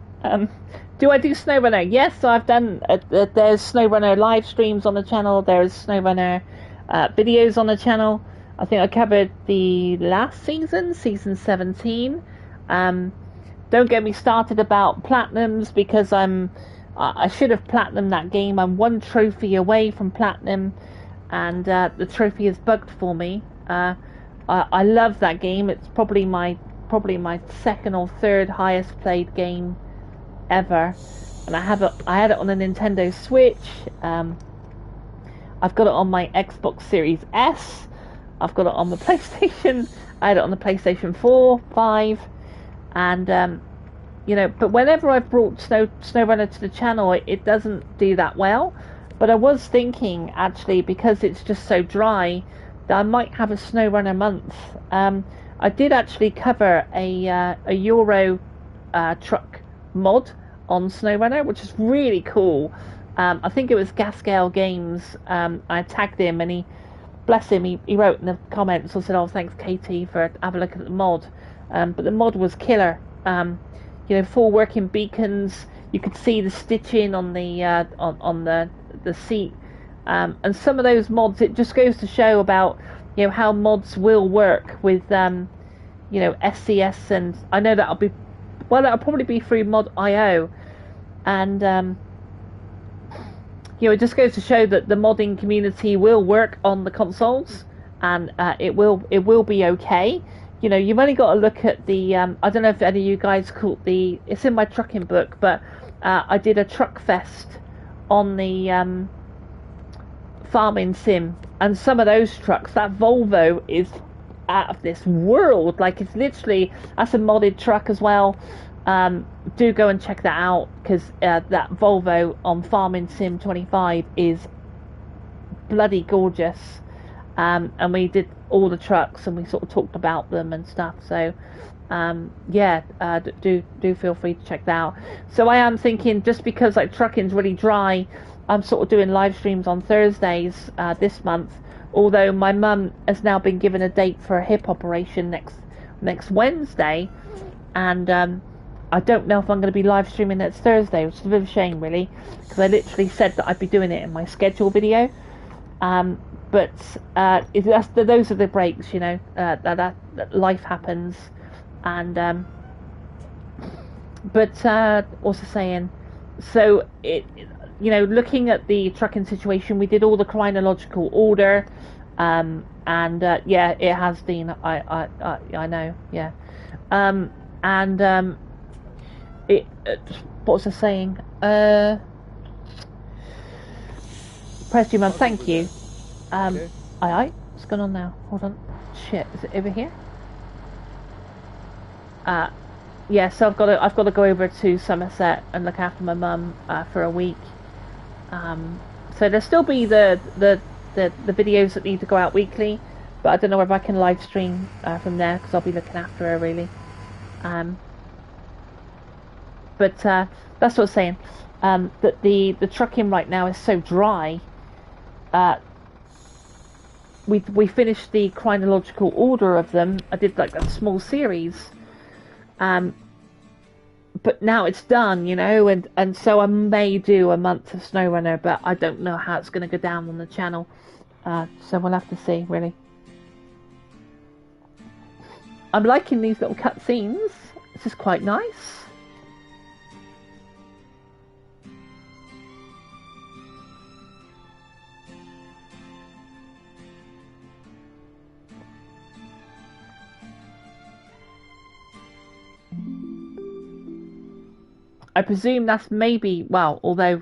Do I do SnowRunner? Yes, so I've done, there's SnowRunner live streams on the channel, there's SnowRunner videos on the channel. I think I covered the last season, season 17. Don't get me started about platinums, because I should have platinumed that game. I'm one trophy away from platinum, and the trophy is bugged for me. I love that game. It's probably my second or third highest played game ever, and I had it on a Nintendo Switch. I've got it on my Xbox Series S. I've got it on the PlayStation. I had it on the PlayStation 4, 5, and you know. But whenever I've brought SnowRunner to the channel, it doesn't do that well. But I was thinking, actually, because it's just so dry, that I might have a SnowRunner month. I did actually cover a Euro truck mod on SnowRunner, which is really cool. I think it was Gascale Games. I tagged him, and he, bless him, he wrote in the comments and said, "Oh, thanks, Katie, for having a look at the mod." But the mod was killer. You know, full working beacons. You could see the stitching on the seat. And some of those mods, it just goes to show about, you know, how mods will work with you know, SCS, and I know that'll probably be through Mod.io, and you know, it just goes to show that the modding community will work on the consoles, and it will be okay. You know, you've only got to look at the I don't know if any of you guys caught it's in my trucking book, but I did a truck fest on the farming sim, and some of those trucks, that Volvo is out of this world. Like, it's literally, that's a modded truck as well. Do go and check that out, because that Volvo on Farming Sim 25 is bloody gorgeous. And we did all the trucks, and we sort of talked about them and stuff. So yeah, do feel free to check that out. So I am thinking, just because like trucking's really dry, I'm sort of doing live streams on Thursdays this month. Although my mum has now been given a date for a hip operation next Wednesday, and I don't know if I'm going to be live streaming next Thursday, which is a bit of a shame, really, because I literally said that I'd be doing it in my schedule video. But those are the breaks, you know, that life happens. And but also saying, so you know, looking at the trucking situation, we did all the chronological order, and yeah, it has been. I know, yeah, and it. What was I saying? Press you, man. Thank you. Okay. Aye. What's going on now? Hold on. Shit, is it over here? Yeah. So I've got to go over to Somerset and look after my mum for a week. So there'll still be the videos that need to go out weekly, but I don't know if I can live stream from there, because I'll be looking after her, really. But that's what I was saying. That the trucking right now is so dry. We finished the chronological order of them. I did like a small series. But now it's done, you know, and so I may do a month of SnowRunner, but I don't know how it's going to go down on the channel. So we'll have to see, really. I'm liking these little cutscenes. This is quite nice. I presume that's maybe, well, although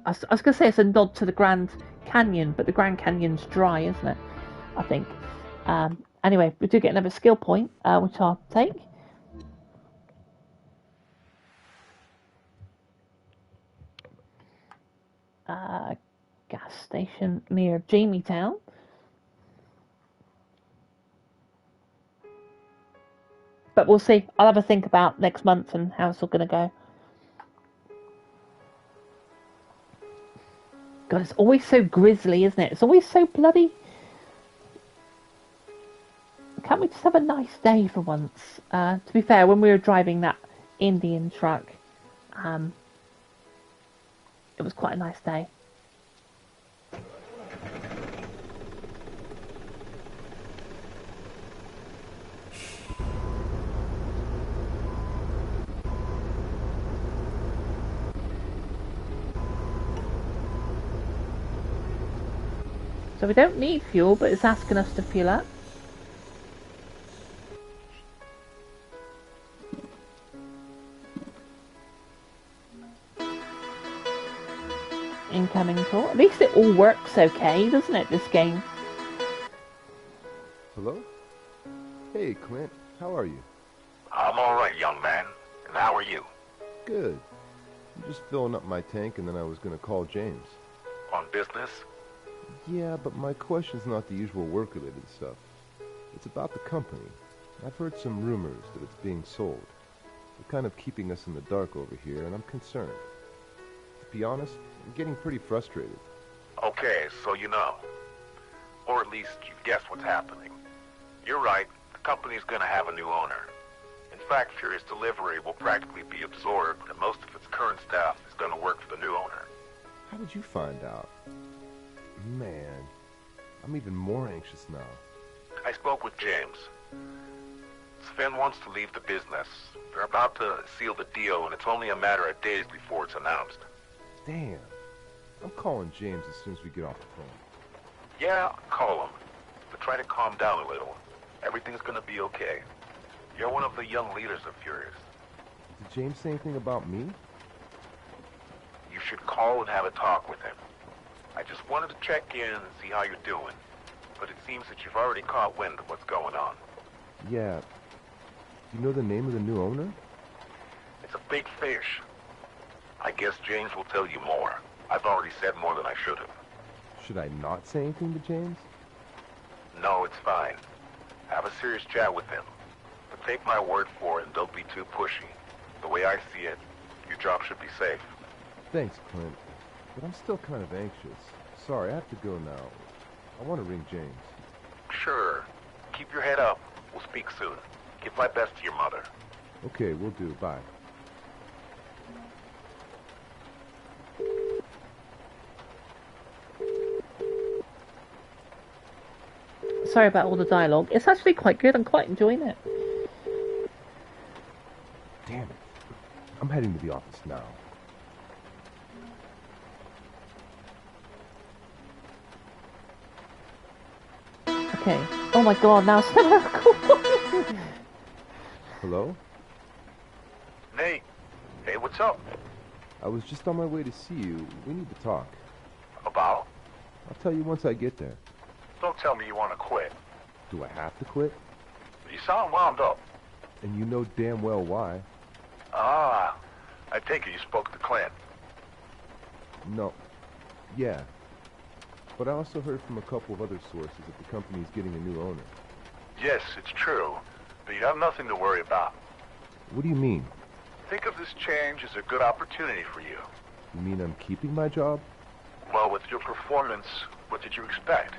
I was going to say it's a nod to the Grand Canyon, but the Grand Canyon's dry, isn't it? I think. Anyway, we do get another skill point, which I'll take. Gas station near Jamie-town. But we'll see. I'll have a think about next month and how it's all going to go. God, it's always so grisly, isn't it? It's always so bloody... Can't we just have a nice day for once? To be fair, when we were driving that Indian truck, it was quite a nice day. So we don't need fuel, but it's asking us to fuel up. Incoming call. At least it all works okay, doesn't it, this game? Hello? Hey, Clint. How are you? I'm all right, young man. And how are you? Good. I'm just filling up my tank, and then I was going to call James. On business? Yeah, but my question's not the usual work-related stuff. It's about the company. I've heard some rumors that it's being sold. They're kind of keeping us in the dark over here, and I'm concerned. To be honest, I'm getting pretty frustrated. Okay, so you know. Or at least you've guessed what's happening. You're right, the company's gonna have a new owner. In fact, Furious Delivery will practically be absorbed, and most of its current staff is gonna work for the new owner. How did you find out? Man, I'm even more anxious now. I spoke with James. Sven wants to leave the business. They're about to seal the deal, and it's only a matter of days before it's announced. Damn. I'm calling James as soon as we get off the phone. Yeah, call him. But try to calm down a little. Everything's gonna be okay. You're one of the young leaders of Furious. Did James say anything about me? You should call and have a talk with him. I just wanted to check in and see how you're doing. But it seems that you've already caught wind of what's going on. Yeah. Do you know the name of the new owner? It's a big fish. I guess James will tell you more. I've already said more than I should have. Should I not say anything to James? No, it's fine. Have a serious chat with him. But take my word for it and don't be too pushy. The way I see it, your job should be safe. Thanks, Clint. But I'm still kind of anxious. Sorry, I have to go now. I want to ring James. Sure. Keep your head up. We'll speak soon. Give my best to your mother. Okay, we'll do. Bye. Sorry about all the dialogue. It's actually quite good. I'm quite enjoying it. Damn it. I'm heading to the office now. Okay. Oh my god, now it's never cool. Hello? Nate. Hey, what's up? I was just on my way to see you. We need to talk. About? I'll tell you once I get there. Don't tell me you want to quit. Do I have to quit? You sound wound up. And you know damn well why. Ah, I take it you spoke to Clint. No. Yeah. But I also heard from a couple of other sources that the company's getting a new owner. Yes, it's true. But you have nothing to worry about. What do you mean? Think of this change as a good opportunity for you. You mean I'm keeping my job? Well, with your performance, what did you expect?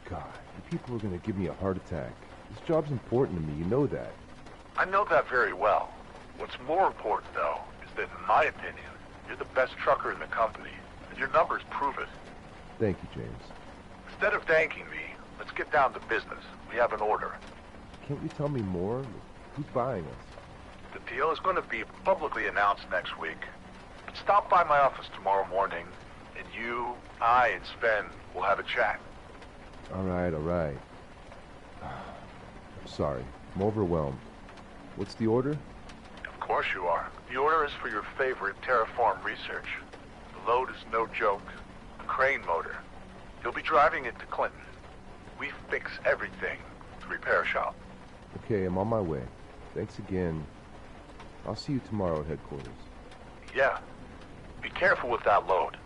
God, you people are gonna give me a heart attack. This job's important to me, you know that. I know that very well. What's more important, though, is that in my opinion, you're the best trucker in the company, and your numbers prove it. Thank you, James. Instead of thanking me, let's get down to business. We have an order. Can't you tell me more? Who's buying us? The deal is going to be publicly announced next week. But stop by my office tomorrow morning, and you, I, and Sven will have a chat. All right, all right. I'm sorry. I'm overwhelmed. What's the order? Of course you are. The order is for your favorite terraform research. The load is no joke. A crane motor. You'll be driving it to Clinton. We fix everything. The repair shop. Okay, I'm on my way. Thanks again. I'll see you tomorrow at headquarters. Yeah. Be careful with that load.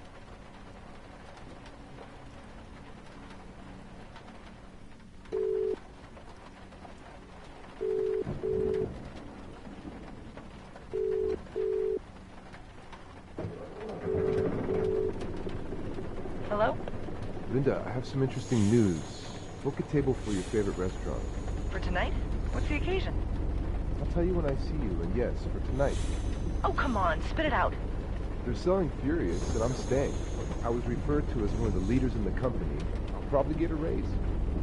Hello? Linda, I have some interesting news. Book a table for your favorite restaurant. For tonight? What's the occasion? I'll tell you when I see you, and yes, for tonight. Oh, come on, spit it out. They're selling Furious, and I'm staying. I was referred to as one of the leaders in the company. I'll probably get a raise.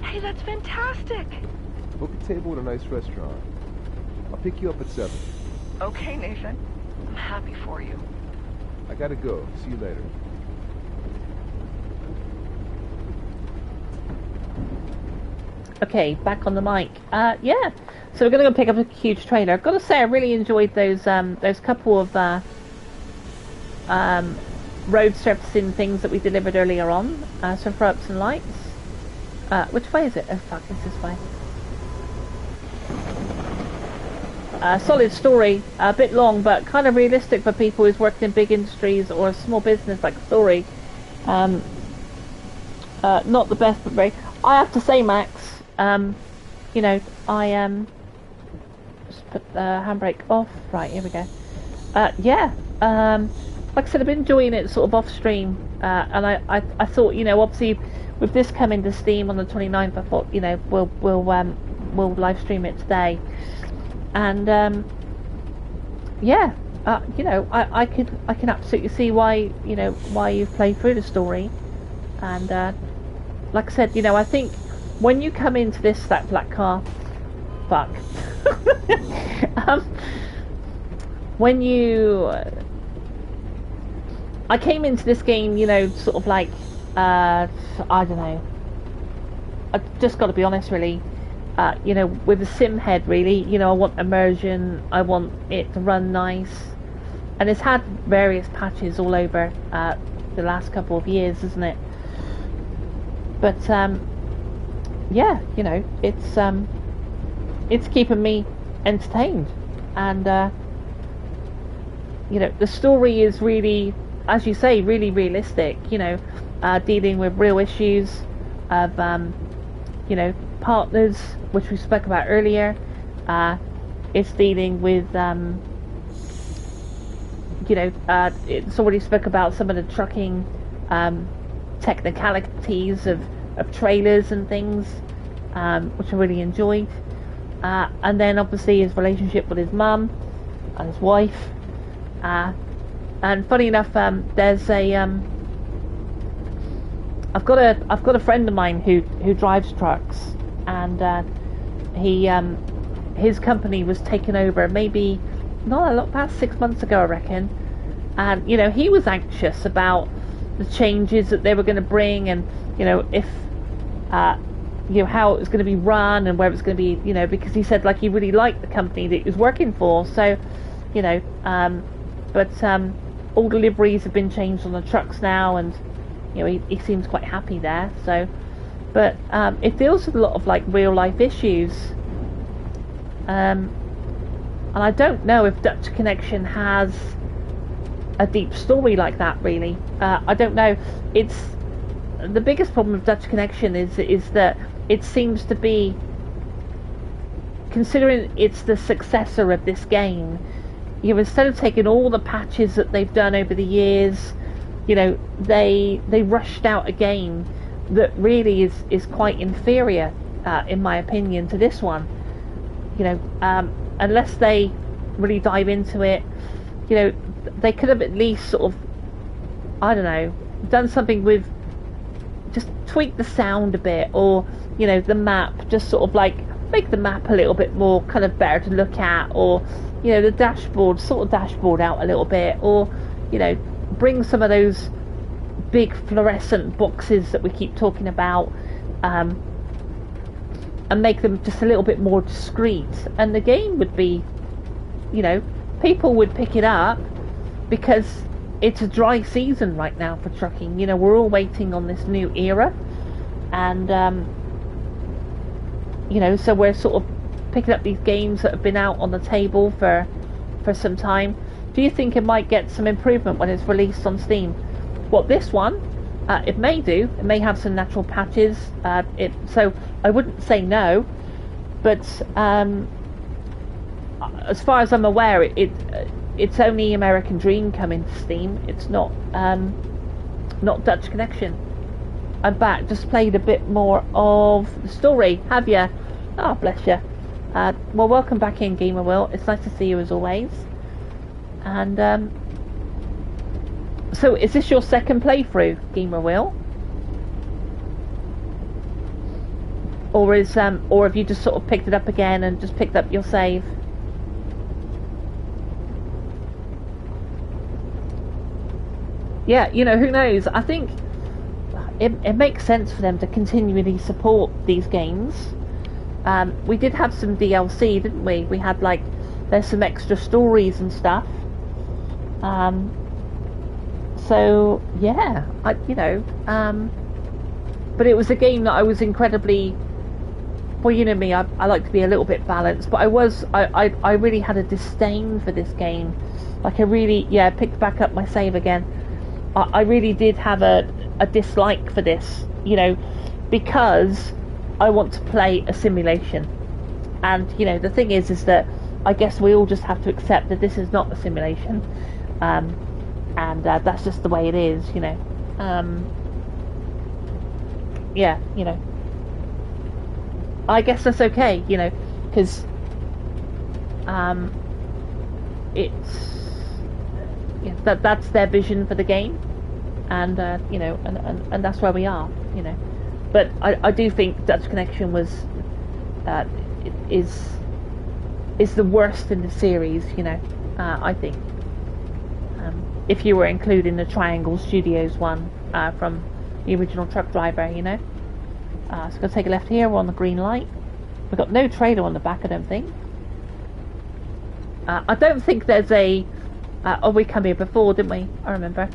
Hey, that's fantastic. Book a table at a nice restaurant. I'll pick you up at 7. Okay, Nathan. I'm happy for you. I gotta go. See you later. Okay, back on the mic. Yeah. So we're gonna go pick up a huge trailer. I've got to say, I really enjoyed those couple of road surfacing things that we delivered earlier on. So throw up some lights. Which way is it? Oh fuck, it's this way. Solid story, a bit long, but kind of realistic for people who's worked in big industries or a small business like Story. Not the best, but very. I have to say, Max. You know, I just put the handbrake off. Right, here we go. Yeah. Like I said, I've been enjoying it sort of off stream, and I thought, you know, obviously with this coming to Steam on the 29th, I thought, you know, we'll live stream it today. And yeah, you know, I can absolutely see why, you know, why you've played through the story. And like I said, you know, I think when you come into that black car, fuck. When you, I came into this game, you know, sort of like, I don't know. I just got to be honest, really. You know, with a sim head, really, you know, I want immersion. I want it to run nice, and it's had various patches all over the last couple of years, isn't it? But yeah, you know, it's keeping me entertained, and you know, the story is really, as you say, really realistic. You know, dealing with real issues of you know, partners, which we spoke about earlier. It's dealing with you know, it's already spoke about some of the trucking technicalities of trailers and things, which I really enjoyed. And then obviously his relationship with his mum and his wife. And funny enough, there's a I've got a friend of mine who drives trucks, and he his company was taken over maybe not a lot, about 6 months ago, I reckon. And you know, he was anxious about the changes that they were going to bring, and you know, if you know, how it was going to be run and where it was going to be, you know, because he said like he really liked the company that he was working for. So you know, but all deliveries have been changed on the trucks now, and you know, he seems quite happy there. So, but it deals with a lot of like real life issues, and I don't know if Dutch Connection has a deep story like that, really. I don't know. It's the biggest problem with Dutch Connection is that it seems to be, considering it's the successor of this game, you know, instead of taking all the patches that they've done over the years, you know, they rushed out a game that really is quite inferior, in my opinion, to this one. You know, unless they really dive into it, you know, they could have at least sort of, I don't know, done something with, just tweak the sound a bit, or you know, the map, just sort of like make the map a little bit more kind of better to look at, or you know, the dashboard, sort of dashboard out a little bit, or you know, bring some of those big fluorescent boxes that we keep talking about, and make them just a little bit more discreet, and the game would be, you know, people would pick it up, because it's a dry season right now for trucking. You know, we're all waiting on this new era, and you know, so we're sort of picking up these games that have been out on the table for some time. Do you think it might get some improvement when it's released on Steam? Well, this one, it may do. It may have some natural patches. So I wouldn't say no, but as far as I'm aware, it's only American Dream coming to Steam. It's not Dutch Connection. I'm back. Just played a bit more of the story. Have you? Oh, bless you. Well, welcome back in, Gamer Will. It's nice to see you as always. And so, is this your second playthrough, Gamer Will? Or or have you just sort of picked it up again and just picked up your save? Yeah, you know, who knows? I think it makes sense for them to continually support these games. We did have some DLC, didn't we? We had like, there's some extra stories and stuff. So yeah, you know, but it was a game that I was incredibly, well, you know me, I like to be a little bit balanced, but I really had a disdain for this game. Like I really, yeah, picked back up my save again. I really did have a dislike for this, you know, because I want to play a simulation. And, you know, the thing is that I guess we all just have to accept that this is not a simulation. And that's just the way it is, you know. Yeah, you know. I guess that's okay, you know, because it's, yeah, that's their vision for the game, and you know, and that's where we are, you know. but I do think Dutch Connection was is the worst in the series, you know. I think if you were including the Triangle Studios one from the original Truck Driver, you know. So I'm going to take a left here. We're on the green light. We've got no trailer on the back, I don't think. I don't think there's a... oh, we come here before, didn't we? I remember.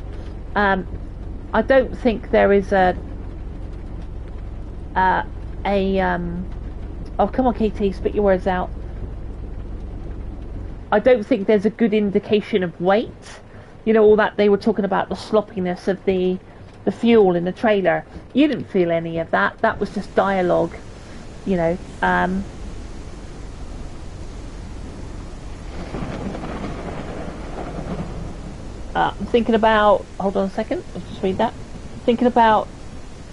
I don't think there is a... oh, come on, KT, spit your words out. I don't think there's a good indication of weight. You know, all that they were talking about, the sloppiness of the fuel in the trailer. You didn't feel any of that. That was just dialogue, you know. I'm thinking about... Hold on a second. I'll just read that. Thinking about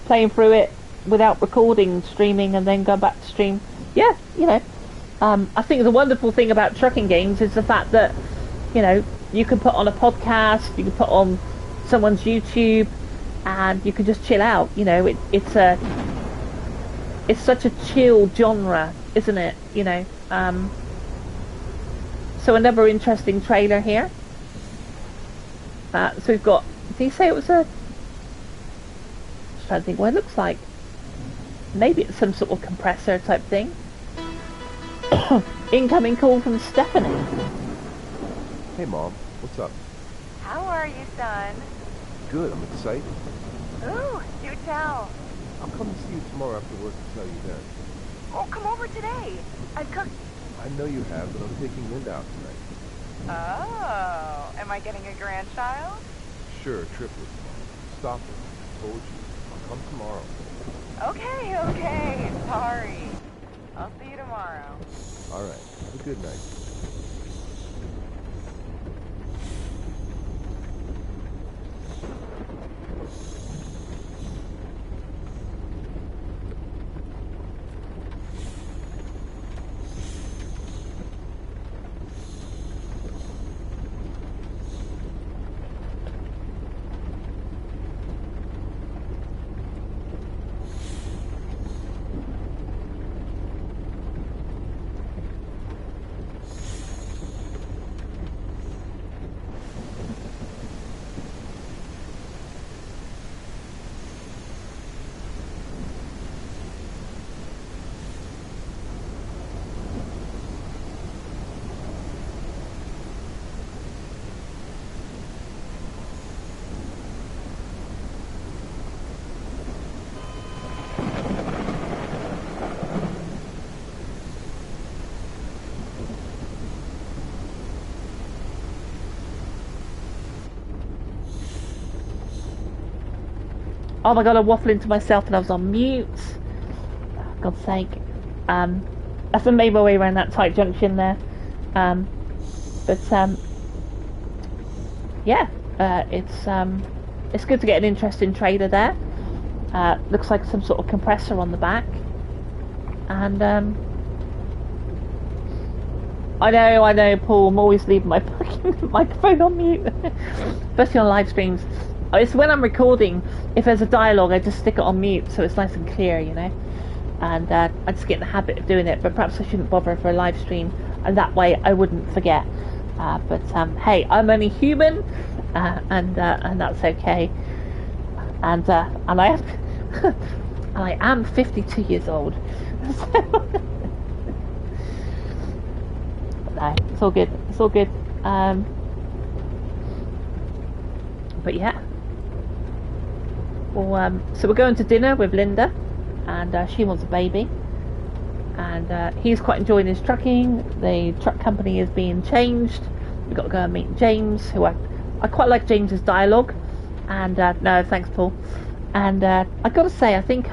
playing through it without recording, streaming, and then going back to stream. Yeah, you know. I think the wonderful thing about trucking games is the fact that, you know, you can put on a podcast, you can put on someone's YouTube, and you can just chill out. You know, it's such a chill genre, isn't it? You know. So another interesting trailer here. So we've got... Did he say it was a... I'm just trying to think what it looks like. Maybe it's some sort of compressor type thing. Incoming call from Stephanie. Hey, Mom. What's up? How are you, son? Good. I'm excited. Ooh, do tell. I'll come to see you tomorrow after work to tell you then. Oh, come over today. I've cooked. I know you have, but I'm taking Linda out tonight. Oh, am I getting a grandchild? Sure, triplets, Mom. Stop it. I told you. I'll come tomorrow. Okay. Sorry. I'll see you tomorrow. All right. Have a good night. Oh my god, I'm waffling to myself and I was on mute. Oh, God's sake. As I made my way around that tight junction there. Yeah, it's good to get an interesting trailer there. Looks like some sort of compressor on the back. And I know, Paul, I'm always leaving my fucking microphone on mute. Especially on live streams. It's when I'm recording, if there's a dialogue, I just stick it on mute so it's nice and clear, you know. And I just get in the habit of doing it, but perhaps I shouldn't bother for a live stream, and that way I wouldn't forget. But hey, I'm only human, and that's okay. And I am, and I am 52 years old. No, it's all good. It's all good. But yeah. Well, so we're going to dinner with Linda, and she wants a baby, and he's quite enjoying his trucking. The truck company is being changed. We've got to go and meet James, who I quite like James's dialogue, and no, thanks, Paul. And I got to say, I think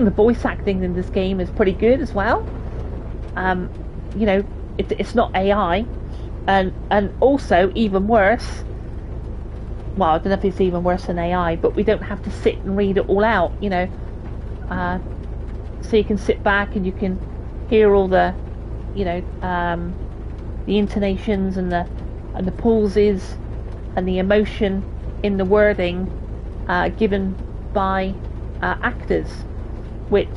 the voice acting in this game is pretty good as well. You know, it's not AI, and also even worse. Well, I don't know if it's even worse than AI, but we don't have to sit and read it all out, you know. So you can sit back and you can hear all the, you know, the intonations and the pauses and the emotion in the wording given by actors, which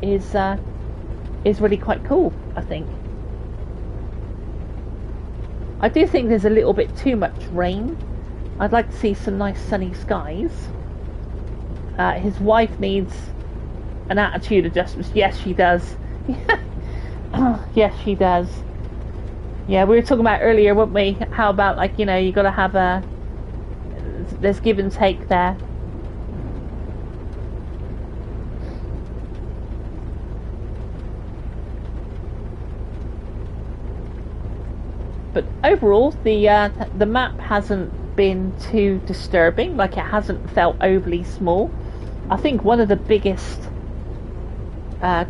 is really quite cool, I think. I do think there's a little bit too much rain. I'd like to see some nice sunny skies. His wife needs an attitude adjustment. Yes, she does. Yes, she does. Yeah, we were talking about earlier, weren't we? How about, like, you know, you got to have there's give and take there. But overall, the map hasn't been too disturbing. Like, it hasn't felt overly small. I think one of the biggest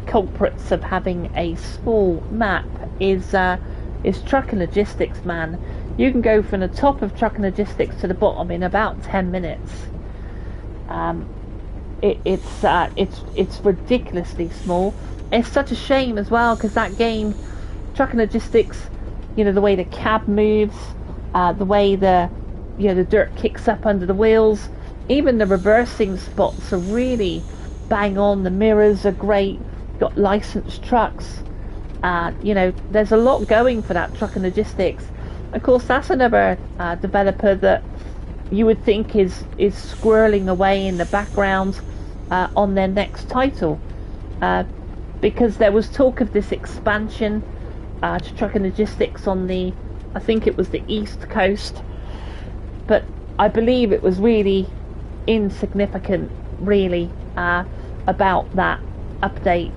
culprits of having a small map is truck and logistics, man. You can go from the top of truck and logistics to the bottom in about 10 minutes. It's ridiculously small. It's such a shame as well, because that game, truck and logistics, you know, the way the cab moves, the way the dirt kicks up under the wheels, even the reversing spots are really bang on. The mirrors are great. You've got licensed trucks. You know, there's a lot going for that truck and logistics. Of course, that's another developer that you would think is squirreling away in the background on their next title, because there was talk of this expansion to truck and logistics on I think it was the East Coast, but I believe it was really insignificant, really, about that update.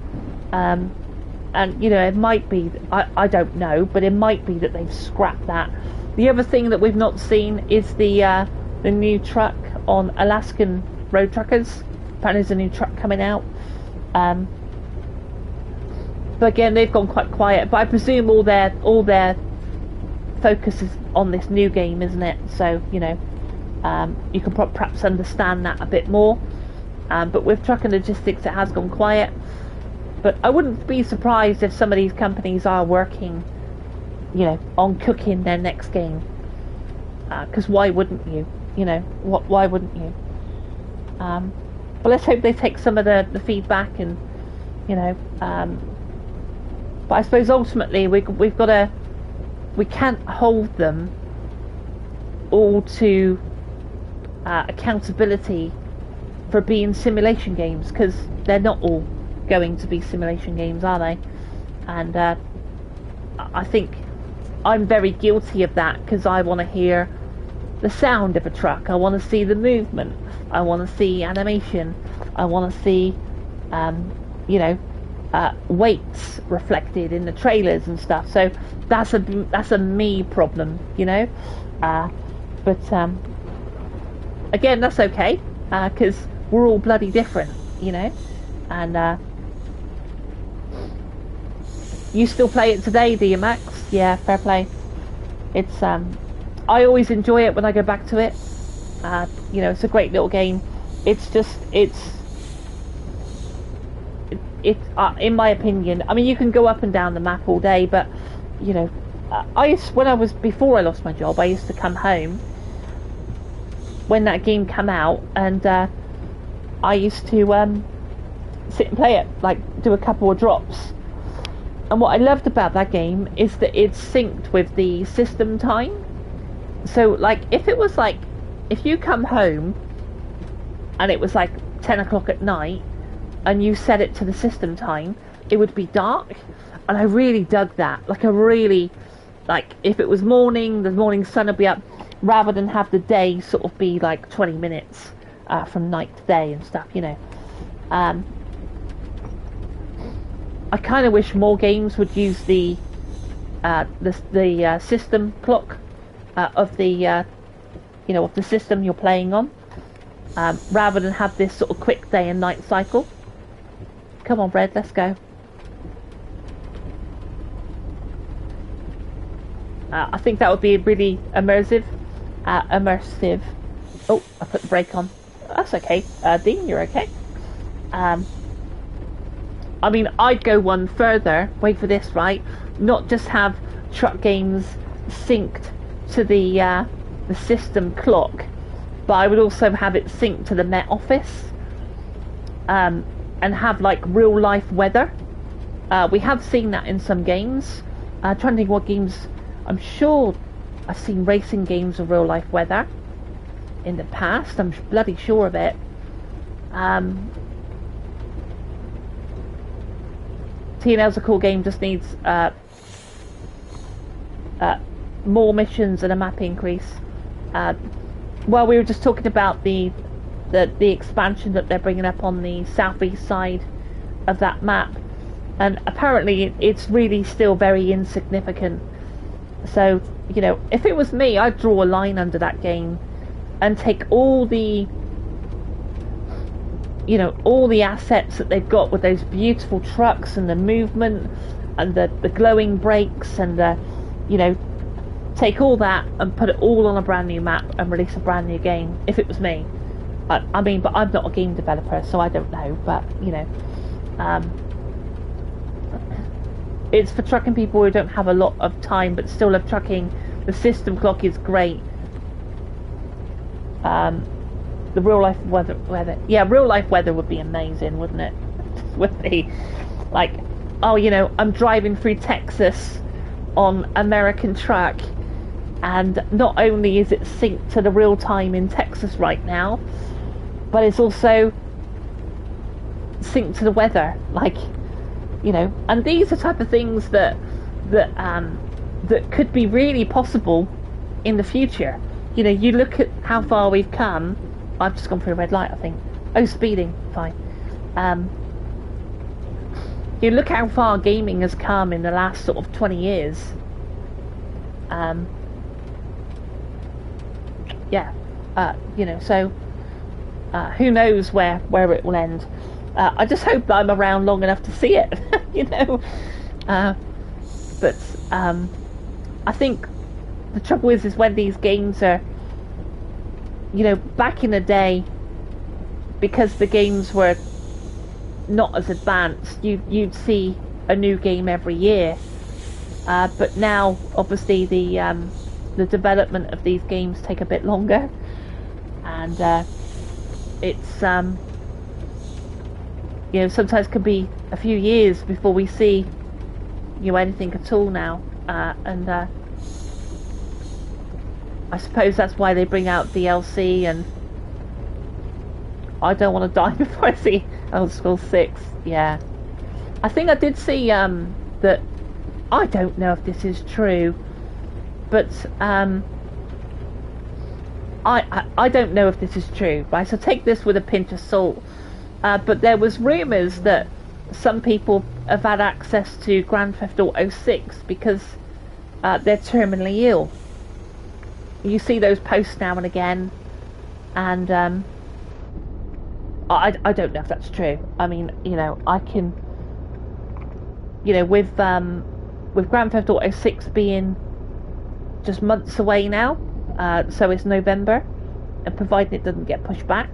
And, you know, it might be, I don't know, but it might be that they've scrapped that. The other thing that we've not seen is the new truck on Alaskan Road Truckers. Apparently there's a new truck coming out. But again, they've gone quite quiet. But I presume all their focus is on this new game, isn't it? So, you know, you can perhaps understand that a bit more. But with truck and logistics, it has gone quiet. But I wouldn't be surprised if some of these companies are working, you know, on cooking their next game. Because why wouldn't you? You know, why wouldn't you? But let's hope they take some of the feedback and, you know. But I suppose ultimately we can't hold them all to accountability for being simulation games, because they're not all going to be simulation games, are they? And I think I'm very guilty of that, because I want to hear the sound of a truck, I want to see the movement, I want to see animation, I want to see you know, weights reflected in the trailers and stuff. So that's a me problem, you know. But again, that's okay, because we're all bloody different, you know. And you still play it today, do you, Max? Yeah, fair play. It's I always enjoy it when I go back to it. You know, it's a great little game. It's just in my opinion, I mean, you can go up and down the map all day, but you know, before I lost my job, I used to come home when that game came out, and I used to sit and play it, like do a couple of drops. And what I loved about that game is that it's synced with the system time. So like, if you come home and it was like 10 o'clock at night and you set it to the system time, it would be dark. And I really dug that. Like, if it was morning, the morning sun would be up, rather than have the day sort of be like 20 minutes from night to day and stuff, you know. I kind of wish more games would use the system clock of the of the system you're playing on, rather than have this sort of quick day and night cycle. Come on, Red, let's go. I think that would be really immersive. Oh, I put the brake on. That's okay. Dean, you're okay. I mean, I'd go one further. Wait for this, right? Not just have truck games synced to the system clock, but I would also have it synced to the Met Office, and have like real life weather. We have seen that in some games. Trying to think what games. I'm sure I've seen racing games with real life weather in the past. I'm bloody sure of it. TNL's a cool game, just needs more missions and a map increase. Well, we were just talking about the expansion that they're bringing up on the southeast side of that map, and apparently it's really still very insignificant. So, you know, if it was me, I'd draw a line under that game and take all the, you know, all the assets that they've got with those beautiful trucks and the movement and the glowing brakes and the, you know, take all that and put it all on a brand new map and release a brand new game, if it was me. I mean, but I'm not a game developer, so I don't know, but, you know, it's for trucking people who don't have a lot of time but still love trucking. The system clock is great. The real life weather, yeah, real life weather would be amazing, wouldn't it? Would be like, oh, you know, I'm driving through Texas on American track, and not only is it synced to the real time in Texas right now, but it's also synced to the weather, like, you know. And these are the type of things that could be really possible in the future. You know, you look at how far we've come. I've just gone through a red light, I think. Oh, speeding, fine. You look how far gaming has come in the last sort of 20 years. Yeah, you know, so who knows where it will end. I just hope that I'm around long enough to see it, you know. But I think the trouble is when these games are, you know, back in the day, because the games were not as advanced, you'd see a new game every year. But now, obviously, the development of these games take a bit longer, and it's you know, sometimes can be a few years before we see, you know, anything at all now. And I suppose that's why they bring out DLC, and I don't want to die before I see Elder Scrolls 6. Yeah, I think I did see that. I don't know if this is true, but I don't know if this is true, right? So take this with a pinch of salt. But there was rumours that some people have had access to Grand Theft Auto 6 because they're terminally ill. You see those posts now and again, and I don't know if that's true. I mean, you know, I can, you know, with Grand Theft Auto 6 being just months away now, so it's November, and provided it doesn't get pushed back,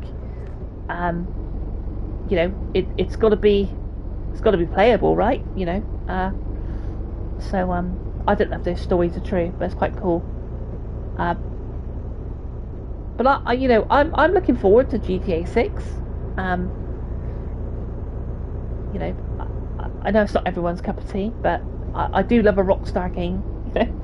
you know, it's got to be playable, right? You know, so I don't know if those stories are true, but it's quite cool. But I you know, I'm looking forward to GTA 6. You know, I know it's not everyone's cup of tea, but I do love a Rockstar game. You know?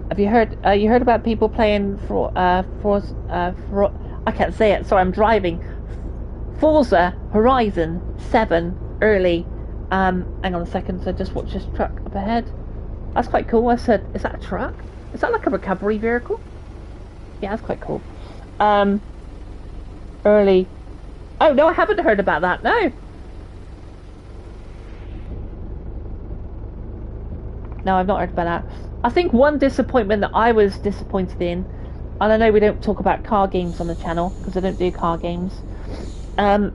Have you heard about people playing for I can't say it, sorry, I'm driving. Forza Horizon 7 early. Hang on a second, so just watch this truck up ahead. That's quite cool. I said, is that a truck? Is that like a recovery vehicle? Yeah, that's quite cool. Early. Oh no, I haven't heard about that, no. No, I've not heard about that. I think one disappointment that I was disappointed in, and I know we don't talk about car games on the channel because I don't do car games,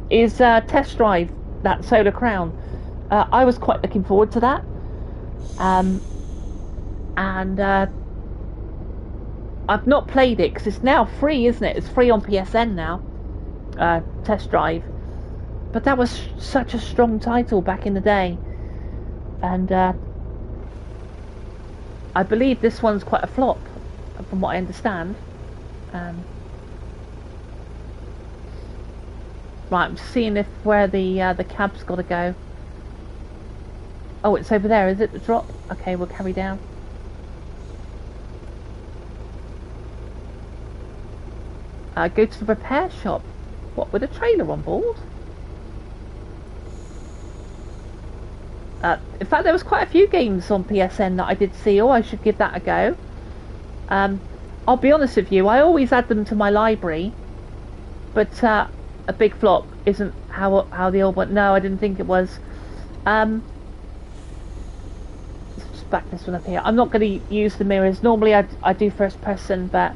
is Test Drive, that Solar Crown. I was quite looking forward to that. And I've not played it because it's now free, isn't it? It's free on PSN now. Test Drive. But that was such a strong title back in the day. And I believe this one's quite a flop, from what I understand. Right, I'm seeing where the cab's got to go. Oh, it's over there, is it? The drop? Okay, we'll carry down. Go to the repair shop. What, with a trailer on board? In fact, there was quite a few games on PSN that I did see. Oh, I should give that a go. I'll be honest with you, I always add them to my library, but a big flop isn't how the old one. No, I didn't think it was. Let's just back this one up here. I'm not going to use the mirrors. Normally I do first person, but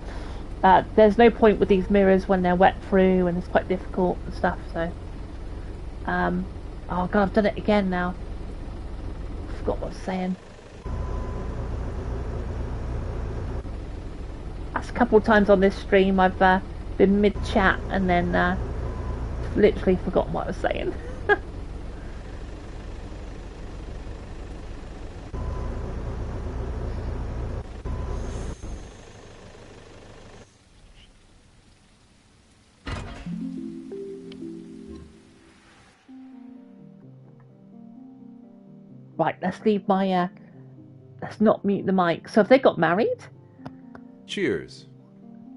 there's no point with these mirrors when they're wet through and it's quite difficult and stuff. So, oh god, I've done it again now. Forgot what I was saying. That's a couple of times on this stream I've been mid-chat and then literally forgotten what I was saying. Right, let's leave my let's not mute the mic. So have they got married? Cheers.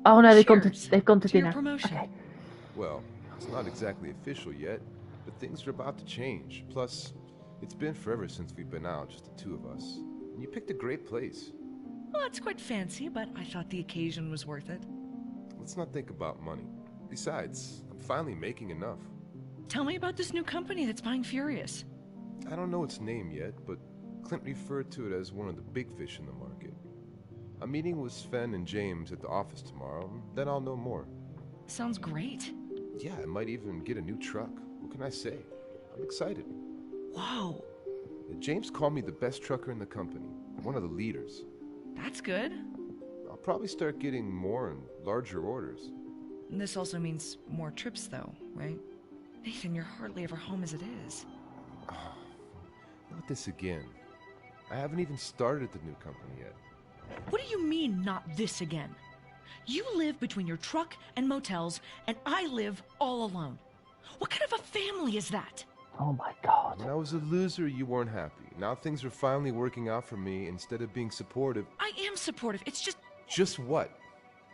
Oh no, they've Cheers gone to to your dinner. promotion. Okay. Well, it's not exactly official yet, but things are about to change. Plus, it's been forever since we've been out, just the two of us. And you picked a great place. Well, it's quite fancy, but I thought the occasion was worth it. Let's not think about money. Besides, I'm finally making enough. Tell me about this new company that's buying Furious. I don't know its name yet, but Clint referred to it as one of the big fish in the market. I'm meeting with Sven and James at the office tomorrow, and then I'll know more. Sounds great. Yeah, I might even get a new truck. What can I say? I'm excited. Whoa, James called me the best trucker in the company, one of the leaders. that's good. I'll probably start getting more and larger orders. And this also means more trips, though, right? Nathan, you're hardly ever home as it is. Not this again. I haven't even started at the new company yet. What do you mean, not this again? You live between your truck and motels, and I live all alone. What kind of a family is that? Oh my god. When I was a loser, you weren't happy. Now things are finally working out for me instead of being supportive. I am supportive, it's just... Just what?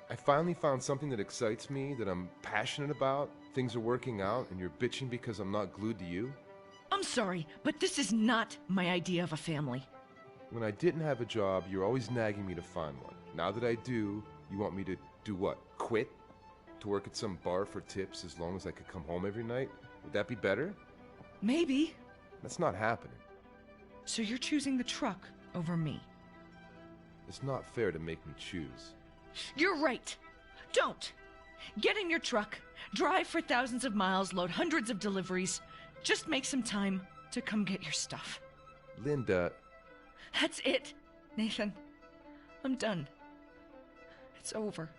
I finally found something that excites me, that I'm passionate about. Things are working out, and you're bitching because I'm not glued to you? I'm sorry, but this is not my idea of a family. When I didn't have a job, you're always nagging me to find one. Now that I do, you want me to do what? Quit? To work at some bar for tips as long as I could come home every night? Would that be better? Maybe. That's not happening. So you're choosing the truck over me. It's not fair to make me choose. You're right. Don't. Get in your truck, drive for thousands of miles, load hundreds of deliveries. Just make some time to come get your stuff. Linda... That's it, Nathan. I'm done. It's over.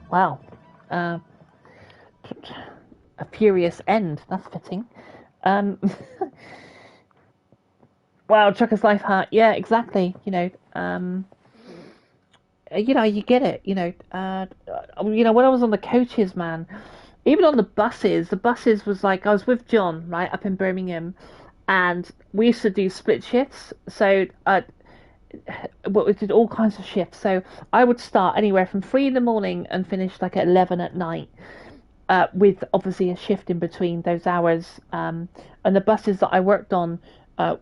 Wow. A furious end. That's fitting. Wow, Trucker's Life Heart. Yeah, exactly. You get it. When I was on the coaches, man, even on the buses was like, I was with John, right, up in Birmingham, and we used to do split shifts. So, we did all kinds of shifts. So I would start anywhere from 3 in the morning and finish like at 11 at night. With obviously a shift in between those hours, and the buses that I worked on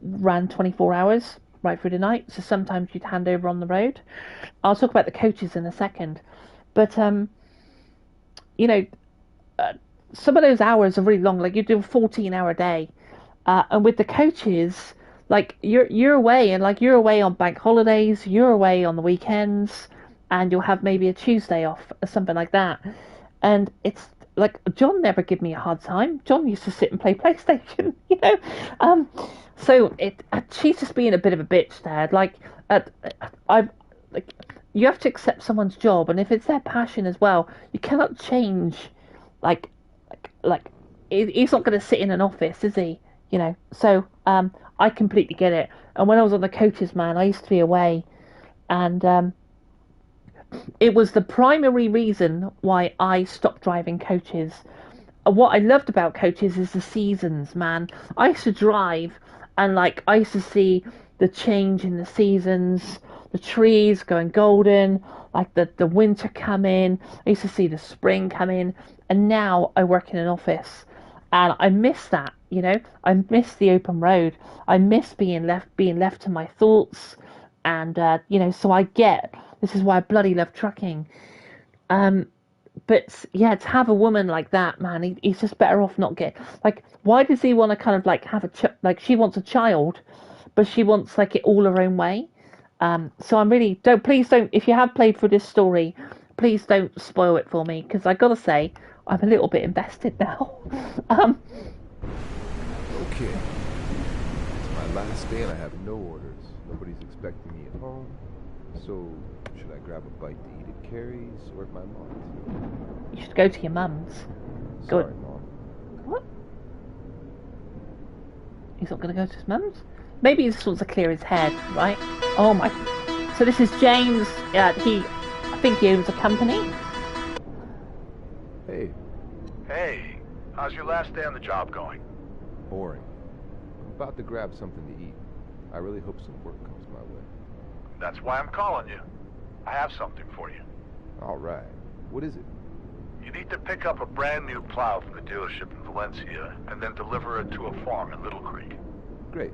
ran 24 hours right through the night, so sometimes you'd hand over on the road. I'll talk about the coaches in a second, but some of those hours are really long. Like you do a 14-hour day, And with the coaches, like you're away, and like you're away on bank holidays, you're away on the weekends, and you'll have maybe a Tuesday off or something like that. And it's like John never gave me a hard time. John used to sit and play PlayStation, you know. So she's just being a bit of a bitch there. Like, I like you have to accept someone's job, and if it's their passion as well, you cannot change. Like he's not going to sit in an office, is he? You know. So I completely get it. And when I was on the coaches, man, I used to be away, and it was the primary reason why I stopped driving coaches. What I loved about coaches is the seasons, man. I used to drive, and like I used to see the change in the seasons, the trees going golden, like the winter come in. I used to see the spring come in, and now I work in an office, and I miss that. You know, I miss the open road. I miss being left to my thoughts, and you know, so I get. This is why I bloody love trucking. But yeah, to have a woman like that, man, he's just better off not get. Like, why does he want to kind of like have like she wants a child, but she wants like it all her own way. So I'm really please don't. If you have played through this story, please don't spoil it for me, because I gotta say I'm a little bit invested now. Okay. It's my last day and I have no orders. Nobody's expecting me at home. So, should I grab a bite to eat at Carrie's or at my mom's? You should go to your mum's. Sorry, Mom. What? He's not going to go to his mum's? Maybe he just wants to clear his head, right? Oh my... So this is James. I think he owns a company. Hey. Hey, how's your last day on the job going? Boring. I'm about to grab something to eat. I really hope some work comes my way. That's why I'm calling you. I have something for you. All right. What is it? You need to pick up a brand new plow from the dealership in Valencia and then deliver it to a farm in Little Creek. Great.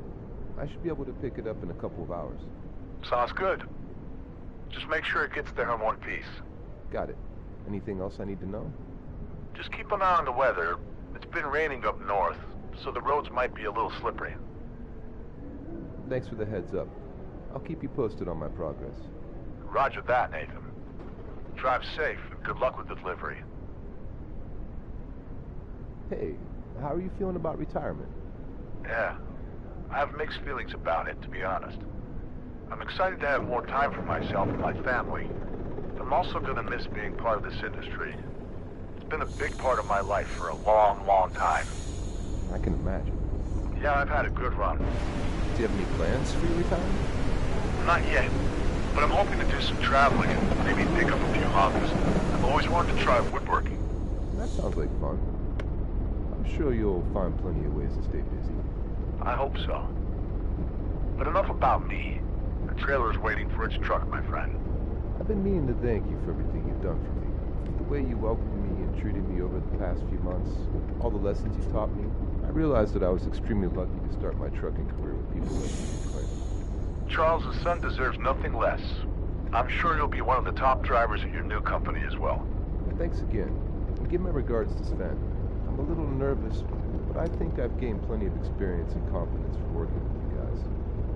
I should be able to pick it up in a couple of hours. Sounds good. Just make sure it gets there in one piece. Got it. Anything else I need to know? Just keep an eye on the weather. It's been raining up north, so the roads might be a little slippery. Thanks for the heads up. I'll keep you posted on my progress. Roger that, Nathan. Drive safe and good luck with the delivery. Hey, how are you feeling about retirement? Yeah, I have mixed feelings about it, to be honest. I'm excited to have more time for myself and my family. I'm also going to miss being part of this industry. It's been a big part of my life for a long, long time. I can imagine. Yeah, I've had a good run. Do you have any plans for your retirement? Not yet, but I'm hoping to do some traveling and maybe pick up a few hobbies. I've always wanted to try woodworking. That sounds like fun. I'm sure you'll find plenty of ways to stay busy. I hope so. But enough about me. The trailer's waiting for its truck, my friend. I've been meaning to thank you for everything you've done for me. The way you welcomed me and treated me over the past few months, all the lessons you taught me. I realized that I was extremely lucky to start my trucking career with people like you, Claire. Charles' son deserves nothing less. I'm sure you'll be one of the top drivers at your new company as well. Thanks again. And give my regards to Sven. I'm a little nervous, but I think I've gained plenty of experience and confidence from working with you guys.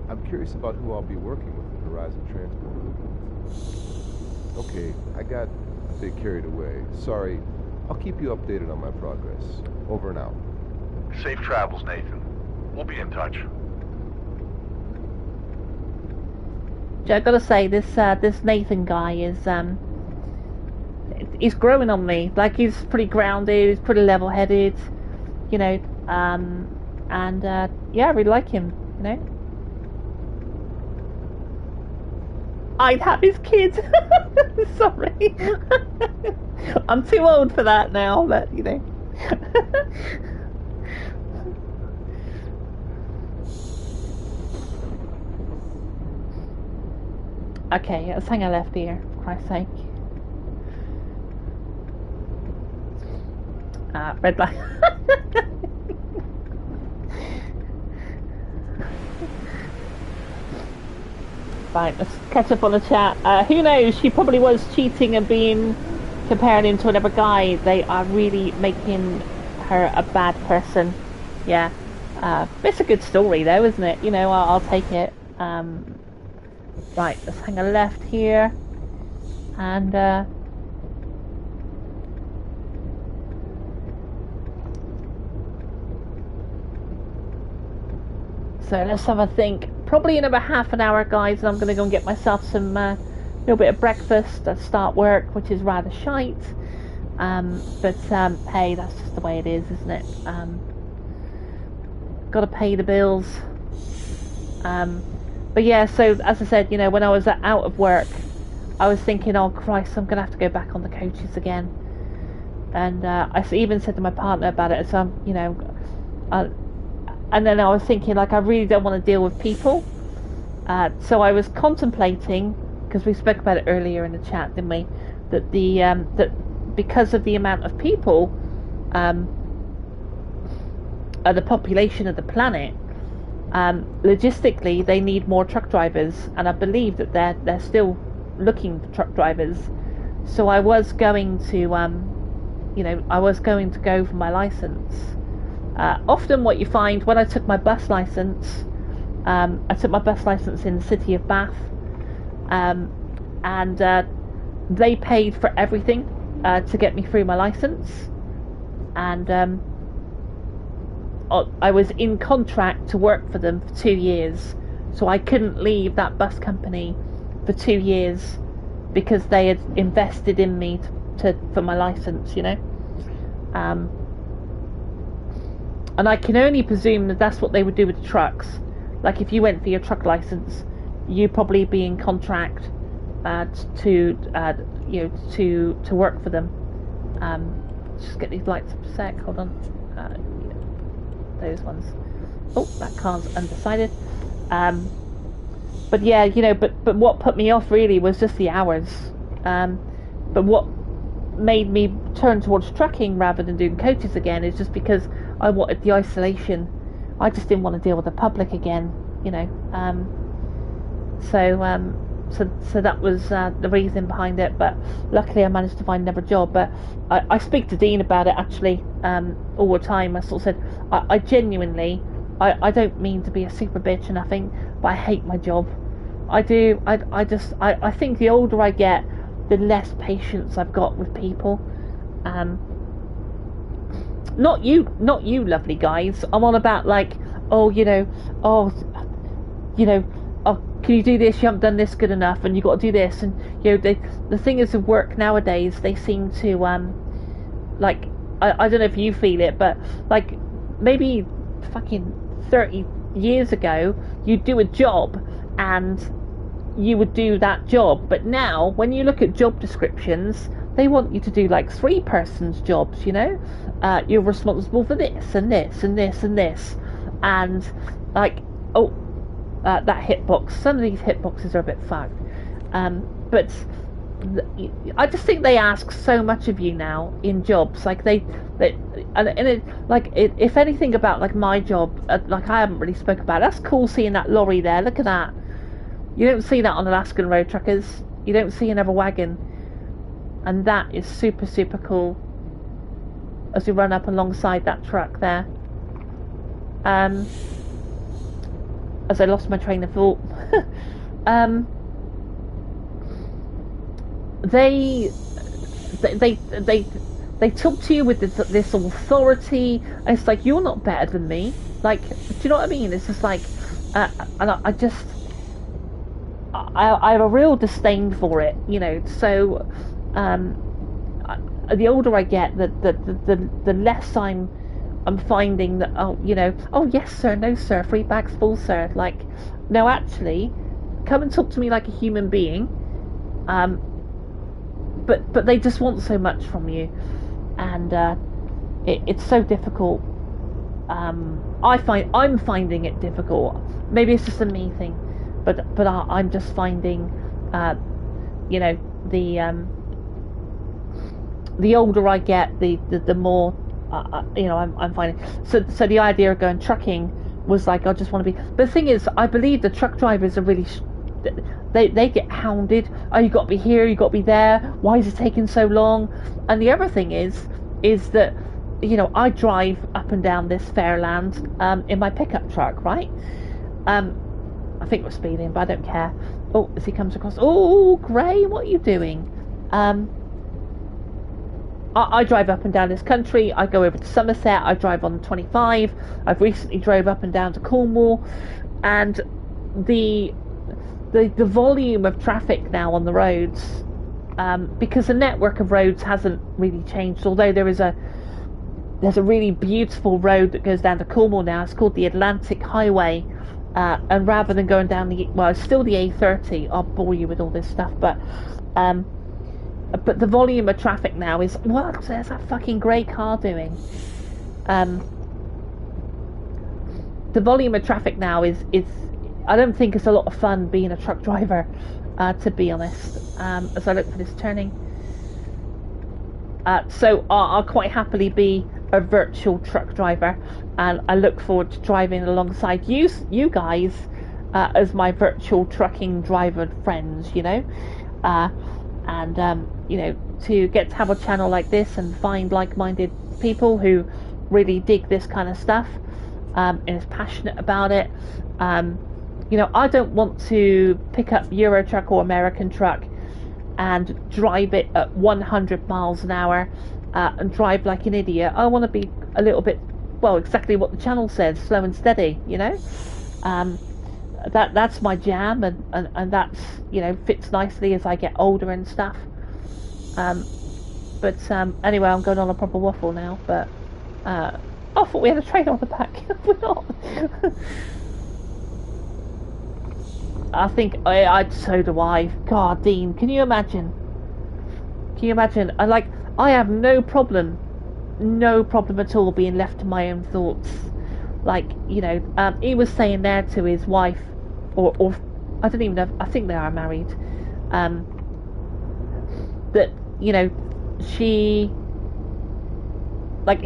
I'm curious about who I'll be working with at Horizon Transport. Okay, I got a bit carried away. Sorry. I'll keep you updated on my progress. Over and out. Safe travels, Nathan. We'll be in touch. I gotta say, this Nathan guy is he's growing on me. Like, he's pretty grounded, he's pretty level-headed, you know, and yeah, I really like him, you know. I'd have his kid. Sorry. I'm too old for that now, but, you know. Okay, let's hang a left here, for Christ's sake. Red light. Right, let's catch up on the chat. Who knows, she probably was cheating and being compared him to another guy. They are really making her a bad person. Yeah. It's a good story though, isn't it? You know, I'll take it. Right, let's hang a left here. And so let's have a think. Probably in about half an hour, guys, and I'm going to go and get myself some little bit of breakfast and start work, which is rather shite. But hey, that's just the way it is, isn't it? Got to pay the bills. But yeah, so as I said, you know, when I was out of work, I was thinking, oh Christ, I'm going to have to go back on the coaches again. And I even said to my partner about it. So I'm, you know, and then I was thinking, like, I really don't want to deal with people. So I was contemplating, because we spoke about it earlier in the chat, didn't we? That that because of the amount of people, the population of the planet, logistically they need more truck drivers, and I believe that they're still looking for truck drivers. So I was going to, you know, I was going to go for my license. Often what you find, when I took my bus license, I took my bus license in the city of Bath, and they paid for everything to get me through my license, and I was in contract to work for them for 2 years, so I couldn't leave that bus company for 2 years because they had invested in me for my license, you know. And I can only presume that that's what they would do with the trucks. Like if you went for your truck license, you'd probably be in contract to work for them. Just get these lights up a sec. Hold on. Those ones. Oh, that car's undecided. But yeah, you know, but what put me off really was just the hours. But what made me turn towards trucking rather than doing coaches again is just because I wanted the isolation. I just didn't want to deal with the public again, you know. So that was the reason behind it. But luckily I managed to find another job. But I speak to Dean about it actually all the time. I sort of said I genuinely, I don't mean to be a super bitch or nothing, but I hate my job. I do. I think the older I get, the less patience I've got with people. Not you lovely guys. I'm on about like, oh, can you do this? You haven't done this good enough, and you got to do this. And you know, the thing is with work nowadays, they seem to like, I don't know if you feel it, but like maybe fucking 30 years ago, you'd do a job and you would do that job. But now, when you look at job descriptions, they want you to do like 3 persons jobs, you know. You're responsible for this and this and this and this, and like, oh, that hitbox. Some of these hitboxes are a bit fucked, but I just think they ask so much of you now in jobs. Like if anything about like my job, like I haven't really spoke about it. That's cool seeing that lorry there. Look at that. You don't see that on Alaskan road truckers. You don't see another wagon. And that is super, super cool as we run up alongside that truck there. As I lost my train of thought. They talk to you with this authority, and it's like, you're not better than me. Like, do you know what I mean? It's just like, and I have a real disdain for it, you know. So the older I get, the less I'm finding that, oh, you know, oh yes sir, no sir, 3 bags full sir. Like, no, actually, come and talk to me like a human being. But they just want so much from you, and it's so difficult. I'm finding it difficult. Maybe it's just a me thing, but I'm just finding, you know, the older I get, the more, you know, I'm finding. So the idea of going trucking was like, I just want to be. But the thing is, I believe the truck drivers are really. They get hounded. Oh, you got to be here, you got to be there. Why is it taking so long? And the other thing is that you know, I drive up and down this Fairland in my pickup truck, right? I think we're speeding, but I don't care. Oh, as he comes across. Oh, Gray, what are you doing? I drive up and down this country. I go over to Somerset. I drive on the 25. I've recently drove up and down to Cornwall, and the volume of traffic now on the roads, because the network of roads hasn't really changed. Although there's a really beautiful road that goes down to Cornwall now. It's called the Atlantic Highway, and rather than going down it's still the A30. I'll bore you with all this stuff, but the volume of traffic now is, what? There's that fucking grey car doing. The volume of traffic now is I don't think it's a lot of fun being a truck driver, to be honest. As I look for this turning, so I'll quite happily be a virtual truck driver, and I look forward to driving alongside you guys as my virtual trucking driver friends. You know, and you know, to get to have a channel like this and find like-minded people who really dig this kind of stuff, and is passionate about it. You know, I don't want to pick up Euro truck or American truck and drive it at 100 miles an hour and drive like an idiot. I want to be a little bit, well, exactly what the channel says, slow and steady, you know. That's my jam, and that's, you know, fits nicely as I get older and stuff. But anyway, I'm going on a proper waffle now, but I thought we had a train on the back. We're not. I think so do I. God, Dean, can you imagine? Can you imagine? I have no problem at all being left to my own thoughts. Like, you know, he was saying there to his wife, or I don't even know. I think they are married. That, you know, he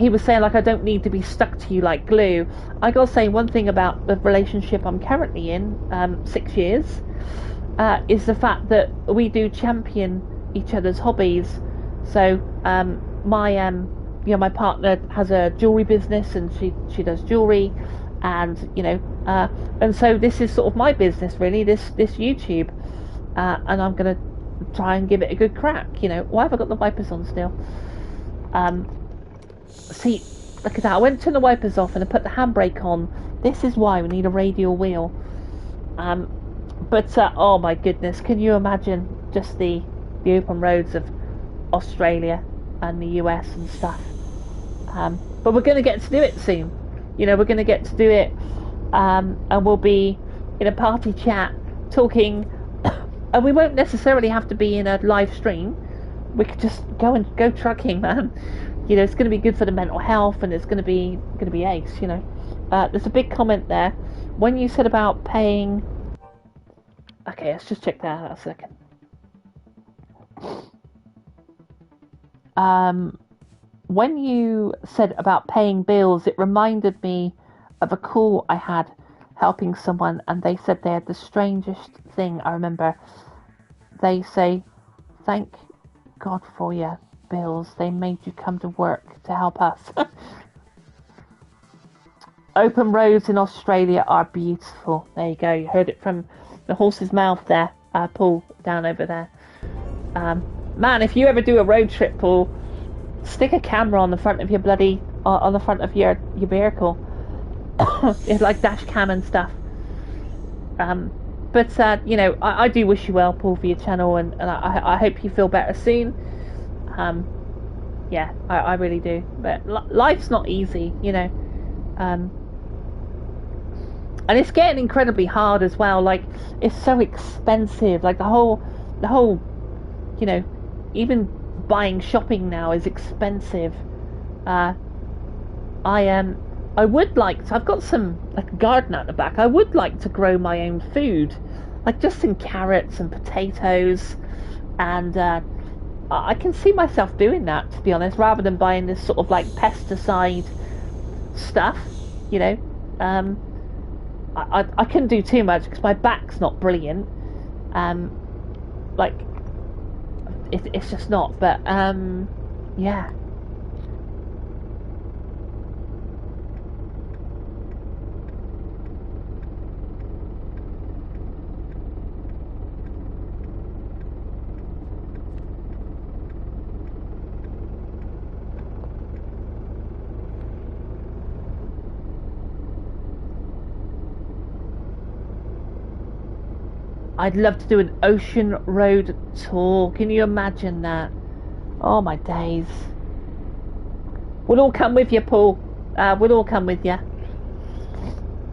was saying, like, I don't need to be stuck to you like glue. I gotta say one thing about the relationship I'm currently in, 6 years, is the fact that we do champion each other's hobbies. So my partner has a jewelry business, and she does jewelry, and you know, and so this is sort of my business, really, this YouTube, and I'm gonna try and give it a good crack. You know, why have I got the wipers on still? See, look at that. I went to turn the wipers off and I put the handbrake on. This is why we need a radial wheel. But oh my goodness, can you imagine just the open roads of Australia and the US and stuff? But we're going to get to do it soon. You know, we're going to get to do it, and we'll be in a party chat talking, and we won't necessarily have to be in a live stream. We could just go trucking, man. You know, it's going to be good for the mental health, and it's going to be ace. You know, there's a big comment there when you said about paying. Okay, let's just check that out a second. When you said about paying bills, it reminded me of a call I had helping someone, and they said they had the strangest thing. I remember they say, "Thank God for your bills. They made you come to work to help us." Open roads in Australia are beautiful. There you go. You heard it from the horse's mouth there, Paul, down over there. Man, if you ever do a road trip, Paul, stick a camera on the front of your on the front of your vehicle. It's like dash cam and stuff. But you know, I do wish you well, Paul, for your channel, and I hope you feel better soon. Yeah, I really do. But life's not easy, you know. And it's getting incredibly hard as well. Like, it's so expensive. Like the whole, you know, even buying shopping now is expensive. I would like to, I've got some, like, a garden at the back. I would like to grow my own food, like just some carrots and potatoes, and I can see myself doing that, to be honest, rather than buying this sort of like pesticide stuff, you know. I couldn't do too much because my back's not brilliant. Like, it's just not. But yeah. I'd love to do an ocean road tour. Can you imagine that? Oh my days. We'll all come with you, Paul. We'll all come with you.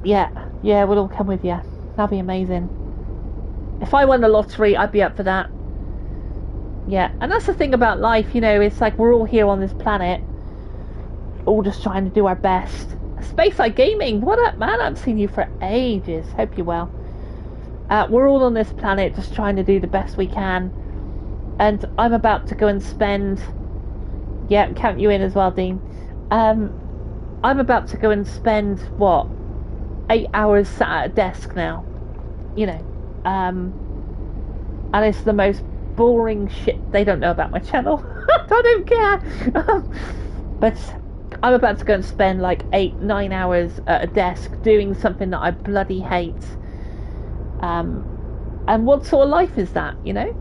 Yeah, we'll all come with you. That'd be amazing. If I won the lottery, I'd be up for that. Yeah, and that's the thing about life, you know, it's like we're all here on this planet, all just trying to do our best. Spaceside Gaming, what up, man? I haven't seen you for ages. Hope you're well. We're all on this planet just trying to do the best we can. And I'm about to go and spend... Yeah, count you in as well, Dean. I'm about to go and spend, what, 8 hours sat at a desk now. You know. And it's the most boring shit. They don't know about my channel. I don't care. But I'm about to go and spend like 8-9 hours at a desk doing something that I bloody hate. And what sort of life is that, you know?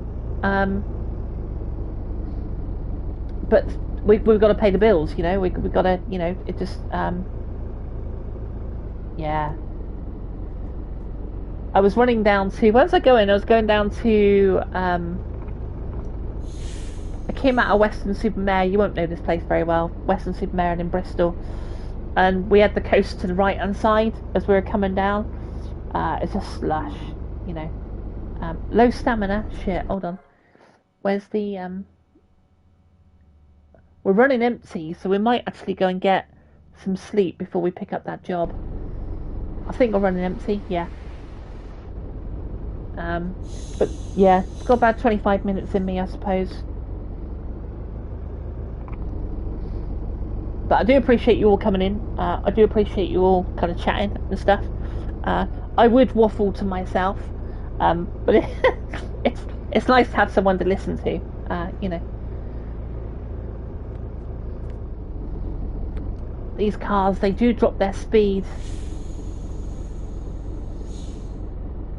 But we've got to pay the bills, you know. We've got to, you know, it just yeah. I was running down to, where was I going? I was going down to I came out of Weston-super-Mare. You won't know this place very well. Weston-super-Mare in Bristol. And we had the coast to the right hand side as we were coming down. It's a slush, you know. Low stamina. Shit, hold on. Where's the we're running empty, so we might actually go and get some sleep before we pick up that job. I think we're running empty, yeah. But yeah, it's got about 25 minutes in me, I suppose. But I do appreciate you all coming in. I do appreciate you all kind of chatting and stuff. I would waffle to myself, but it's nice to have someone to listen to, you know. These cars, they do drop their speed.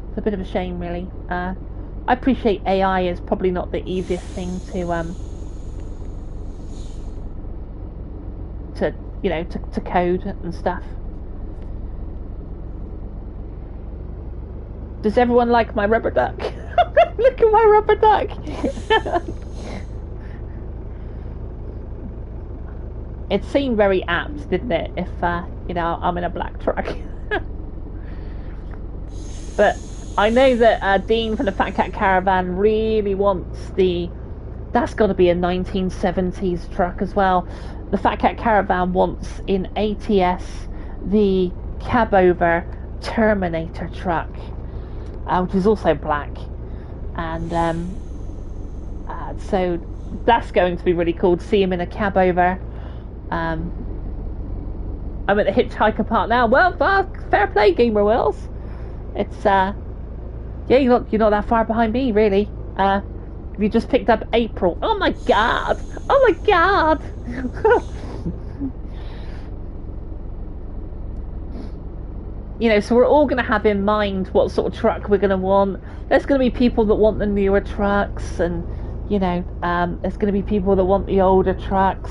It's a bit of a shame, really. I appreciate AI is probably not the easiest thing to you know, to code and stuff. Does everyone like my rubber duck? Look at my rubber duck. It seemed very apt, didn't it? If you know, I'm in a black truck. But I know that Dean from the Fat Cat Caravan really wants the... That's got to be a 1970s truck as well. The Fat Cat Caravan wants in ATS the cab-over Terminator truck, which is also black. And so that's going to be really cool to see him in a cab-over. I'm at the hitchhiker part now. Well, fair play, Gamer Wills. It's yeah, you're not that far behind me, really. You just picked up April. Oh my god! Oh my god! You know, so we're all going to have in mind what sort of truck we're going to want. There's going to be people that want the newer trucks, and you know, there's going to be people that want the older trucks.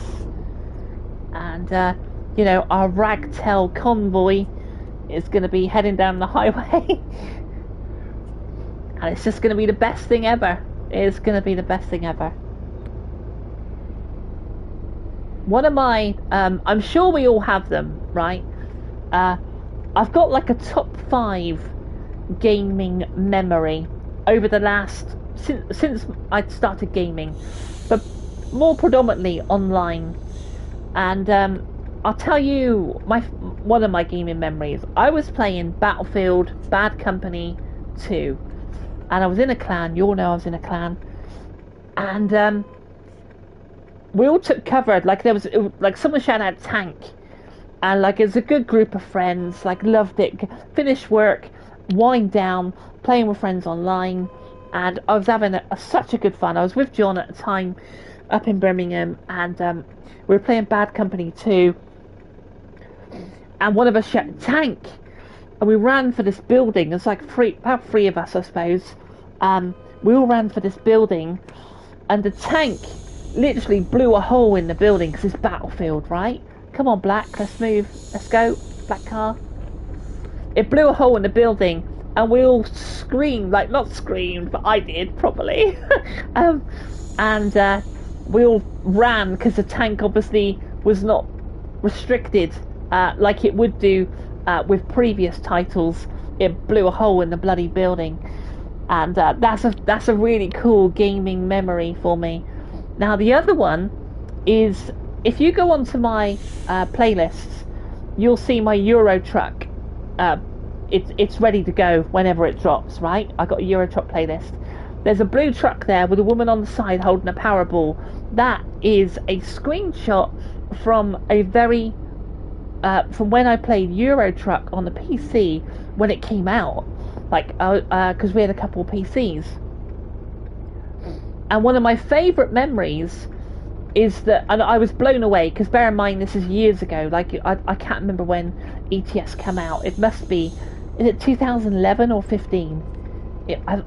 And you know, our ragtail convoy is going to be heading down the highway. And it's just going to be the best thing ever. It's going to be the best thing ever. One of my I'm sure we all have them, right? I've got like a top 5 gaming memory over the last since I started gaming, but more predominantly online. And I'll tell you one of my gaming memories. I was playing Battlefield Bad Company 2, and I was in a clan. You all know I was in a clan, and we all took cover. Like there was like someone shouting out tank, and like it was a good group of friends. Like loved it. Finished work, wind down, playing with friends online, and I was having such a good fun. I was with John at the time up in Birmingham, and we were playing Bad Company 2, and one of us shouted tank, and we ran for this building. There's like about three of us, I suppose. We all ran for this building, and the tank literally blew a hole in the building because it's Battlefield, right? Come on, Black, let's move, let's go, black car. It blew a hole in the building, and we all screamed, like, not screamed, but I did probably. And we all ran because the tank obviously was not restricted like it would do with previous titles. It blew a hole in the bloody building, and that's a really cool gaming memory for me. Now the other one is, if you go onto my playlists, you'll see my Euro truck. It's ready to go whenever it drops, right? I got a Euro truck playlist. There's a blue truck there with a woman on the side holding a Powerball. That is a screenshot from a very from when I played Euro Truck on the PC when it came out, like because we had a couple of PCs. And one of my favourite memories is that, and I was blown away, because bear in mind this is years ago, like I can't remember when ETS came out. It must be, is it 2011 or 15?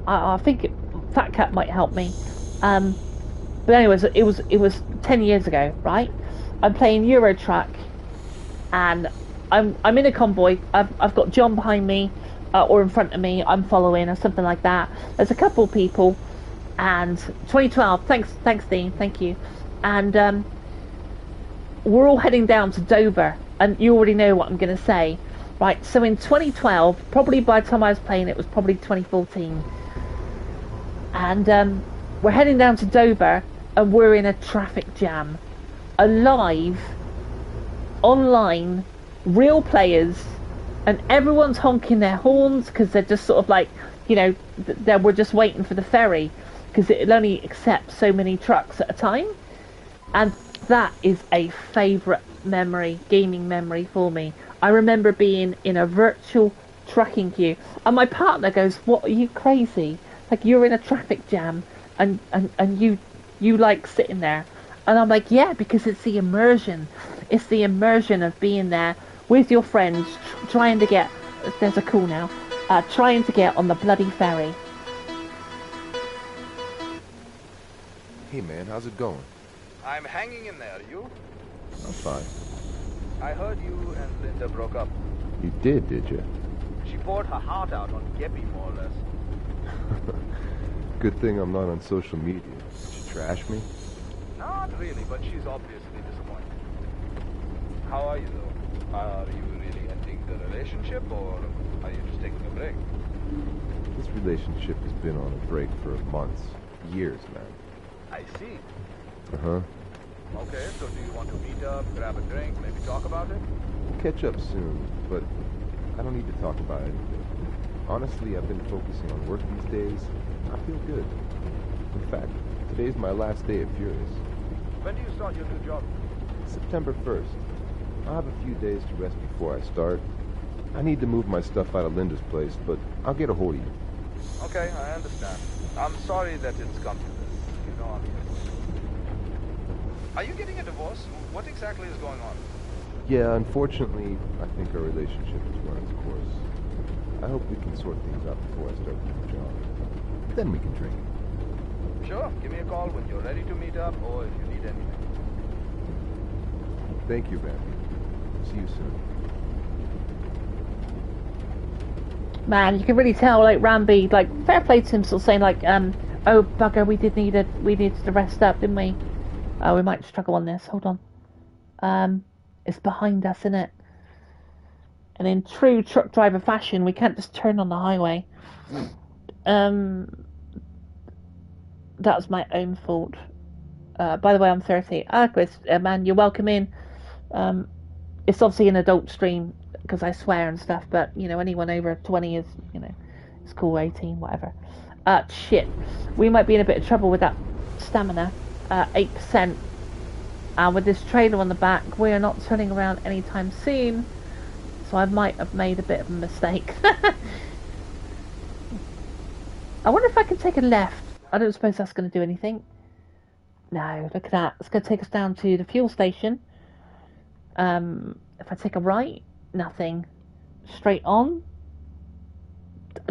I think Fat Cat might help me. But anyways, it was 10 years ago, right? I'm playing Euro Truck, and I'm in a convoy. I've got John behind me, or in front of me. I'm following, or something like that. There's a couple of people, and 2012. Thanks, Dean. Thank you. And we're all heading down to Dover, and you already know what I'm going to say, right? So in 2012, probably by the time I was playing, it was probably 2014, and we're heading down to Dover, and we're in a traffic jam, alive, online, real players, and everyone's honking their horns because they're just sort of like, you know, we're just waiting for the ferry because it only accepts so many trucks at a time. And that is a favourite memory, gaming memory for me. I remember being in a virtual trucking queue, and my partner goes, "What, are you crazy? Like, you're in a traffic jam, and you like sitting there?" And I'm like, "Yeah, because it's the immersion. It's the immersion of being there with your friends, trying to get." There's a call now. Trying to get on the bloody ferry. Hey man, how's it going? I'm hanging in there. You? I'm fine. I heard you and Linda broke up. You did you? She poured her heart out on Geppy, more or less. Good thing I'm not on social media. Did she trash me? Not really, but she's obviously disappointed. How are you, though? Are you really ending the relationship, or are you just taking a break? This relationship has been on a break for months, years, man. I see. Uh-huh. Okay, so do you want to meet up, grab a drink, maybe talk about it? We'll catch up soon, but I don't need to talk about anything. Honestly, I've been focusing on work these days. I feel good. In fact, today's my last day at Furious. When do you start your new job? September 1st. I'll have a few days to rest before I start. I need to move my stuff out of Linda's place, but I'll get a hold of you. Okay, I understand. I'm sorry that it's come to this. You know I'm here. Are you getting a divorce? What exactly is going on? Yeah, unfortunately, I think our relationship has run its course. I hope we can sort things out before I start the new job. Then we can drink. Sure, give me a call when you're ready to meet up, or if you need anything. Thank you, Randy. See you soon. Man, you can really tell, like, Ramby, like, fair play to him, sort of saying, like, "Oh bugger, we needed to rest up, didn't we? Oh, we might struggle on this. Hold on. It's behind us, isn't it? And in true truck driver fashion, we can't just turn on the highway. That was my own fault. By the way, I'm 30. Chris, man, you're welcome in. It's obviously an adult stream because I swear and stuff, but, you know, anyone over 20 is, you know, it's cool, 18, whatever. Shit. We might be in a bit of trouble with that stamina. 8%. And with this trailer on the back, we are not turning around anytime soon. So I might have made a bit of a mistake. I wonder if I can take a left. I don't suppose that's going to do anything. No, look at that. It's going to take us down to the fuel station. If I take a right, nothing. Straight on.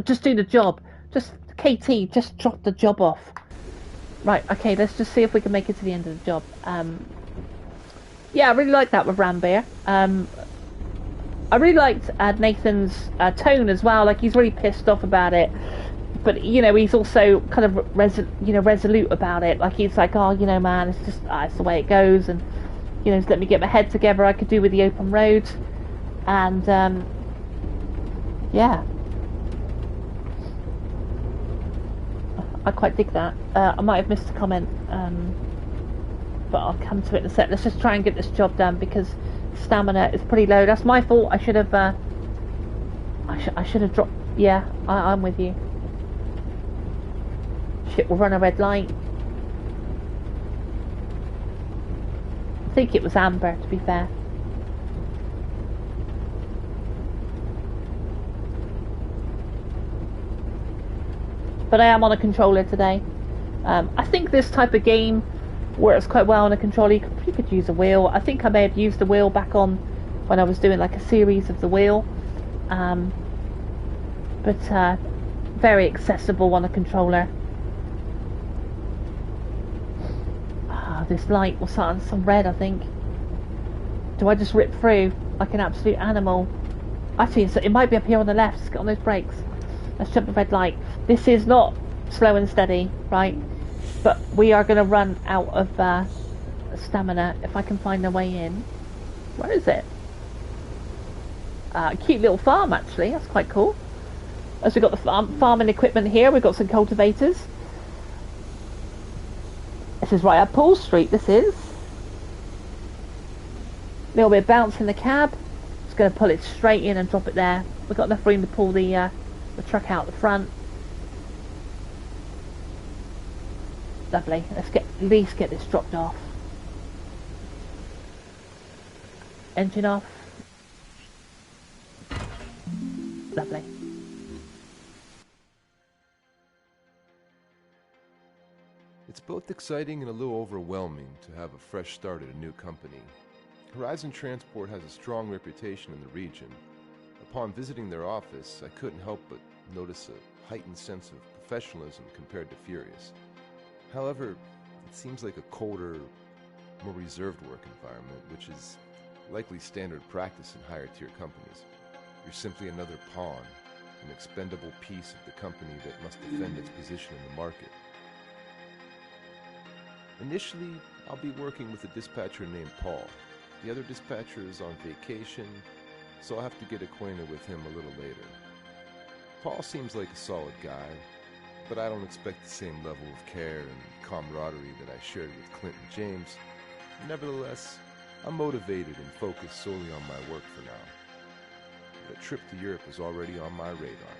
Just do the job. Just, KT, just drop the job off. Right, okay, let's just see if we can make it to the end of the job. Yeah, I really like that with Rambeer. I really liked Nathan's tone as well. Like, he's really pissed off about it, but you know, he's also kind of resolute about it. Like, he's like, oh, you know, man, it's just it's the way it goes, and you know, just let me get my head together. I could do with the open road, and yeah, I quite dig that. I might have missed a comment, but I'll come to it in a sec. Let's just try and get this job done because stamina is pretty low. That's my fault. I should have. I should have dropped. Yeah, I'm with you. Shit, we'll run a red light. I think it was amber, to be fair. But I am on a controller today. I think this type of game works quite well on a controller. You could use a wheel. I think I may have used the wheel back on when I was doing like a series of the wheel. But very accessible on a controller. This light was on some red, I think. Do I just rip through like an absolute animal? Actually, it might be up here on the left. Let's get on those brakes. Let's jump the red light. This is not slow and steady, right? But we are going to run out of stamina if I can find a way in. Where is it? Cute little farm, actually. That's quite cool. As we've got the farming equipment here, we've got some cultivators. This is right up Paul Street, this is. A little bit of bounce in the cab. Just going to pull it straight in and drop it there. We've got enough room to pull the truck out the front. Lovely. Let's at least get this dropped off. Engine off. Lovely. It's both exciting and a little overwhelming to have a fresh start at a new company. Horizon Transport has a strong reputation in the region. Upon visiting their office, I couldn't help but notice a heightened sense of professionalism compared to Furious. However, it seems like a colder, more reserved work environment, which is likely standard practice in higher-tier companies. You're simply another pawn, an expendable piece of the company that must defend its position in the market. Initially, I'll be working with a dispatcher named Paul. The other dispatcher is on vacation, so I'll have to get acquainted with him a little later. Paul seems like a solid guy, but I don't expect the same level of care and camaraderie that I shared with Clint and James. Nevertheless, I'm motivated and focused solely on my work for now. But a trip to Europe is already on my radar.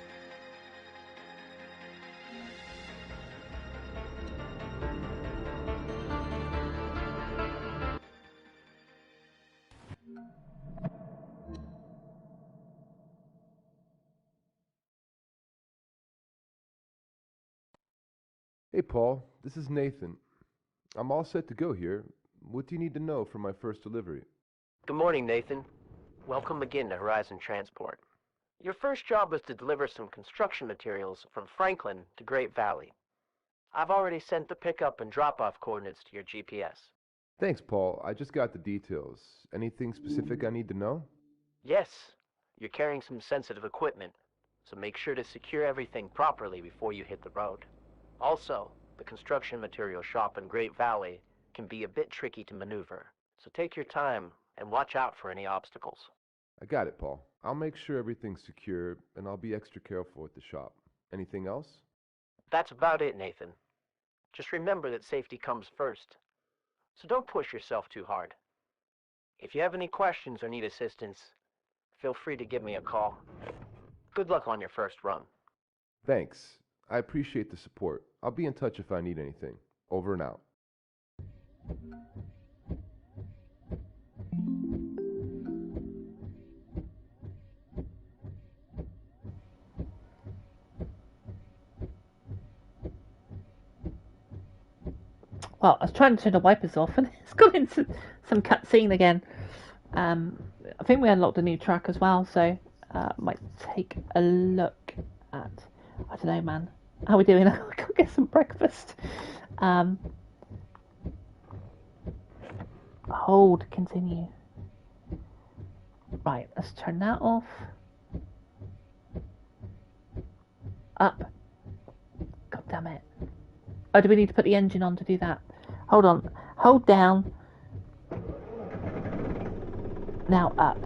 Hey Paul, this is Nathan. I'm all set to go here. What do you need to know for my first delivery? Good morning, Nathan. Welcome again to Horizon Transport. Your first job was to deliver some construction materials from Franklin to Great Valley. I've already sent the pickup and drop-off coordinates to your GPS. Thanks, Paul. I just got the details. Anything specific I need to know? Yes, you're carrying some sensitive equipment, so make sure to secure everything properly before you hit the road. Also, the construction material shop in Great Valley can be a bit tricky to maneuver, so take your time and watch out for any obstacles. I got it, Paul. I'll make sure everything's secure, and I'll be extra careful at the shop. Anything else? That's about it, Nathan. Just remember that safety comes first, so don't push yourself too hard. If you have any questions or need assistance, feel free to give me a call. Good luck on your first run. Thanks. I appreciate the support. I'll be in touch if I need anything. Over and out. Well, I was trying to turn the wipers off and it's gone into some cutscene again. I think we unlocked a new track as well, so might take a look at. I don't know, man. How are we doing? I'll go get some breakfast. Hold, continue. Right, let's turn that off. Up. God damn it. Oh, do we need to put the engine on to do that? Hold on. Hold down. Now up.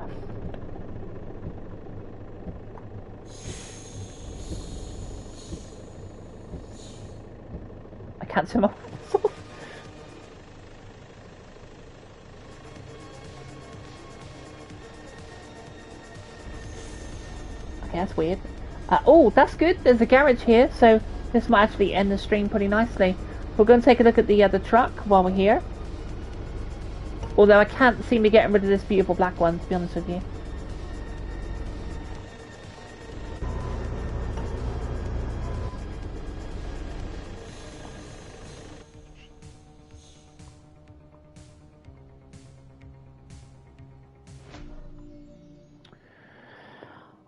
I can't see my... Okay, that's weird. Oh, that's good. There's a garage here, so this might actually end the stream pretty nicely. We're going to take a look at the other truck while we're here. Although I can't seem to get rid of this beautiful black one, to be honest with you.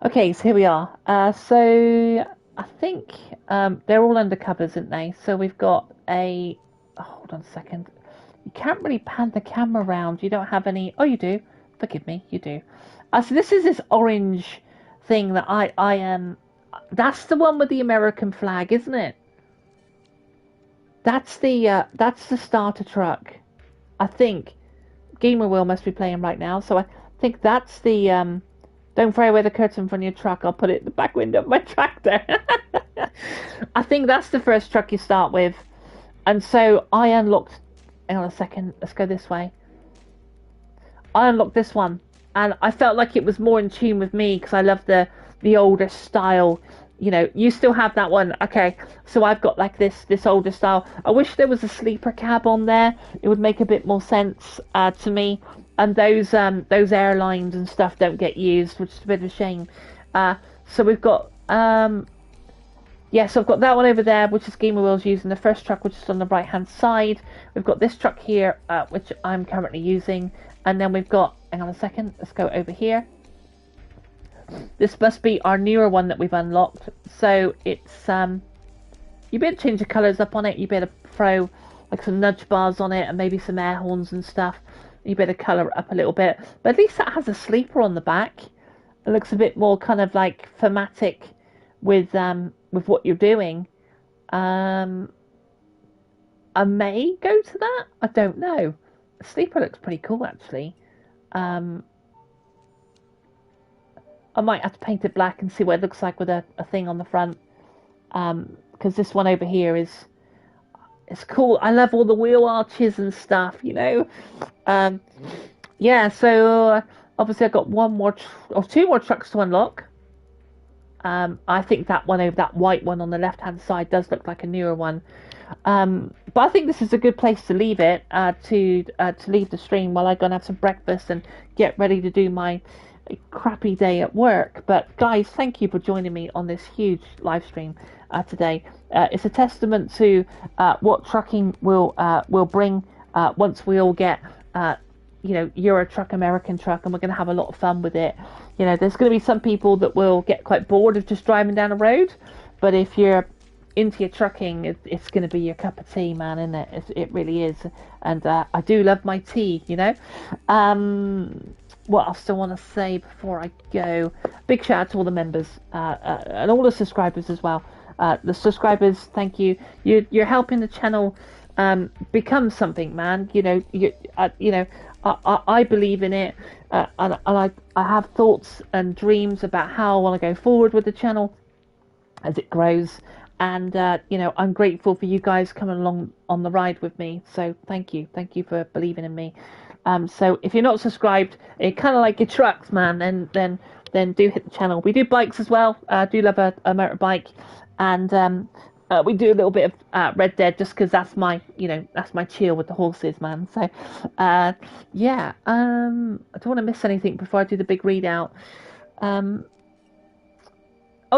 Okay, so here we are. So I think they're all undercovers, aren't they? So we've got a... Oh, hold on a second. You can't really pan the camera around. You don't have any... Oh, you do. Forgive me, you do. So this is this orange thing that I am... That's the one with the American flag, isn't it? That's the starter truck. I think. Gamer Will must be playing right now. So I think that's the... Don't throw away the curtain from your truck. I'll put it in the back window of my tractor. I think that's the first truck you start with. And so I unlocked... Hang on a second. Let's go this way. I unlocked this one. And I felt like it was more in tune with me because I love the older style. You know, you still have that one. Okay. So I've got like this older style. I wish there was a sleeper cab on there. It would make a bit more sense to me. And those airlines and stuff don't get used, which is a bit of a shame. So we've got so I've got that one over there, which is Gamer Will's using. The first truck, which is on the right hand side. We've got this truck here, which I'm currently using, and then we've got. Hang on a second. Let's go over here. This must be our newer one that we've unlocked. So it's you better change the colours up on it. You better throw like some nudge bars on it, and maybe some air horns and stuff. You better colour it up a little bit. But at least that has a sleeper on the back. It looks a bit more kind of like thematic with what you're doing. I may go to that. I don't know. The sleeper looks pretty cool actually. I might have to paint it black and see what it looks like with a thing on the front. Because this one over here is... It's cool. I love all the wheel arches and stuff, you know. Yeah, so obviously I've got two more trucks to unlock. I think that one over that white one on the left hand side does look like a newer one. But I think this is a good place to leave it, to leave the stream while I go and have some breakfast and get ready to do my crappy day at work. But guys, thank you for joining me on this huge live stream today. It's a testament to what trucking will bring once we all get Euro truck, American truck, and we're going to have a lot of fun with it. You know, there's going to be some people that will get quite bored of just driving down the road, but if you're into your trucking, it's going to be your cup of tea, man, isn't it? It really is. And I do love my tea, you know. What else do I want to say before I go? Big shout out to all the members and all the subscribers as well. The subscribers, thank you. You're helping the channel become something, man. I believe in it, and I have thoughts and dreams about how I want to go forward with the channel as it grows. And I'm grateful for you guys coming along on the ride with me. So thank you for believing in me. So if you're not subscribed, it kind of like your trucks, man, then do hit the channel. We do bikes as well. I do love a motorbike, and we do a little bit of Red Dead just because that's my chill with the horses, man. So I don't want to miss anything before I do the big readout. Oh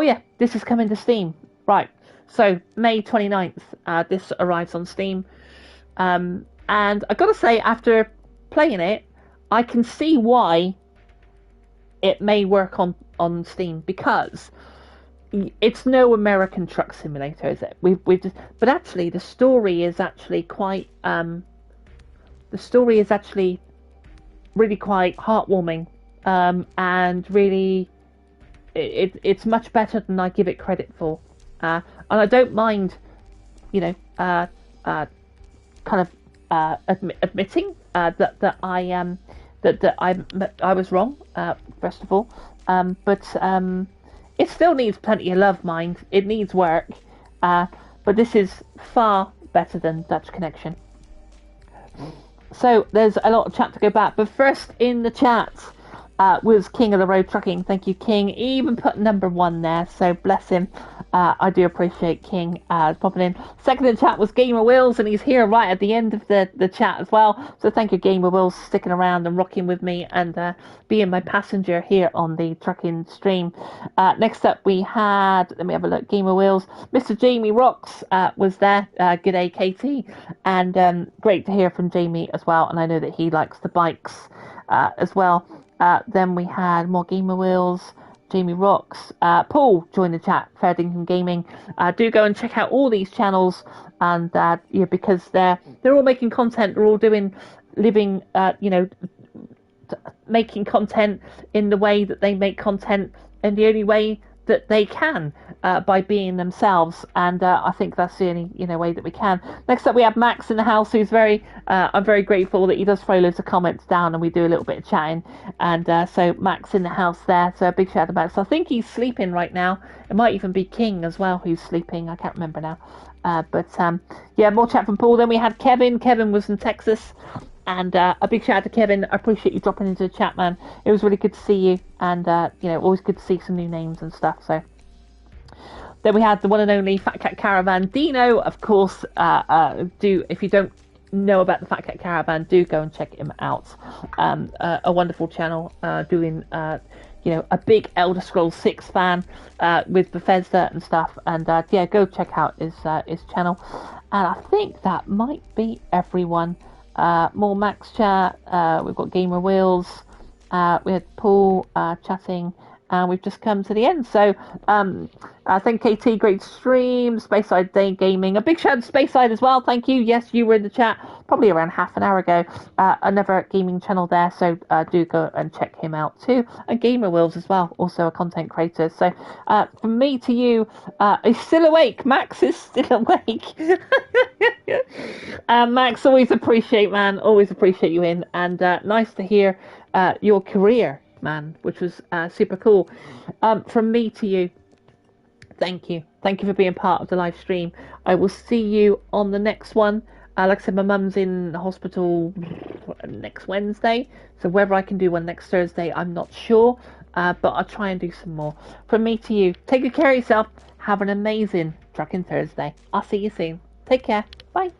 yeah, this is coming to Steam, right? So May 29th, this arrives on Steam, and I gotta say, after playing it, I can see why it may work on Steam, because it's no American truck simulator, is it? But actually, the story is actually quite. The story is actually really quite heartwarming. and really, it's much better than I give it credit for. And I don't mind, you know, kind of admitting that I was wrong, first of all. But it still needs plenty of love, mind. It needs work. But this is far better than Dutch Connection. So there's a lot of chat to go back. But first in the chat was King of the Road Trucking. Thank you, King. He even put number 1 there, so bless him. I do appreciate King popping in. Second in the chat was Gamer Wills, and he's here right at the end of the chat as well. So thank you, Gamer Wills, sticking around and rocking with me and being my passenger here on the trucking stream. Next up we had, let me have a look, Gamer Wills. Mr. Jamie Rocks was there. G'day, Katie. And great to hear from Jamie as well. And I know that he likes the bikes as well. Then we had more Gamer Wheels, Jamie Rocks, Paul joined the chat, Fairdington Gaming. Do go and check out all these channels, and yeah, because they're all making content. They're all living, making content in the way that they make content, in the only way that they can, by being themselves, and I think that's the only way that we can. Next up we have Max in the house, who's I'm very grateful that he does throw loads of comments down and we do a little bit of chatting, and so Max in the house there, so a big shout out to Max. I think he's sleeping right now. It might even be King as well who's sleeping, I can't remember now. But yeah, more chat from Paul. Then we had Kevin was in Texas. And a big shout out to Kevin. I appreciate you dropping into the chat, man. It was really good to see you, and always good to see some new names and stuff. So then we had the one and only Fat Cat Caravan, Dino. Of course, if you don't know about the Fat Cat Caravan, do go and check him out. A wonderful channel, doing a big Elder Scrolls 6 fan with Bethesda and stuff. And yeah, go check out his channel. And I think that might be everyone. More Max chat, we've got Gamer Wheels, we had Paul chatting, and we've just come to the end. So thank KT, great stream. Speyside Day Gaming, a big shout out to Speyside as well, thank you. Yes, you were in the chat probably around half an hour ago. Another gaming channel there, so do go and check him out too. And Gamer Wheels as well, also a content creator. So from me to you, is still awake. Max is still awake. Max, always appreciate, man, always appreciate you in, and nice to hear your career, man, which was super cool. From me to you, thank you for being part of the live stream. I will see you on the next one. Like I said, my mum's in hospital next Wednesday, so whether I can do one next Thursday, I'm not sure, but I'll try and do some more. From me to you, take good care of yourself. Have an amazing trucking Thursday. I'll see you soon. Take care. Bye.